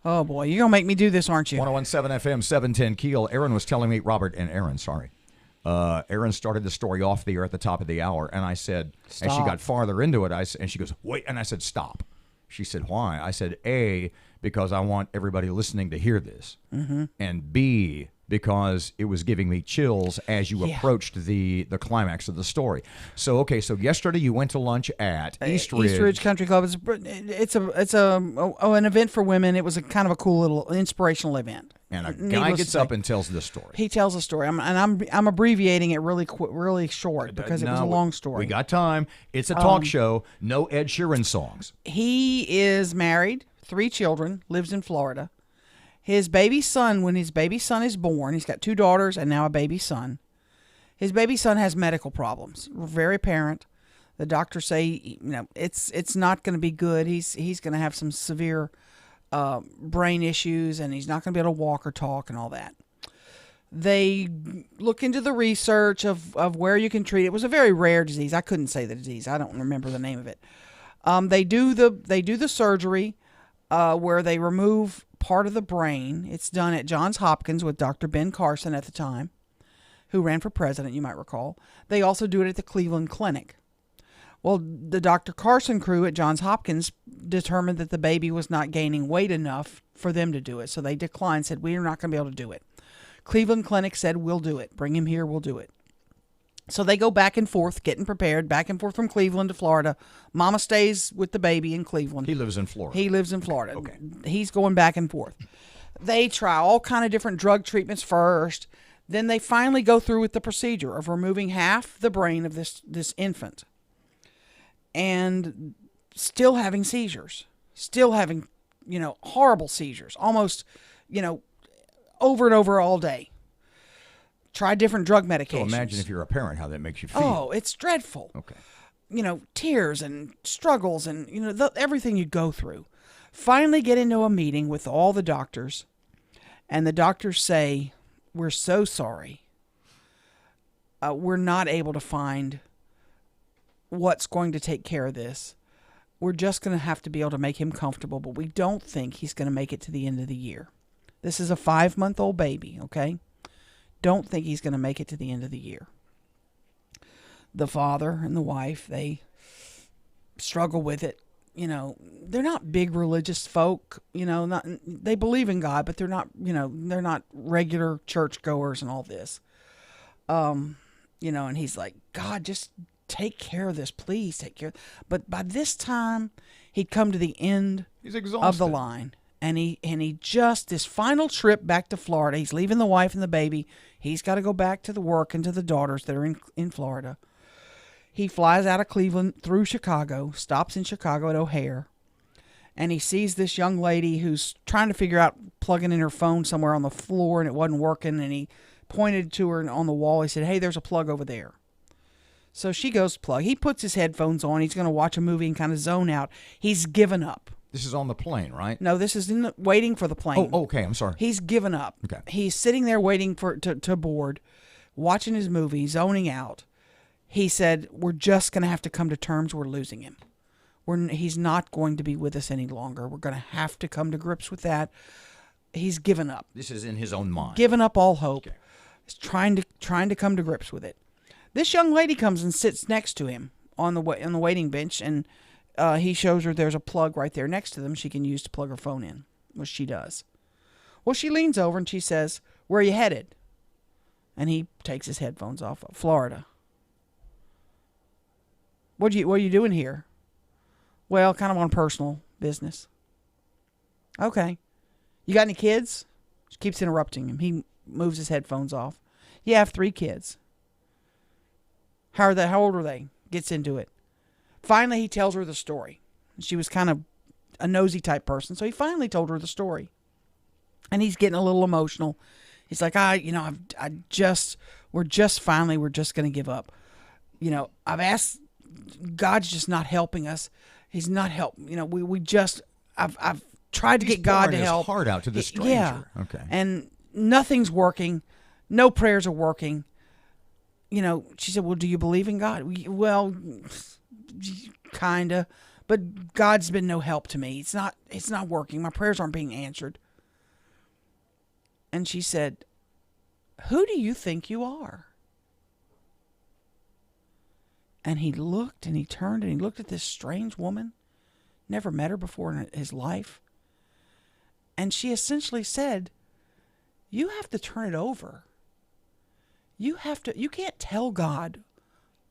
Oh, boy. You're going to make me do this, aren't you? 1017 FM, 710 Keel. Erin was telling me, Erin started the story off the air at the top of the hour, and I said, Stop. as she got farther into it, and she goes, wait, and I said, stop. She said, why? I said, A, because I want everybody listening to hear this, and B, because it was giving me chills as you approached the climax of the story. So yesterday you went to lunch at East Ridge Country Club. It's an event for women. It was a kind of a cool little inspirational event. And a guy gets up and tells this story. He tells a story. I'm abbreviating it really short because it was a long story. We got time. It's a talk show. No Ed Sheeran songs. He is married, 3 children, lives in Florida. His baby son, when his baby son is born, he's got 2 daughters and now a baby son. His baby son has medical problems, very apparent. The doctors say, it's not going to be good. He's going to have some severe brain issues, and he's not going to be able to walk or talk and all that. They look into the research of where you can treat it. It was a very rare disease. I couldn't say the disease. I don't remember the name of it. They do the surgery where they remove part of the brain. It's done at Johns Hopkins with Dr. Ben Carson at the time, who ran for president, you might recall. They also do it at the Cleveland Clinic. Well, the Dr. Carson crew at Johns Hopkins determined that the baby was not gaining weight enough for them to do it. So they declined, said, we are not going to be able to do it. Cleveland Clinic said, we'll do it. Bring him here, we'll do it. So they go back and forth, getting prepared, back and forth from Cleveland to Florida. Mama stays with the baby in Cleveland. He lives in Florida. He lives in Florida. Okay. He's going back and forth. They try all kind of different drug treatments first. Then they finally go through with the procedure of removing half the brain of this infant. And still having seizures. Still having, horrible seizures. Almost, over and over all day. Try different drug medications. So imagine if you're a parent, how that makes you feel. Oh, it's dreadful. Okay. Tears and struggles and, everything you go through. Finally get into a meeting with all the doctors. And the doctors say, we're so sorry. We're not able to find what's going to take care of this. We're just going to have to be able to make him comfortable, but we don't think he's going to make it to the end of the year. This is a 5-month-old baby, okay? Don't think he's going to make it to the end of the year. The father and the wife, they struggle with it. They're not big religious folk, they believe in God, but they're not regular churchgoers and all this. And he's like, God, just take care of this, please take care. But by this time, he'd come to the end of the line. And he just, this final trip back to Florida, he's leaving the wife and the baby. He's got to go back to the work and to the daughters that are in Florida. He flies out of Cleveland through Chicago, stops in Chicago at O'Hare, and he sees this young lady who's trying to figure out plugging in her phone somewhere on the floor, and it wasn't working, and he pointed to her on the wall. He said, hey, there's a plug over there. So she goes to plug. He puts his headphones on. He's going to watch a movie and kind of zone out. He's given up. This is on the plane, right? No, this is waiting for the plane. Oh, okay. I'm sorry. He's given up. Okay. He's sitting there waiting to board, watching his movie, zoning out. He said, we're just going to have to come to terms. We're losing him. He's not going to be with us any longer. We're going to have to come to grips with that. He's given up. This is in his own mind. Given up all hope. Okay. He's trying to come to grips with it. This young lady comes and sits next to him on the waiting bench, and he shows her there's a plug right there next to them she can use to plug her phone in, which she does. Well, she leans over and she says, where are you headed? And he takes his headphones off. Florida. What are you doing here? Well, kind of on personal business. Okay. You got any kids? She keeps interrupting him. He moves his headphones off. Yeah, I have 3 kids. How old are they? Gets into it. Finally, he tells her the story. She was kind of a nosy type person, so he finally told her the story. And he's getting a little emotional. He's like, we're just going to give up. I've asked, God's just not helping us. He's not helping. I've tried to get God to help. His heart out to the stranger. Yeah. Okay. And nothing's working. No prayers are working. She said, well, do you believe in God? Well, kind of. But God's been no help to me. It's not working. My prayers aren't being answered. And she said, who do you think you are? And he looked and he turned and he looked at this strange woman. Never met her before in his life. And she essentially said, you have to turn it over. You can't tell God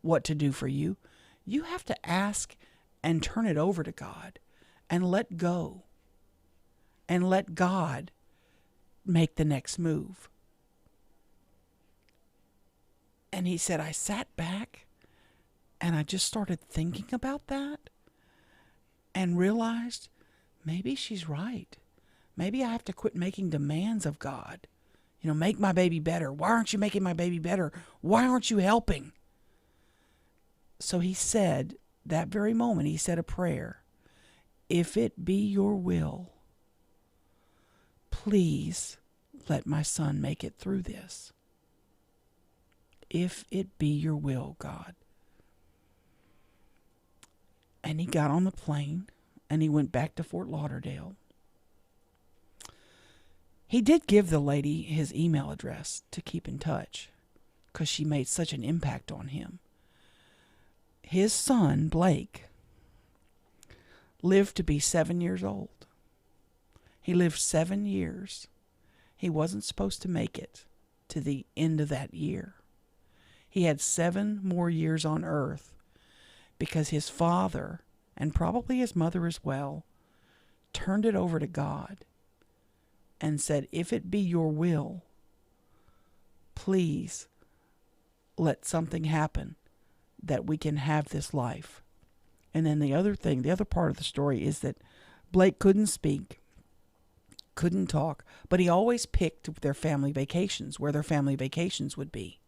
what to do for you. You have to ask and turn it over to God and let go and let God make the next move. And he said, I sat back and I just started thinking about that and realized maybe she's right. Maybe I have to quit making demands of God. Make my baby better. Why aren't you making my baby better? Why aren't you helping? So he said, that very moment, he said a prayer. If it be your will, please let my son make it through this. If it be your will, God. And he got on the plane and he went back to Fort Lauderdale. He did give the lady his email address to keep in touch because she made such an impact on him. his son, Blake, lived to be 7 years old. He lived 7 years. He wasn't supposed to make it to the end of that year. He had 7 more years on earth because his father, and probably his mother as well, turned it over to God and said, if it be your will, please let something happen that we can have this life. And then the other part of the story is that Blake couldn't speak, couldn't talk, but he always picked their family vacations, where their family vacations would be.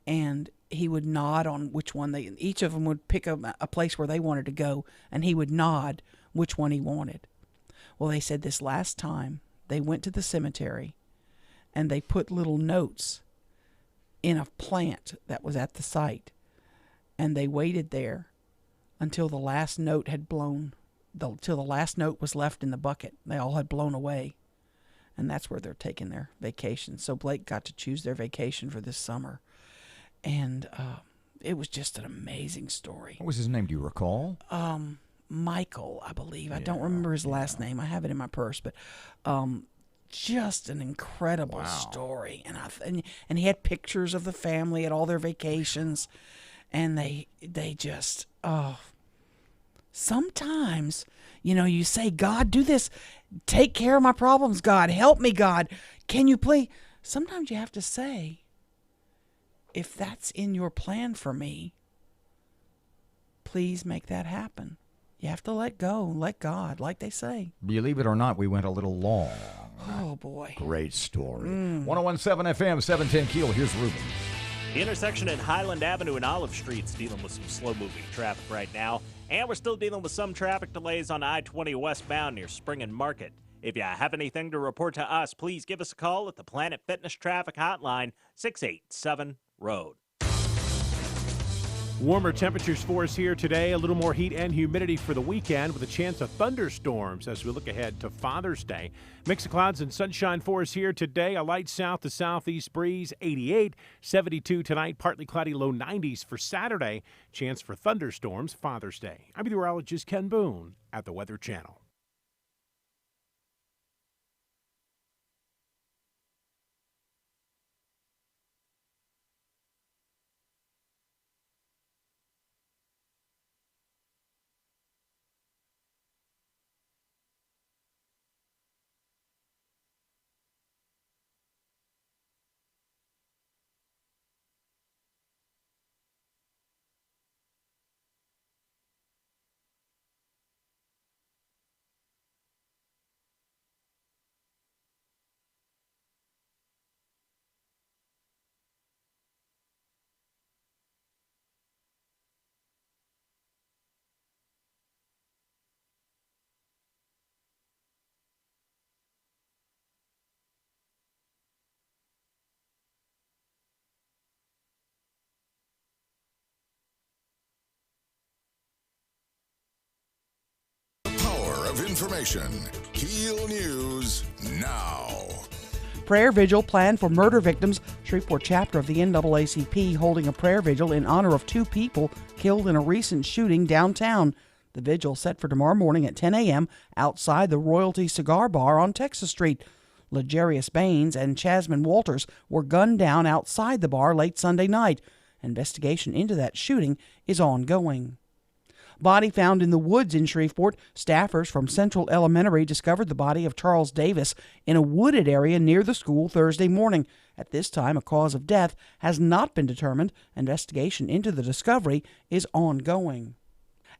And he would nod on which one each of them would pick a place where they wanted to go, and he would nod which one he wanted. Well, they said this last time they went to the cemetery and they put little notes in a plant that was at the site, and they waited there until the last note had blown, till the last note was left in the bucket. They all had blown away, and that's where they're taking their vacation. So Blake got to choose their vacation for this summer, and it was just an amazing story. What was his name? Do you recall? Michael, I believe. I don't remember his last name. I have it in my purse, but just an incredible story. And he had pictures of the family at all their vacations, and they just sometimes, you say, God, do this. Take care of my problems, God. Help me, God. Can you please? Sometimes you have to say, if that's in your plan for me, please make that happen. You have to let go, let God, like they say. Believe it or not, we went a little long. Oh, boy. Great story. 101.7 FM, 710 KEEL. Here's Ruben. The intersection at Highland Avenue and Olive Street's dealing with some slow-moving traffic right now. And we're still dealing with some traffic delays on I-20 westbound near Spring and Market. If you have anything to report to us, please give us a call at the Planet Fitness Traffic Hotline, 687-ROAD. Warmer temperatures for us here today. A little more heat and humidity for the weekend with a chance of thunderstorms as we look ahead to Father's Day. Mix of clouds and sunshine for us here today. A light south to southeast breeze, 88. 72 tonight, partly cloudy, low 90s for Saturday. Chance for thunderstorms Father's Day. I'm meteorologist Ken Boone at the Weather Channel. Of information. KEEL News now. Prayer vigil planned for murder victims. Shreveport chapter of the NAACP holding a prayer vigil in honor of 2 people killed in a recent shooting downtown. The vigil set for tomorrow morning at 10 a.m. outside the Royalty Cigar Bar on Texas Street. Legarius Baines and Chasman Walters were gunned down outside the bar late Sunday night. Investigation into that shooting is ongoing. Body found in the woods in Shreveport. Staffers from Central Elementary discovered the body of Charles Davis in a wooded area near the school Thursday morning. At this time, a cause of death has not been determined. Investigation into the discovery is ongoing.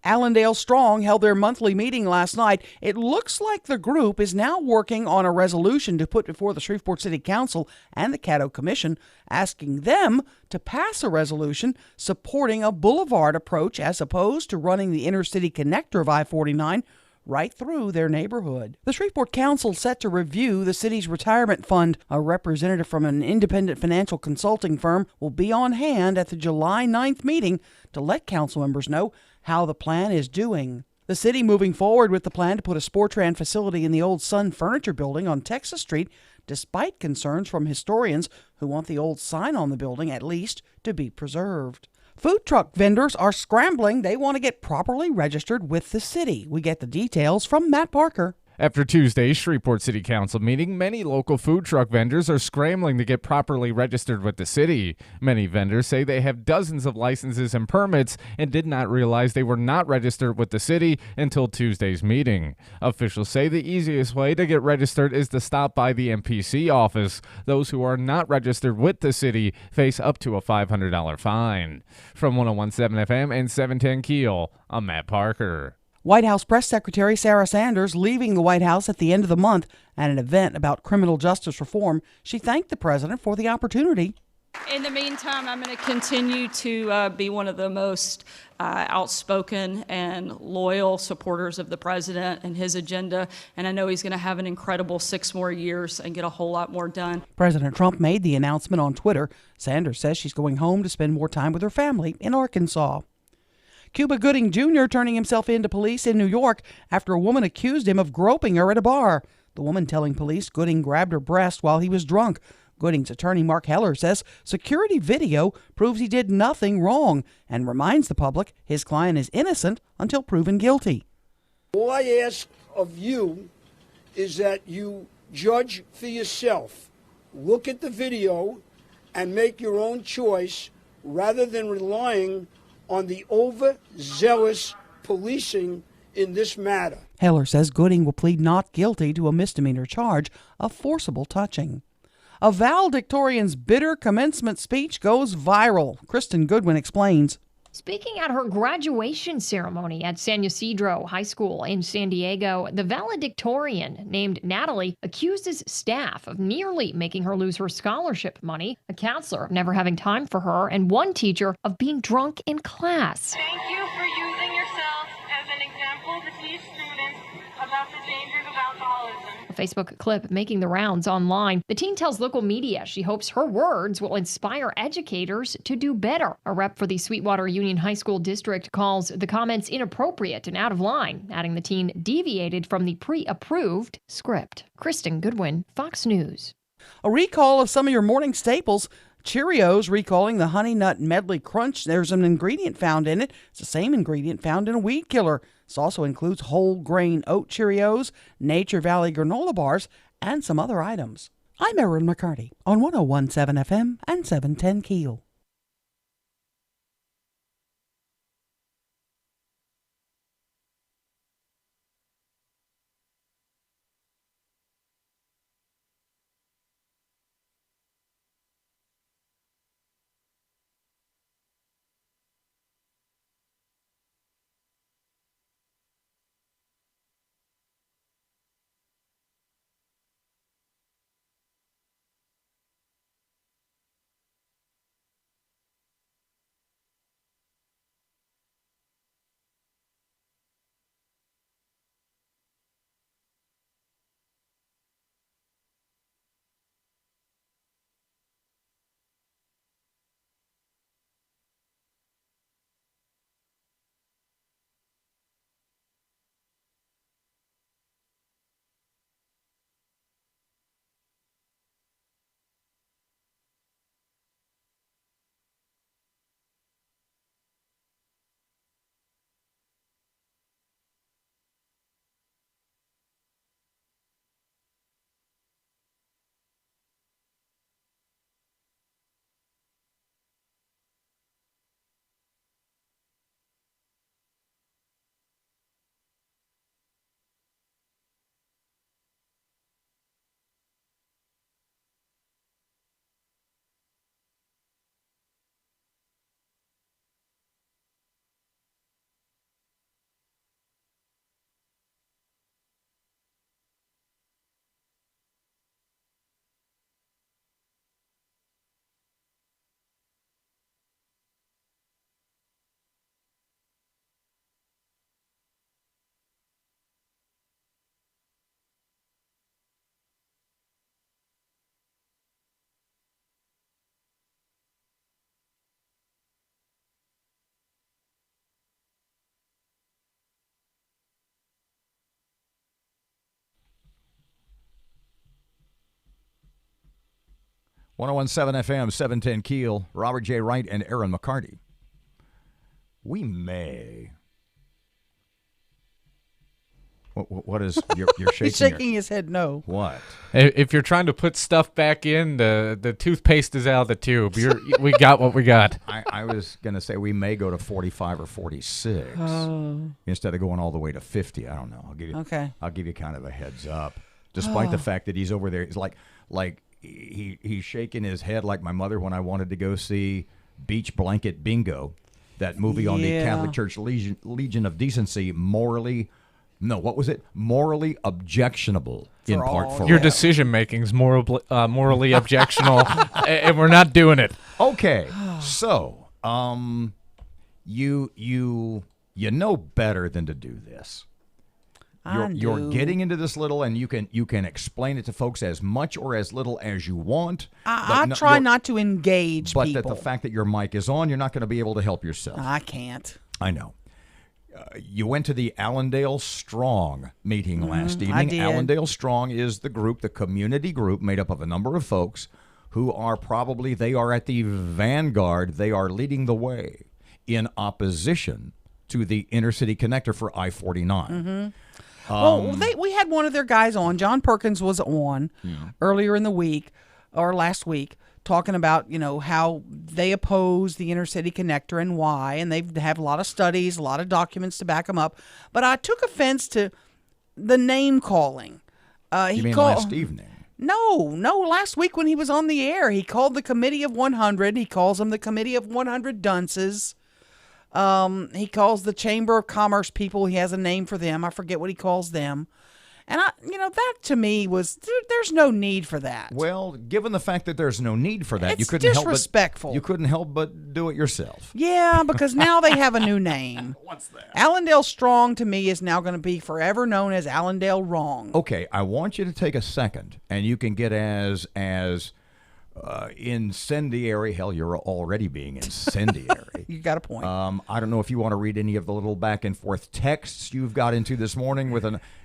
Allendale Strong held their monthly meeting last night. It looks like the group is now working on a resolution to put before the Shreveport City Council and the Caddo Commission, asking them to pass a resolution supporting a boulevard approach as opposed to running the intercity connector of I-49 right through their neighborhood. The Shreveport Council set to review the city's retirement fund. A representative from an independent financial consulting firm will be on hand at the July 9th meeting to let council members know how the plan is doing. The city moving forward with the plan to put a Sportran facility in the old Sun Furniture building on Texas Street, despite concerns from historians who want the old sign on the building at least to be preserved. Food truck vendors are scrambling. They want to get properly registered with the city. We get the details from Matt Parker. After Tuesday's Shreveport City Council meeting, many local food truck vendors are scrambling to get properly registered with the city. Many vendors say they have dozens of licenses and permits and did not realize they were not registered with the city until Tuesday's meeting. Officials say the easiest way to get registered is to stop by the MPC office. Those who are not registered with the city face up to a $500 fine. From 101.7 FM and 710 KEEL, I'm Matt Parker. White House Press Secretary Sarah Sanders leaving the White House at the end of the month at an event about criminal justice reform. She thanked the president for the opportunity. In the meantime, I'm going to continue to be one of the most outspoken and loyal supporters of the president and his agenda, and I know he's going to have an incredible 6 more years and get a whole lot more done. President Trump made the announcement on Twitter. Sanders says she's going home to spend more time with her family in Arkansas. Cuba Gooding Jr. turning himself in to police in New York after a woman accused him of groping her at a bar. The woman telling police Gooding grabbed her breast while he was drunk. Gooding's attorney Mark Heller says security video proves he did nothing wrong and reminds the public his client is innocent until proven guilty. All I ask of you is that you judge for yourself. Look at the video and make your own choice rather than relying on the overzealous policing in this matter. Heller says Gooding will plead not guilty to a misdemeanor charge of forcible touching. A valedictorian's bitter commencement speech goes viral. Kristen Goodwin explains. Speaking at her graduation ceremony at San Ysidro High School in San Diego, the valedictorian named Natalie accuses staff of nearly making her lose her scholarship money, a counselor of never having time for her, and one teacher of being drunk in class. Thank you for using yourself as an example to teach students about the dangers of alcoholism. A Facebook clip making the rounds online. The teen tells local media she hopes her words will inspire educators to do better. A rep for the Sweetwater Union High School district calls the comments inappropriate and out of line, adding the teen deviated from the pre-approved script. Kristen Goodwin, Fox News. A recall of some of your morning staples. Cheerios recalling the Honey Nut Medley Crunch. There's an ingredient found in it. It's the same ingredient found in a weed killer. This also includes whole grain oat Cheerios, Nature Valley granola bars, and some other items. I'm Erin McCarty on 101.7 FM and 710 KEEL. FM, 710 KEEL, Robert J. Wright and Erin McCarty. we may. What is you're shaking? He's shaking his head no. What? If you're trying to put stuff back in, the toothpaste is out of the tube. We got what we got. I was going to say we may go to 45 or 46 instead of going all the way to 50. I don't know. I'll give you kind of a heads up. Despite the fact that he's over there, he's like he's shaking his head like my mother when I wanted to go see Beach Blanket Bingo, that movie on the Catholic Church Legion of Decency, morally objectionable in part for your all. decision making's morally objectionable, and we're not doing it. Okay, so you know better than to do this. You're getting into this little, and you can explain it to folks as much or as little as you want. I try not to engage but people. But the fact that your mic is on, you're not going to be able to help yourself. I can't. I know. You went to the Allendale Strong meeting last evening. I did. Allendale Strong is the group, the community group made up of a number of folks who are they are at the vanguard. They are leading the way in opposition to the intercity connector for I-49. Well, we had one of their guys on. John Perkins was on earlier in the week or last week, talking about, how they oppose the intercity connector and why, and they have a lot of studies, a lot of documents to back them up. But I took offense to the name calling. You mean last evening? No, last week when he was on the air, he called the Committee of 100. He calls them the Committee of 100 Dunces. He calls the Chamber of Commerce people, he has a name for them. I forget what he calls them. And that to me was, there's no need for that. Well, given the fact that there's no need for that, It's you couldn't disrespectful. You couldn't help but do it yourself. Yeah, because now they have a new name. What's that? Allendale Strong to me is now going to be forever known as Allendale Wrong. Okay, I want you to take a second, and you can get as incendiary. Hell, you're already being incendiary. You got a point. I don't know if you want to read any of the little back and forth texts you've got into this morning with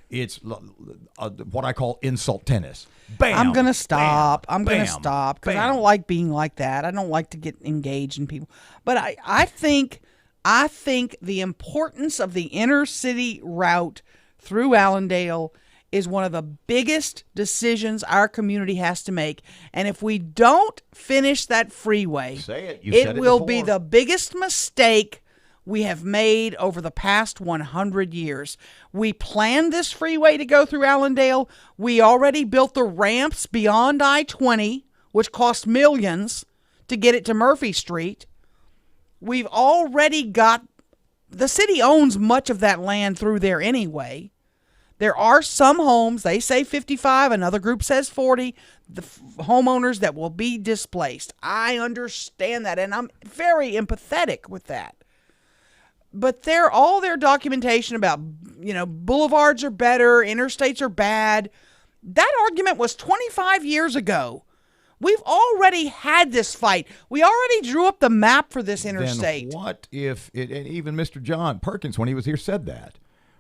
it's what I call insult tennis. Bam! I'm going to stop. I'm going to bam, stop because I bam. don't like being like that. I don't like to get engaged in people. But I think the importance of the inner city route through Allendale is one of the biggest decisions our community has to make. And if we don't finish that freeway, it will be the biggest mistake we have made over the past 100 years. We planned this freeway to go through Allendale. We already built the ramps beyond I-20, which cost millions to get it to Murphy Street. We've already got, the city owns much of that land through there anyway. There are some homes, they say 55, another group says 40, the homeowners that will be displaced. I understand that, and I'm very empathetic with that. But all their documentation about, boulevards are better, interstates are bad, that argument was 25 years ago. We've already had this fight. We already drew up the map for this interstate. Then what if, and even Mr. John Perkins, when he was here, said that?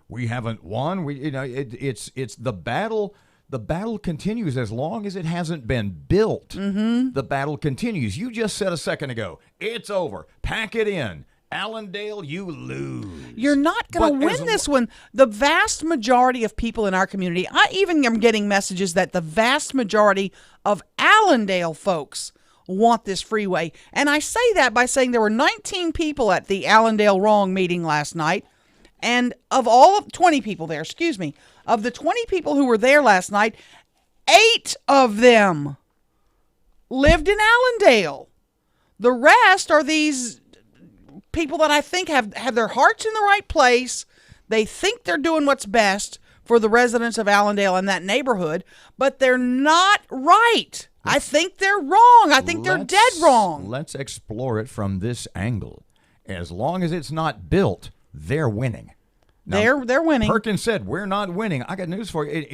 We haven't won. It's the battle. The battle continues as long as it hasn't been built. Mm-hmm. The battle continues. You just said a second ago, it's over. Pack it in. Allendale, you lose. You're not going to win this one. The vast majority of people in our community, I even am getting messages that the vast majority of Allendale folks want this freeway. And I say that by saying there were 19 people at the Allendale Wrong meeting last night. And of 20 people there, of the 20 people who were there last night, 8 of them lived in Allendale. The rest are these people that I think have their hearts in the right place. They think they're doing what's best for the residents of Allendale and that neighborhood, but they're not right. I think they're wrong. I think they're dead wrong. Let's explore it from this angle. As long as it's not built, they're winning. Now, they're winning. Perkins said, we're not winning. I got news for you.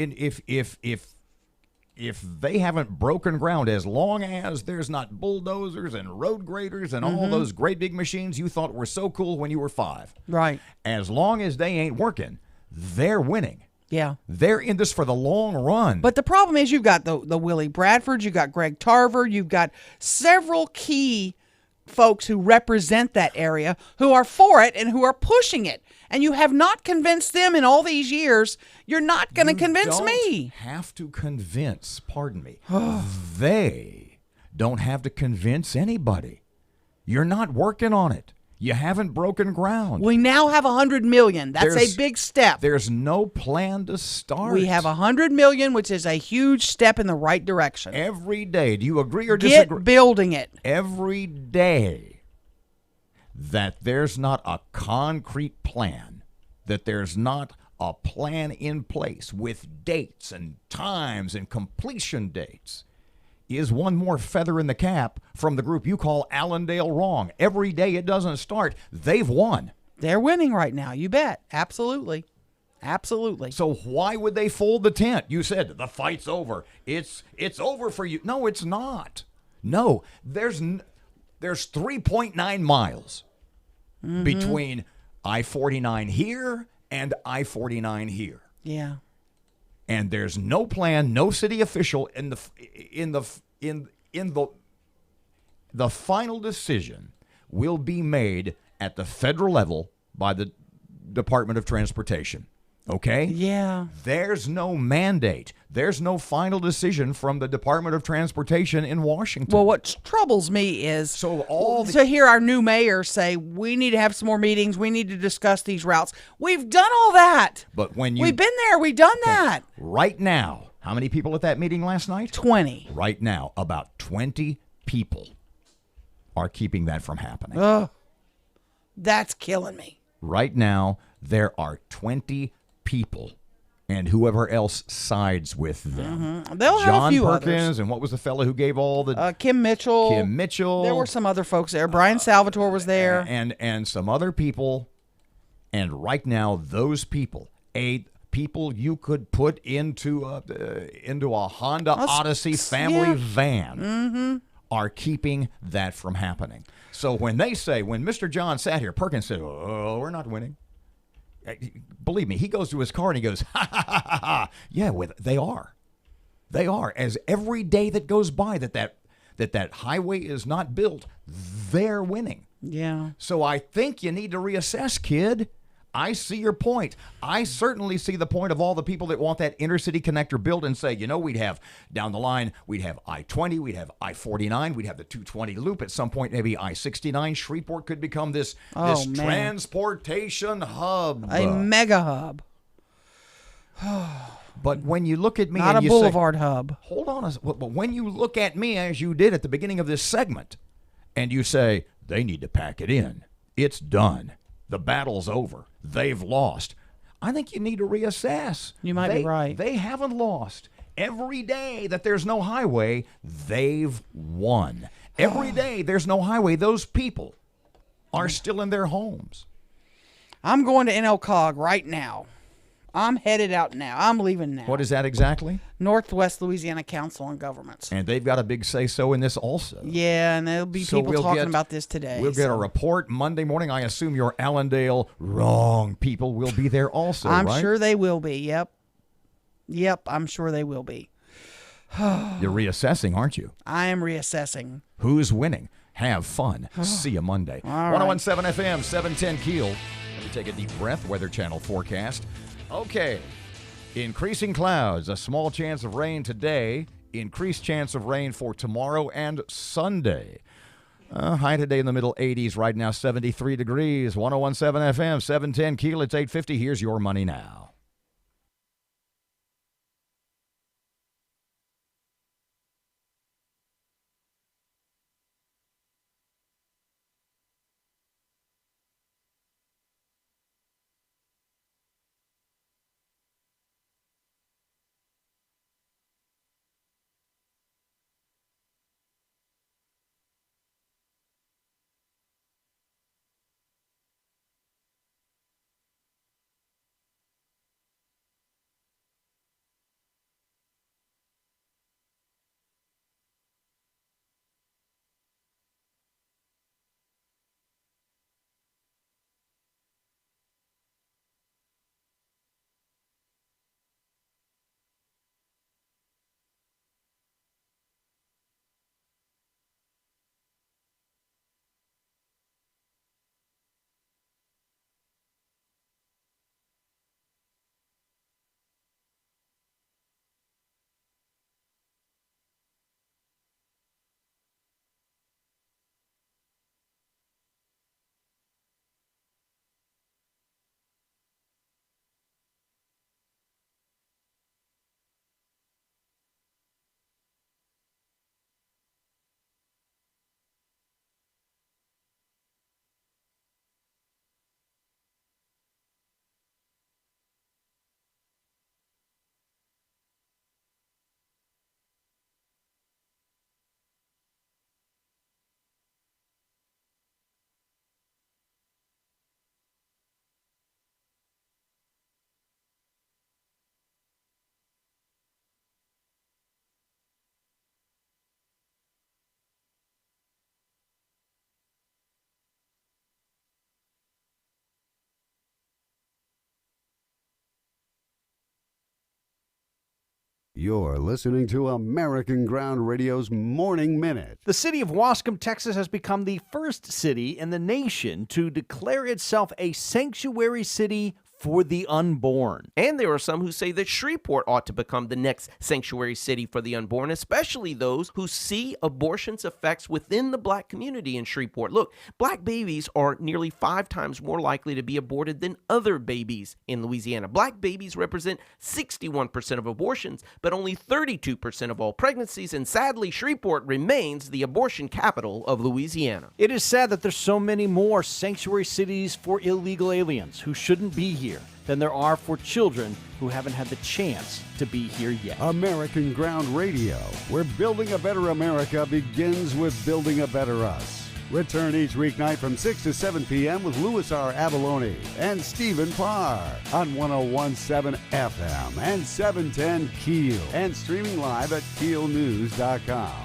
If they haven't broken ground, as long as there's not bulldozers and road graders and all those great big machines you thought were so cool when you were 5. Right. As long as they ain't working, they're winning. Yeah. They're in this for the long run. But the problem is you've got the Willie Bradfords, you've got Greg Tarver, you've got several key folks who represent that area who are for it and who are pushing it. And you have not convinced them in all these years. You're not going to convince me. Have to convince, pardon me. They don't have to convince anybody. You're not working on it. You haven't broken ground. We now have $100 million. That's a big step. There's no plan to start. We have $100 million, which is a huge step in the right direction. Every day. Do you agree or disagree? Get building it. Every day that there's not a concrete plan, that there's not a plan in place with dates and times and completion dates, is one more feather in the cap from the group you call Allendale wrong. Every day it doesn't start, they've won. They're winning right now, you bet. Absolutely. Absolutely. So why would they fold the tent? You said the fight's over. It's over for you. No, it's not. No, there's 3.9 miles between I-49 here and I-49 here. Yeah. And there's no plan, no city official in the final decision will be made at the federal level by the Department of Transportation. Okay? Yeah. There's no mandate. There's no final decision from the Department of Transportation in Washington. Well, what troubles me is to hear our new mayor say, we need to have some more meetings. We need to discuss these routes. We've done all that. But when we've been there, we've done that. Right now, how many people at that meeting last night? 20. Right now, about 20 people are keeping that from happening. Ugh. That's killing me. Right now, there are 20 people and whoever else sides with them. They'll have John a few Perkins others. And what was the fellow who gave all the Kim Mitchell. Kim Mitchell. There were some other folks there. Brian Salvatore was there. And some other people. And right now, those people, people you could put into a Honda Odyssey family van, are keeping that from happening. So when Mr. John sat here, Perkins said, "Oh, we're not winning." Believe me, he goes to his car and he goes, "Ha ha ha ha ha." Yeah, they are. They are. As every day that goes by that highway is not built, they're winning. Yeah. So I think you need to reassess, kid. I see your point. I certainly see the point of all the people that want that intercity connector built and say, we'd have down the line, we'd have I-20, we'd have I-49, we'd have the 220 loop. At some point, maybe I-69. Shreveport could become this transportation hub. A mega hub. But when you look at me not and a boulevard hub. Hold on. But when you look at me as you did at the beginning of this segment and you say, they need to pack it in. It's done. The battle's over. They've lost. I think you need to reassess. You might be right. They haven't lost. Every day that there's no highway, they've won. Every day there's no highway, those people are still in their homes. I'm going to NLCOG right now. I'm headed out now. I'm leaving now. What is that exactly? Northwest Louisiana Council on Governments. And they've got a big say-so in this also. Yeah, and there'll be people talking about this today. We'll get a report Monday morning. I assume your Allendale wrong people will be there also, I'm right? sure they will be, yep. Yep, I'm sure they will be. You're reassessing, aren't you? I am reassessing. Who's winning? Have fun. See you Monday. All 1017 FM, 710 KEEL. Let me take a deep breath. Weather Channel forecast. Okay. Increasing clouds, a small chance of rain today, increased chance of rain for tomorrow and Sunday. High today in the middle 80s, right now 73 degrees. 1017 FM, 710 KEEL, it's 850. Here's your money now. You're listening to American Ground Radio's Morning Minute. The city of Wascom, Texas has become the first city in the nation to declare itself a sanctuary city for the unborn. And there are some who say that Shreveport ought to become the next sanctuary city for the unborn, especially those who see abortion's effects within the black community in Shreveport. Look, black babies are nearly 5 times more likely to be aborted than other babies in Louisiana. Black babies represent 61% of abortions, but only 32% of all pregnancies, and sadly, Shreveport remains the abortion capital of Louisiana. It is sad that there's so many more sanctuary cities for illegal aliens who shouldn't be here than there are for children who haven't had the chance to be here yet. American Ground Radio, where building a better America begins with building a better us. Return each weeknight from 6 to 7 p.m. with Louis R. Abalone and Stephen Parr on 101.7 FM and 710 KEEL, and streaming live at KEELnews.com.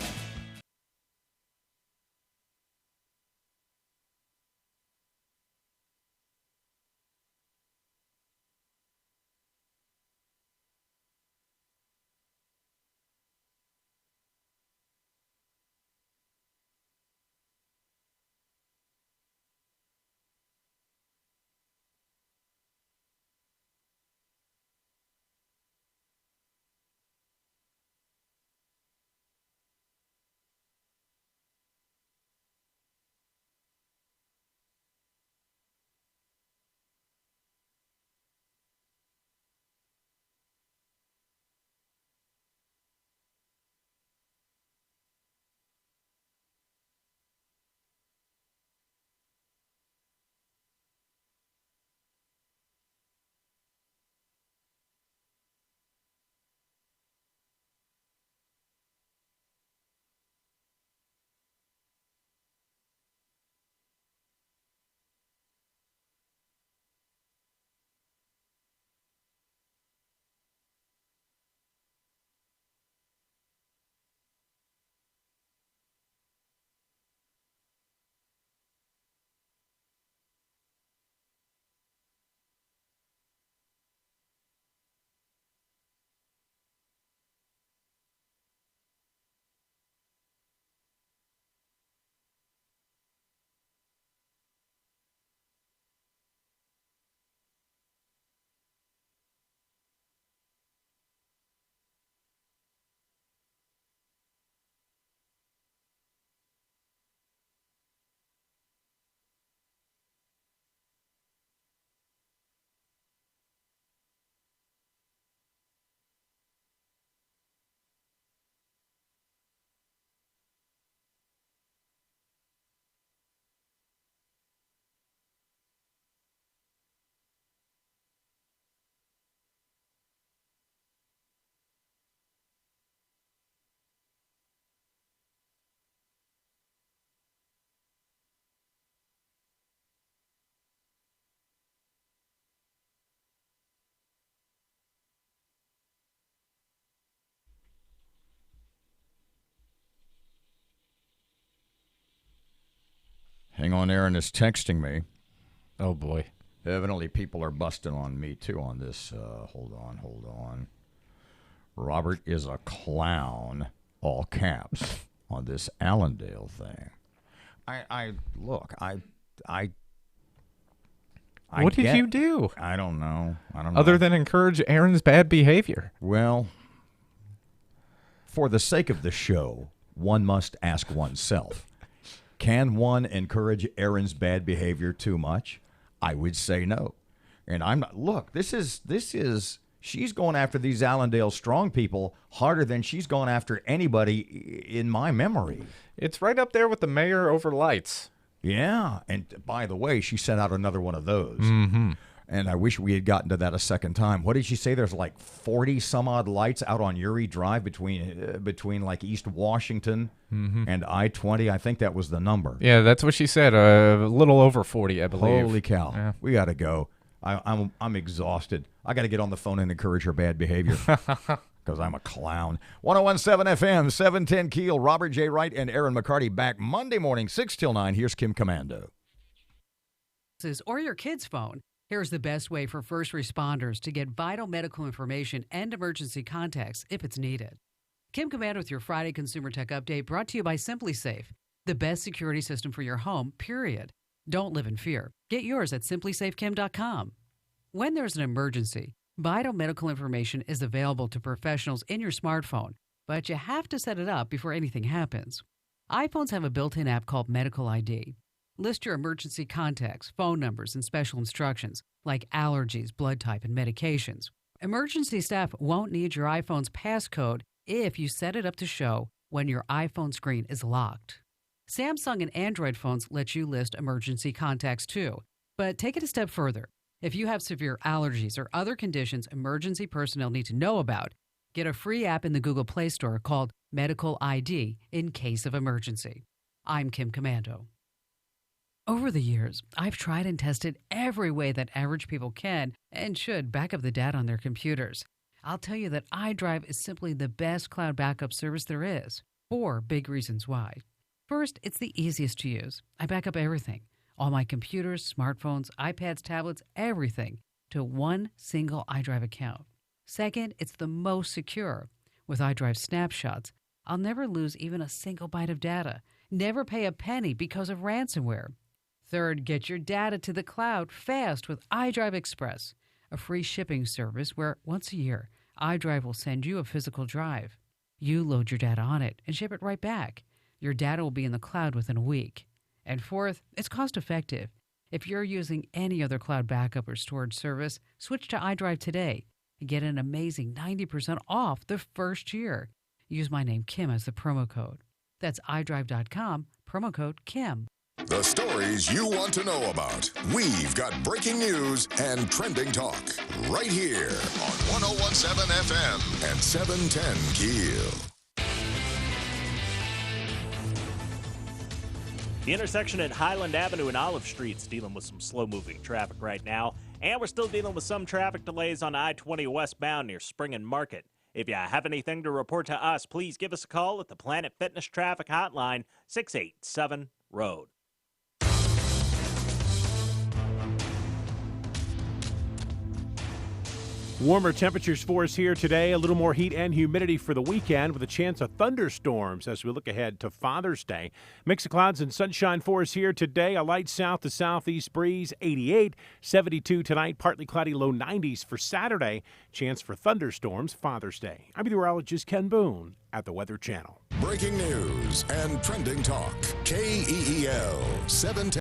Hang on, Erin is texting me. Oh, boy. Evidently, people are busting on me, too, on this. Hold on. Robert is a clown, all caps, on this Allendale thing. What did you do? I don't know. Other than encourage Erin's bad behavior. Well, for the sake of the show, one must ask oneself, can one encourage Erin's bad behavior too much? I would say no. And I'm not. Look, this is. She's going after these Allendale strong people harder than she's gone after anybody in my memory. It's right up there with the mayor over lights. Yeah. And by the way, she sent out another one of those. Mm-hmm. And I wish we had gotten to that a second time. What did she say? There's like 40 some odd lights out on Uri Drive between like East Washington and I-20. I think that was the number. Yeah, that's what she said. A little over 40, I believe. Holy cow. Yeah. We got to go. I'm exhausted. I got to get on the phone and encourage her bad behavior because I'm a clown. 101.7 FM, 710 KEEL. Robert J. Wright and Erin McCarty back Monday morning, 6 till 9. Here's Kim Commando. Or your kid's phone. Here's the best way for first responders to get vital medical information and emergency contacts if it's needed. Kim Command with your Friday Consumer Tech Update, brought to you by SimpliSafe, the best security system for your home, period. Don't live in fear. Get yours at simplysafekim.com. When there's an emergency, vital medical information is available to professionals in your smartphone, but you have to set it up before anything happens. iPhones have a built-in app called Medical ID. List your emergency contacts, phone numbers, and special instructions like allergies, blood type, and medications. Emergency staff won't need your iPhone's passcode if you set it up to show when your iPhone screen is locked. Samsung and Android phones let you list emergency contacts too, but take it a step further. If you have severe allergies or other conditions emergency personnel need to know about, get a free app in the Google Play Store called Medical ID in case of emergency. I'm Kim Commando. Over the years, I've tried and tested every way that average people can and should back up the data on their computers. I'll tell you that iDrive is simply the best cloud backup service there is. 4 big reasons why. First, it's the easiest to use. I back up everything, all my computers, smartphones, iPads, tablets, everything, to one single iDrive account. Second, it's the most secure. With iDrive snapshots, I'll never lose even a single byte of data, never pay a penny because of ransomware. Third, get your data to the cloud fast with iDrive Express, a free shipping service where once a year, iDrive will send you a physical drive. You load your data on it and ship it right back. Your data will be in the cloud within a week. And fourth, it's cost effective. If you're using any other cloud backup or storage service, switch to iDrive today and get an amazing 90% off the first year. Use my name, Kim, as the promo code. That's iDrive.com, promo code KIM. The stories you want to know about. We've got breaking news and trending talk right here on 101.7 FM and 710 KEEL. The intersection at Highland Avenue and Olive Street's dealing with some slow-moving traffic right now. And we're still dealing with some traffic delays on I-20 westbound near Spring and Market. If you have anything to report to us, please give us a call at the Planet Fitness Traffic Hotline, 687-ROAD. Warmer temperatures for us here today. A little more heat and humidity for the weekend with a chance of thunderstorms as we look ahead to Father's Day. Mix of clouds and sunshine for us here today. A light south to southeast breeze, 88. 72 tonight, partly cloudy, low 90s for Saturday. Chance for thunderstorms Father's Day. I'm meteorologist Ken Boone at the Weather Channel. Breaking news and trending talk. KEEL 710.